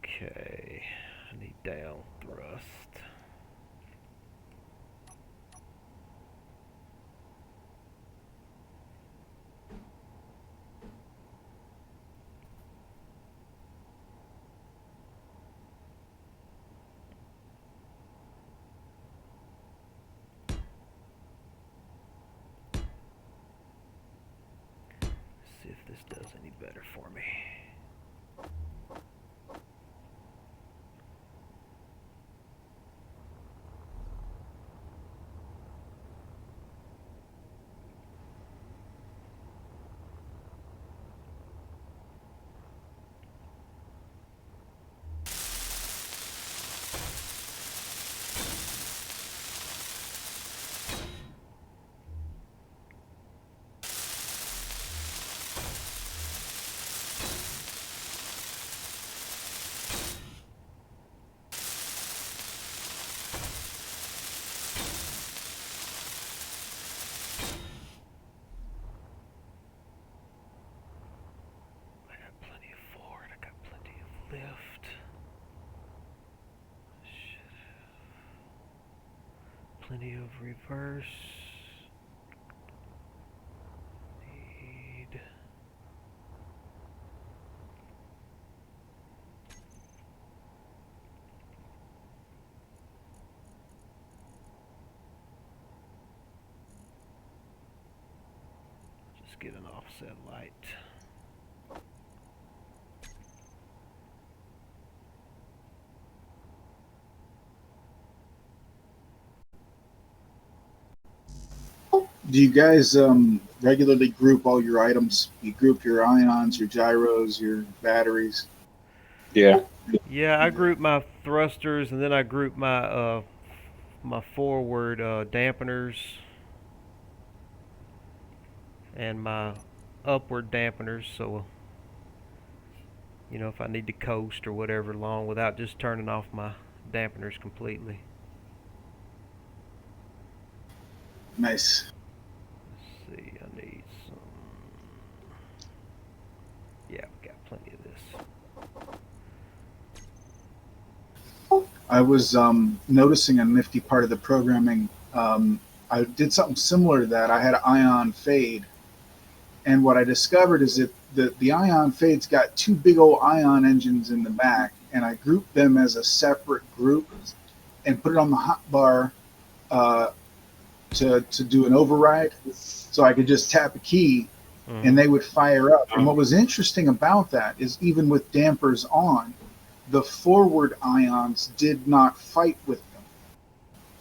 Okay, I need down thrust. See if this does any better for me. I got plenty of forward, I got plenty of lift. Should have plenty of reverse. Need just get an offset light. Do you guys regularly group all your items? You group your ions, your gyros, your batteries. Yeah. Yeah, I group my thrusters and then I group my forward dampeners and my upward dampeners, so you know if I need to coast or whatever long without just turning off my dampeners completely. Nice. Let's see, I need some. Yeah, we got plenty of this. I was noticing a nifty part of the programming. I did something similar to that. I had ion fade, and what I discovered is that the ion fade's got two big old ion engines in the back, and I grouped them as a separate group and put it on the hotbar to do an override, so I could just tap a key and they would fire up. And what was interesting about that is even with dampers on, the forward ions did not fight with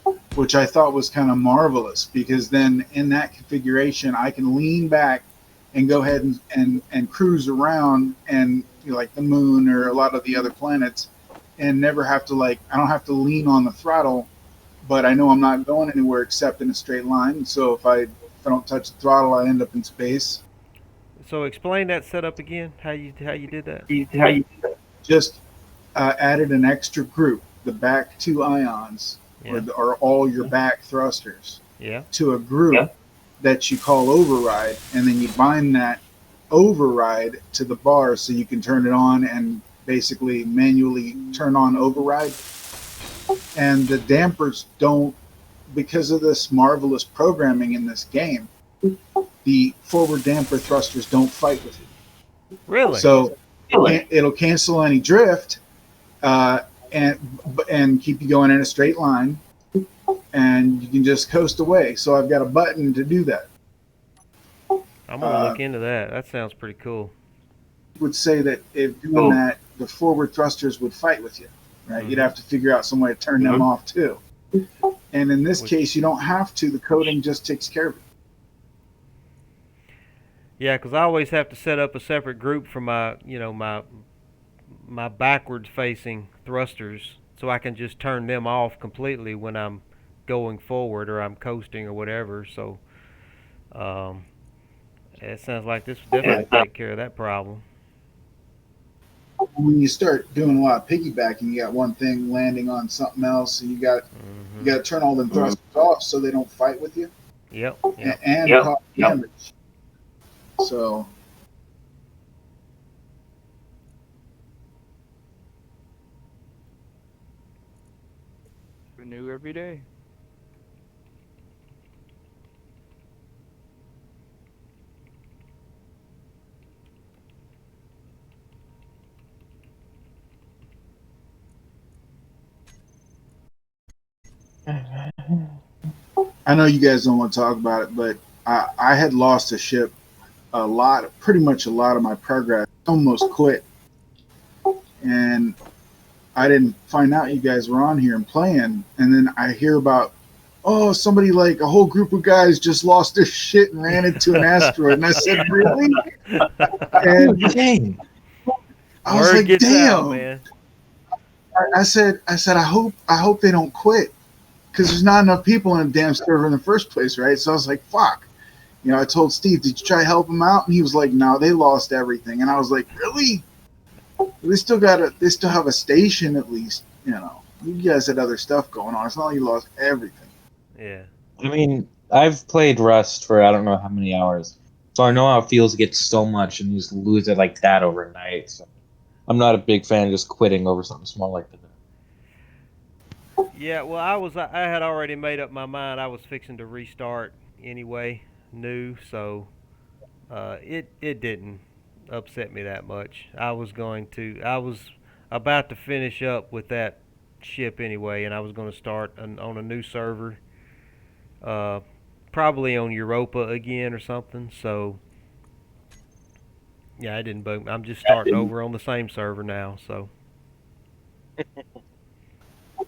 them, which I thought was kind of marvelous, because then in that configuration, I can lean back and go ahead and cruise around, and you know, like the moon or a lot of the other planets, and never have to I don't have to lean on the throttle, but I know I'm not going anywhere except in a straight line. So if I don't touch the throttle, I end up in space. So explain that setup again. How you did that? Just added an extra group, the back two ions, Yeah. or all your back thrusters, Yeah. to a group that you call override, and then you bind that override to the bar so you can turn it on and basically manually turn on override. And the dampers don't, because of this marvelous programming in this game, the forward damper thrusters don't fight with it. Really? So it'll cancel any drift, uh, and keep you going in a straight line, and you can just coast away. So I've got a button to do that. I'm gonna look into that. That sounds pretty cool. Would say that if doing that, the forward thrusters would fight with you. right? You'd have to figure out some way to turn them off too. And in this case, you don't have to. The coding just takes care of it. Yeah, because I always have to set up a separate group for my, my backwards facing thrusters, so I can just turn them off completely when I'm going forward or I'm coasting or whatever. So it sounds like this would definitely take care of that problem. When you start doing a lot of piggybacking, you got one thing landing on something else, and you got to turn all them thrusters off so they don't fight with you. Yep. And cause damage. So New every day. I know you guys don't want to talk about it, but I had lost a ship pretty much a lot of my progress. Almost quit. And I didn't find out you guys were on here and playing. And then I hear about, oh, somebody like a whole group of guys just lost their shit and ran into an asteroid. And I said, really? And Dang. I was Word like, gets damn. out, man. I said, I hope they don't quit, because there's not enough people in a damn server in the first place, right? So I was like, fuck. I told Steve, did you try to help them out? And he was like, no, they lost everything. And I was like, really? They still have a station at least. You guys had other stuff going on. It's not like you lost everything. Yeah. I mean, I've played Rust for I don't know how many hours, so I know how it feels to get so much and just lose it like that overnight. So I'm not a big fan of just quitting over something small like that. Yeah, well, I had already made up my mind. I was fixing to restart anyway, new, so it didn't upset me that much. I was about to finish up with that ship anyway, and I was going to start on a new server, uh, probably on Europa again or something. So yeah, it didn't bug me. I'm just starting over on the same server now. So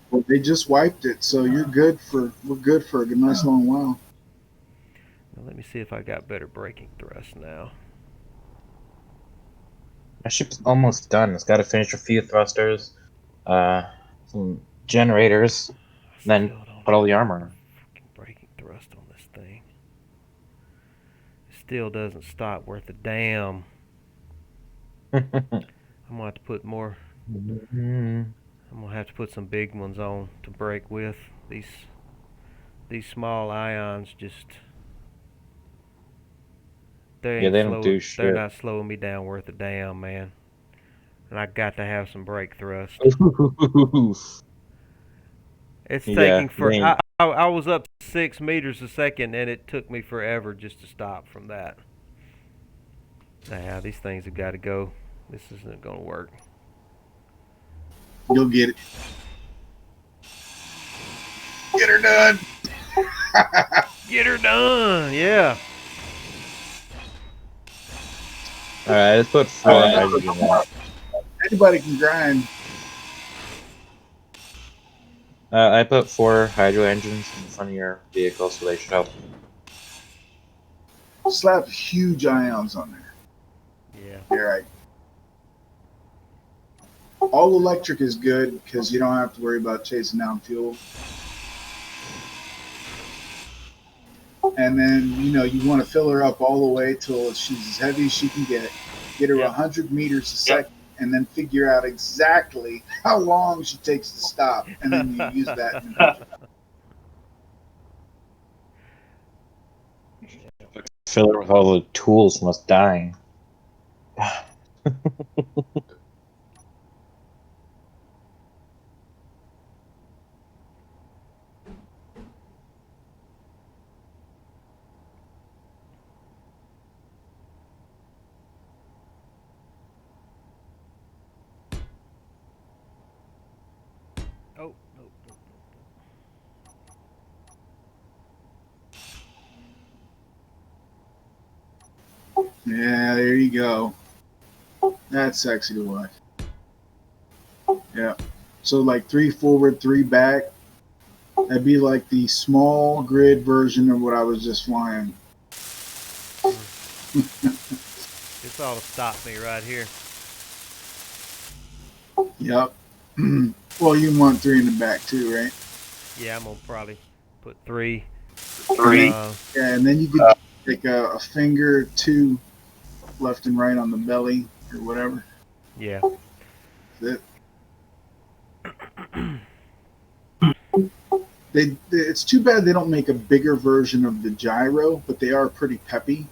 Well, they just wiped it, so we're good for a nice long while. now let me see if I got better braking thrust now. My ship's almost done. It's got to finish a few thrusters, some generators, and then Still don't put all have the armor on. fucking braking thrust on this thing. It still doesn't stop worth a damn. I'm gonna have to put more. I'm gonna have to put some big ones on to brake with. These small ions just they Yeah, ain't they don't do They're shit. not slowing me down worth a damn, man. And I got to have some brake thrust. It's taking Yeah, for. they ain't. I was up 6 meters a second, and it took me forever just to stop from that. Nah, these things have got to go. This isn't gonna work. You'll get it. Get her done. Get her done, yeah. All right, let's put 4 hydrogen in. Anybody can grind. I put 4 hydro engines in front of your vehicle, so they should help. Slap huge ions on there. Yeah. You're right. All electric is good because you don't have to worry about chasing down fuel. And then, you want to fill her up all the way till she's as heavy as she can get. Get her Yep. 100 meters a second, and then figure out exactly how long she takes to stop. And then you use that. Fill it with all the tools must die. Oh, no. Yeah, there you go. That's sexy to watch. Yeah. So like 3 forward, 3 back. That'd be like the small grid version of what I was just flying. This ought to stop me right here. Yep. Well, you want 3 in the back too, right? Yeah, I'm gonna probably put 3. Yeah, and then you could take a finger, 2 left and right on the belly or whatever. Yeah. That's it. It's too bad they don't make a bigger version of the gyro, but they are pretty peppy.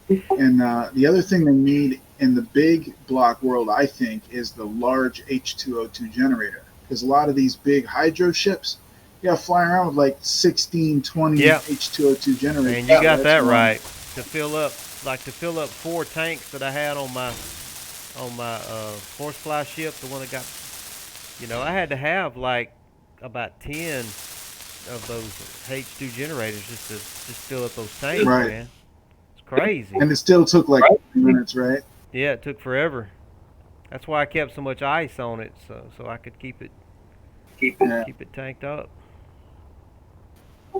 And the other thing they need in the big block world, I think, is the large H2O2 generator. Because a lot of these big hydro ships, flying around with like 16, 20 Yep. H2O2 generators. And you got That's that wrong. right. To fill up 4 tanks that I had on my horsefly ship, the one that got, I had to have like about 10 of those H2 generators just to fill up those tanks, Right. man. It's crazy. And it still took like 2 minutes, right? Yeah, it took forever. That's why I kept so much ice on it, so I could keep it tanked up.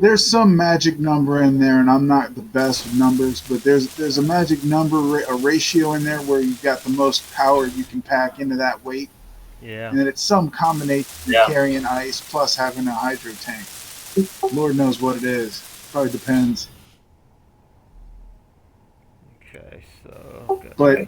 There's some magic number in there, and I'm not the best with numbers, but there's a magic number, a ratio in there where you've got the most power you can pack into that weight, Yeah. and it's some combination of carrying ice plus having a hydro tank. Lord knows what it is. Probably depends. Okay, so. But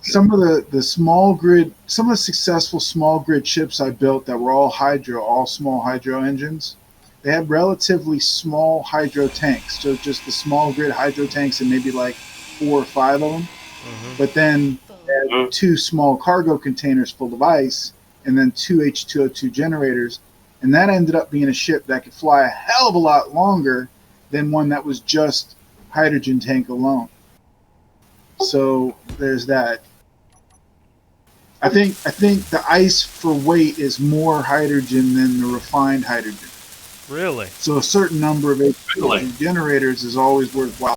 some of the small grid, some of the successful small grid ships I built that were all small hydro engines, they had relatively small hydro tanks. So just the small grid hydro tanks and maybe like 4 or 5 of them. Mm-hmm. But then they had 2 small cargo containers full of ice and then 2 H2O2 generators. And that ended up being a ship that could fly a hell of a lot longer than one that was just hydrogen tank alone. So there's that. I think the ice for weight is more hydrogen than the refined hydrogen. Really? So a certain number of H2O2 generators is always worthwhile.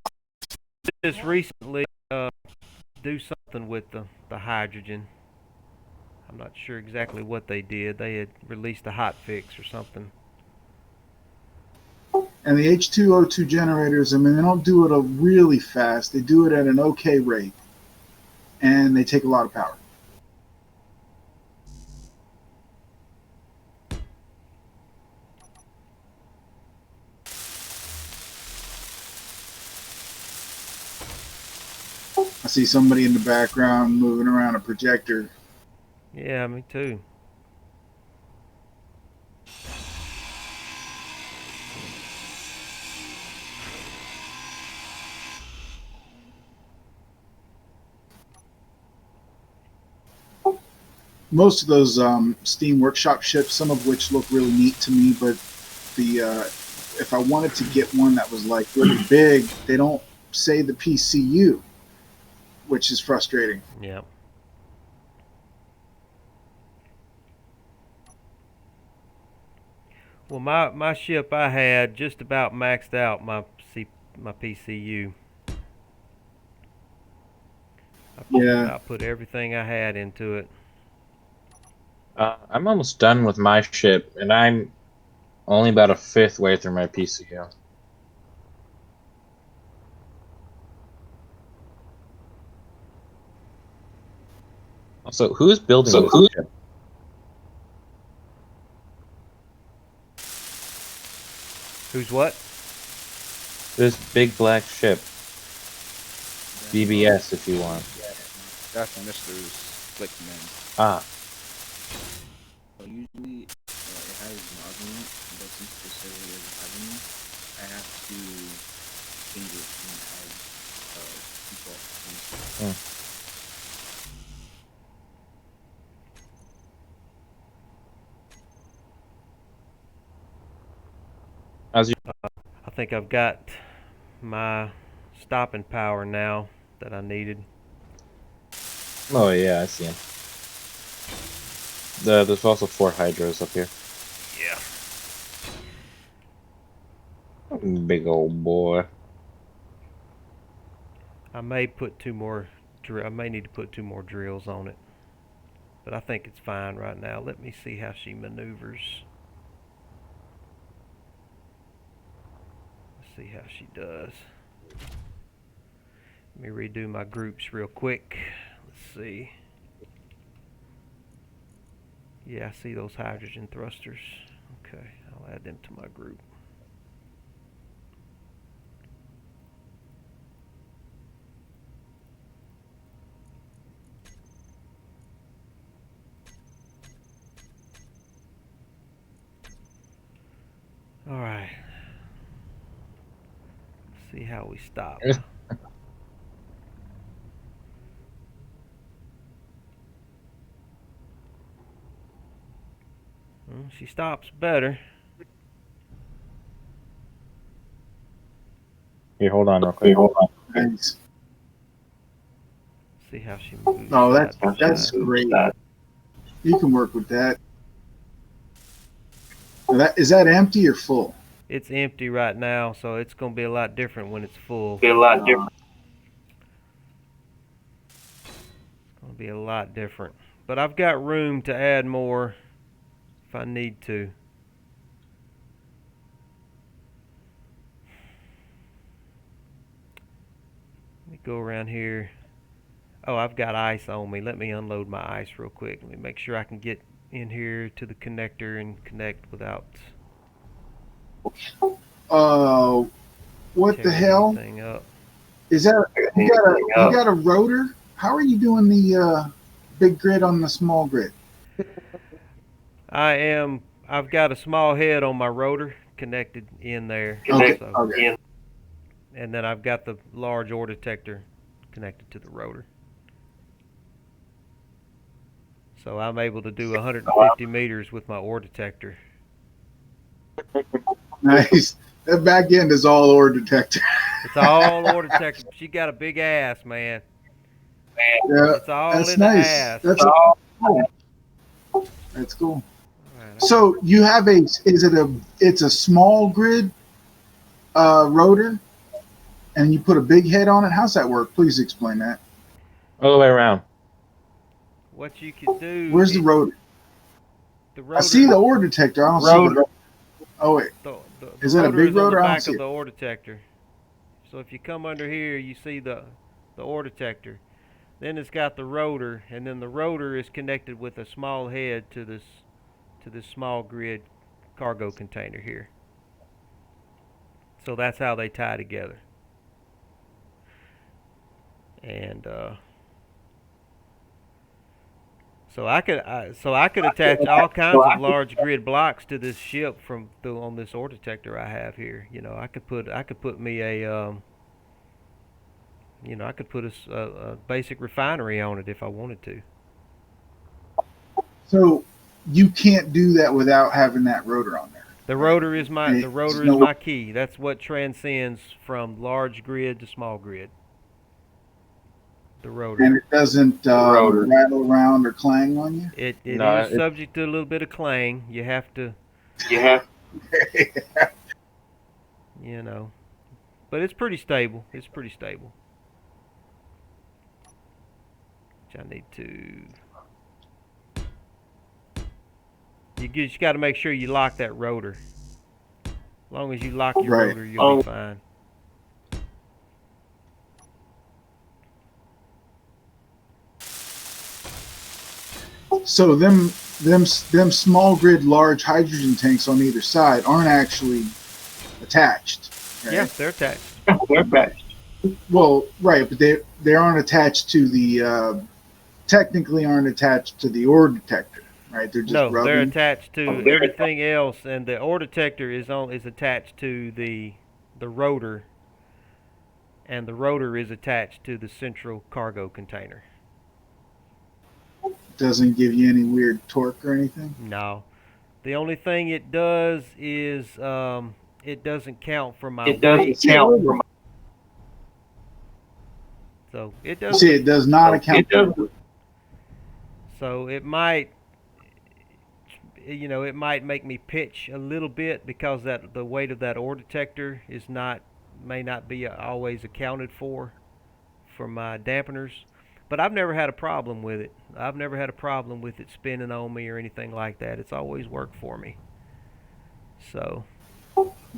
Just recently do something with the hydrogen. I'm not sure exactly what they did. They had released a hot fix or something. And the H2O2 generators, I mean, they don't do it really fast. They do it at an okay rate. And they take a lot of power. I see somebody in the background moving around a projector. Yeah, me too. Most of those Steam Workshop ships, some of which look really neat to me, but if I wanted to get one that was like really big, they don't say the PCU, which is frustrating. Yeah. Well, my ship I had just about maxed out my PCU. I put everything I had into it. I'm almost done with my ship, and I'm only about a 5th way through my PCU. Also, who's building this ship? Who's what? This big black ship. BBS, if you want. That's Mr. Slickman. Ah. But usually it has mods in it, but since the server doesn't have any, I have to change it and add default. I think I've got my stopping power now that I needed. Oh yeah, I see him. There's also 4 hydros up here. Yeah. Big old boy. I may put 2 more. I may need to put 2 more drills on it. But I think it's fine right now. Let me see how she maneuvers. Let's see how she does. Let me redo my groups real quick. Let's see. Yeah, I see those hydrogen thrusters. Okay, I'll add them to my group. All right. See how we stop. Well, she stops better. Here, hold on real quick. Hold on. Thanks. See how she moves. Oh, side to that's side. great. You can work with that. Now is that empty or full? It's empty right now, so it's going to be a lot different when it's full. Be a lot different. It's going to be a lot different. But I've got room to add more if I need to. Let me go around here. Oh, I've got ice on me. Let me unload my ice real quick. Let me make sure I can get in here to the connector and connect without What the tearing hell? anything up. Is that you got a rotor? How are you doing the big grid on the small grid? I've got a small head on my rotor connected in there. Okay. So, Okay. and then I've got the large ore detector connected to the rotor. So I'm able to do 150 meters with my ore detector. Nice. That back end is all ore detector. It's all ore detector. She got a big ass, man. Yeah, It's all that's in the nice. ass. That's cool. Alright, So you have it's a small grid rotor, and you put a big head on it. How's that work? Please explain that. All the way around. what you could do. Where's the rotor? The I rotor. see the ore detector. I don't see the. Oh wait, The is that a rotor big is on rotor? the I don't back see of it. the ore detector. So if you come under here, you see the ore detector. Then it's got the rotor, and then the rotor is connected with a small head to this small grid cargo container here. So that's how they tie together. And so I could attach all kinds of large grid blocks to this ship on this ore detector I have here. You know, I could put me a I could put a basic refinery on it if I wanted to. So you can't do that without having that rotor on there. The rotor is no- my key. That's what transcends from large grid to small grid. The rotor. And it doesn't rattle around or clang on you. It No, is subject to a little bit of clang. You have to, you know, but it's pretty stable. It's pretty stable. Which I need to. You just got to make sure you lock that rotor. As long as you lock your Right. rotor, you'll be fine. So them small grid large hydrogen tanks on either side aren't actually attached. Right? Yeah, they're attached. Well, right, but they aren't attached to the technically aren't attached to the ore detector, right? They're just No, rubbing. they're attached to everything else, and the ore detector is attached to the rotor, and the rotor is attached to the central cargo container. Doesn't give you any weird torque or anything. No, the only thing it does is it doesn't count for my weight. So it You doesn't. see, it does not account. So it might, it might make me pitch a little bit because the weight of that ore detector may not be always accounted for my dampeners. But I've never had a problem with it. I've never had a problem with it spinning on me or anything like that. It's always worked for me. So,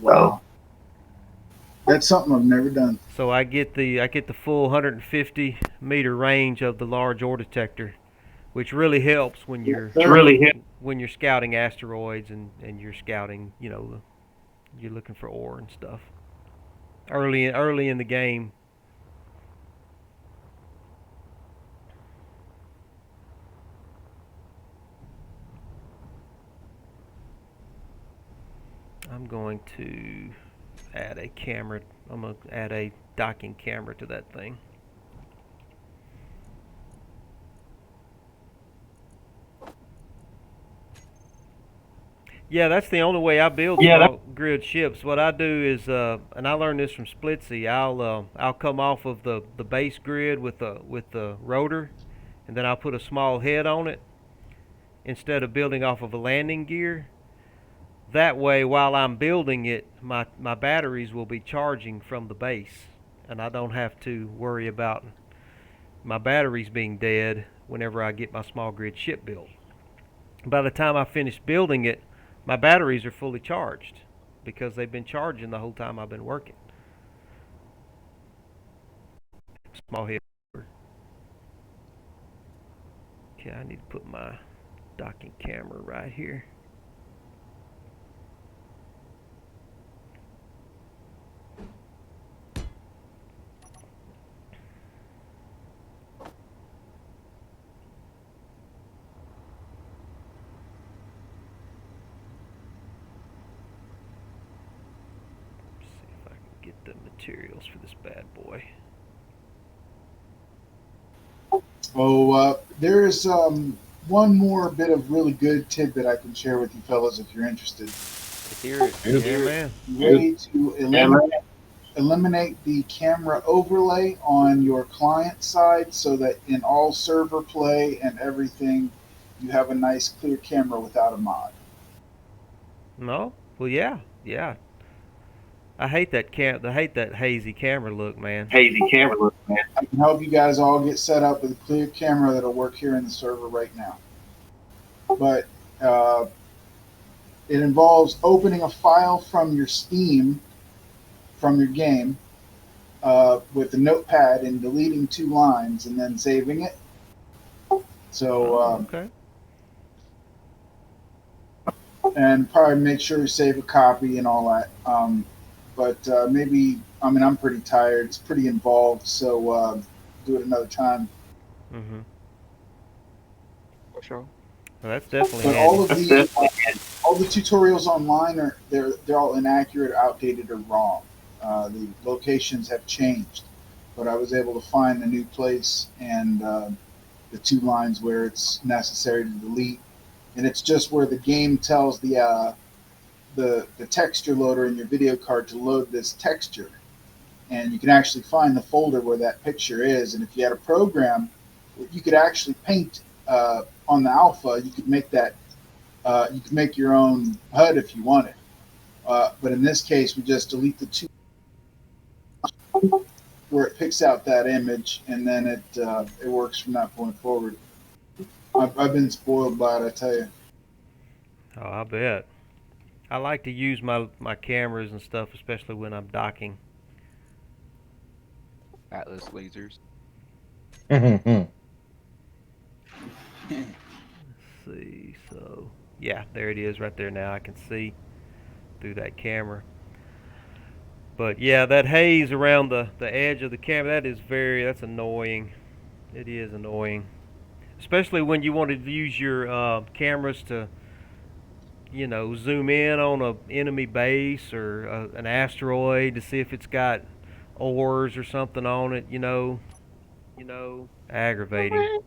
Wow. That's something I've never done. so I get the full 150 meter range of the large ore detector, which really helps when you're scouting asteroids and you're scouting, you know, you're looking for ore and stuff. Early in the game. I'm going to add a camera. I'm going to add a docking camera to that thing. Yeah, that's the only way I build small grid ships. What I do is, and I learned this from Splitsy. I'll come off of the base grid with the rotor, and then I'll put a small head on it instead of building off of a landing gear. That way, while I'm building it, my batteries will be charging from the base, and I don't have to worry about my batteries being dead whenever I get my small grid ship built. By the time I finish building it, my batteries are fully charged because they've been charging the whole time I've been working. Small head. Okay, I need to put my docking camera right here. See if I can get the materials for this bad boy. Oh, there's one more bit of really good tidbit I can share with you fellas if you're interested. Let's hear it. Yeah, man. Way to eliminate the camera overlay on your client side so that in all server play and everything, you have a nice clear camera without a mod. No? Well, yeah, yeah. I hate that hazy camera look, man. I can help you guys all get set up with a clear camera that'll work here in the server right now. But it involves opening a file from your Steam, from your game, with a notepad and deleting 2 lines and then saving it. So, okay. And probably make sure you save a copy and all that. But maybe, I mean, I'm pretty tired. It's pretty involved, so do it another time. Mm-hmm. For sure. Well, that's definitely But handy. all the tutorials online they're all inaccurate, outdated, or wrong. The locations have changed, but I was able to find the new place and the 2 lines where it's necessary to delete, and it's just where the game tells the texture loader in your video card to load this texture, and you can actually find the folder where that picture is. And if you had a program, you could actually paint on the alpha. You could make that. You could make your own HUD if you wanted. But in this case, we just delete the 2 where it picks out that image, and then it works from that point forward. I've been spoiled by it, I tell you. Oh, I bet. I like to use my cameras and stuff, especially when I'm docking. Atlas lasers. Let's see. So, yeah, there it is right there now. I can see through that camera. But yeah, that haze around the edge of the camera, that's annoying. It is annoying. Especially when you want to use your cameras to, you know, zoom in on a enemy base or an asteroid to see if it's got ores or something on it, aggravating.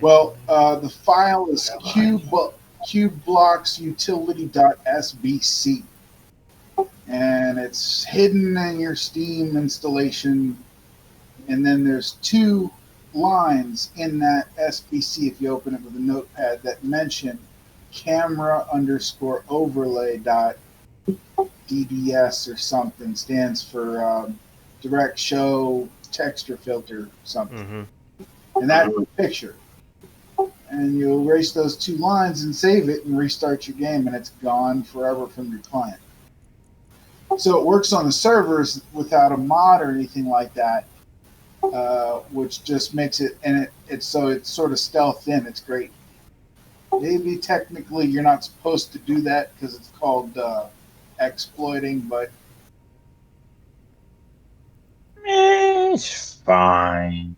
Well, the file is cubeblocksutility.sbc, and it's hidden in your Steam installation. And then there's 2 lines in that SBC, if you open it with a notepad, that mention camera_overlay DBS or something, stands for direct show texture filter something. Mm-hmm. And that picture. And you erase those two lines and save it and restart your game, and it's gone forever from your client. So it works on the servers without a mod or anything like that, which just makes it, and it's sort of stealth in. It's great. Maybe technically you're not supposed to do that because it's called exploiting, but It's fine.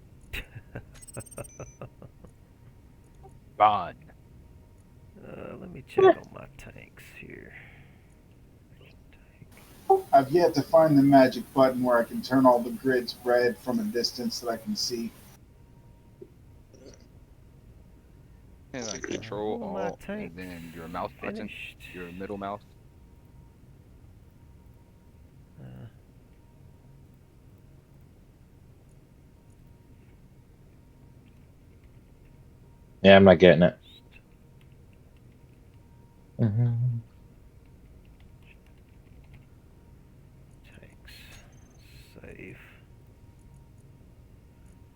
Fun. Let me check on my tanks here. I've yet to find the magic button where I can turn all the grids red from a distance that I can see. And like Control All of my Alt, and tanks then your mouse button, finished. your middle mouse. Uh, Yeah, I'm not getting it. Mm-hmm. Tanks. Save.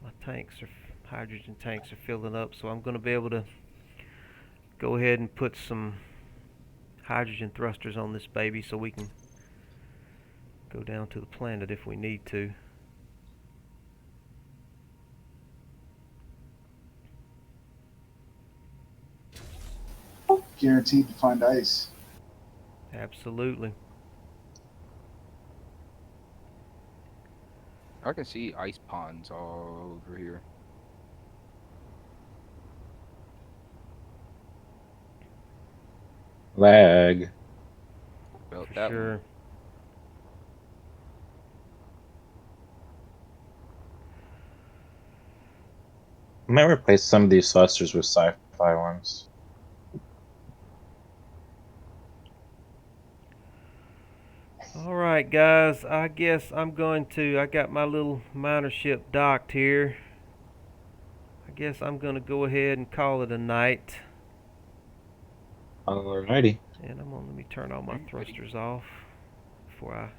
My hydrogen tanks are filling up, so I'm going to be able to go ahead and put some hydrogen thrusters on this baby so we can go down to the planet if we need to. Guaranteed to find ice. Absolutely. I can see ice ponds all over here. Lag. Felt For that sure. one. I might replace some of these thrusters with sci-fi ones. Alright guys, I guess I got my little miner ship docked here. I guess I'm going to go ahead and call it a night. Alrighty. And let me turn all my thrusters off before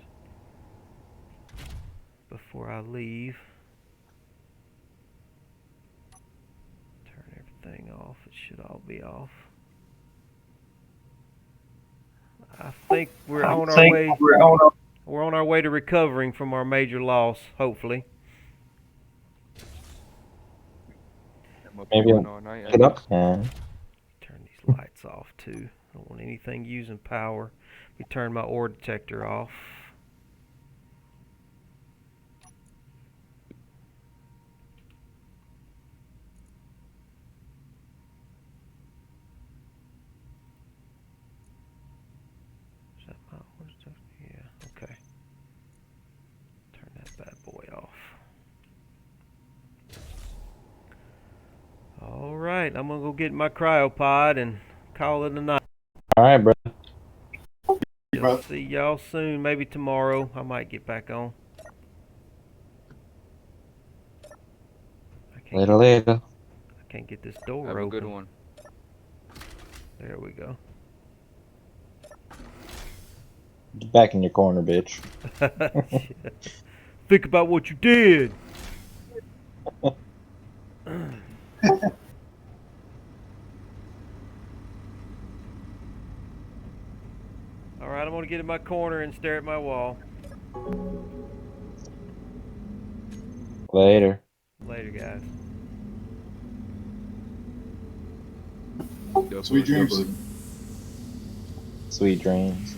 I leave. Turn everything off. It should all be off. I think we're on our way to recovering from our major loss, hopefully. I'm up here Maybe running all night. get up. Yeah. Turn these lights off too. I don't want anything using power. We turn my ore detector off. Is that my ore detector? Yeah, okay. Turn that bad boy off. Alright, I'm gonna go get my cryopod and call it a night. Alright, bro. I'll see y'all soon, maybe tomorrow. I might get back on. Later. I can't get this door Have a open. good one. There we go. Get back in your corner, bitch. Think about what you did. Alright, I'm gonna get in my corner and stare at my wall. Later. Later, guys. Sweet dreams. Sweet dreams.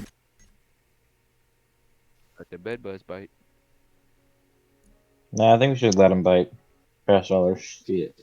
Let the bed buzz bite. Nah, I think we should let him bite. Crash all our shit.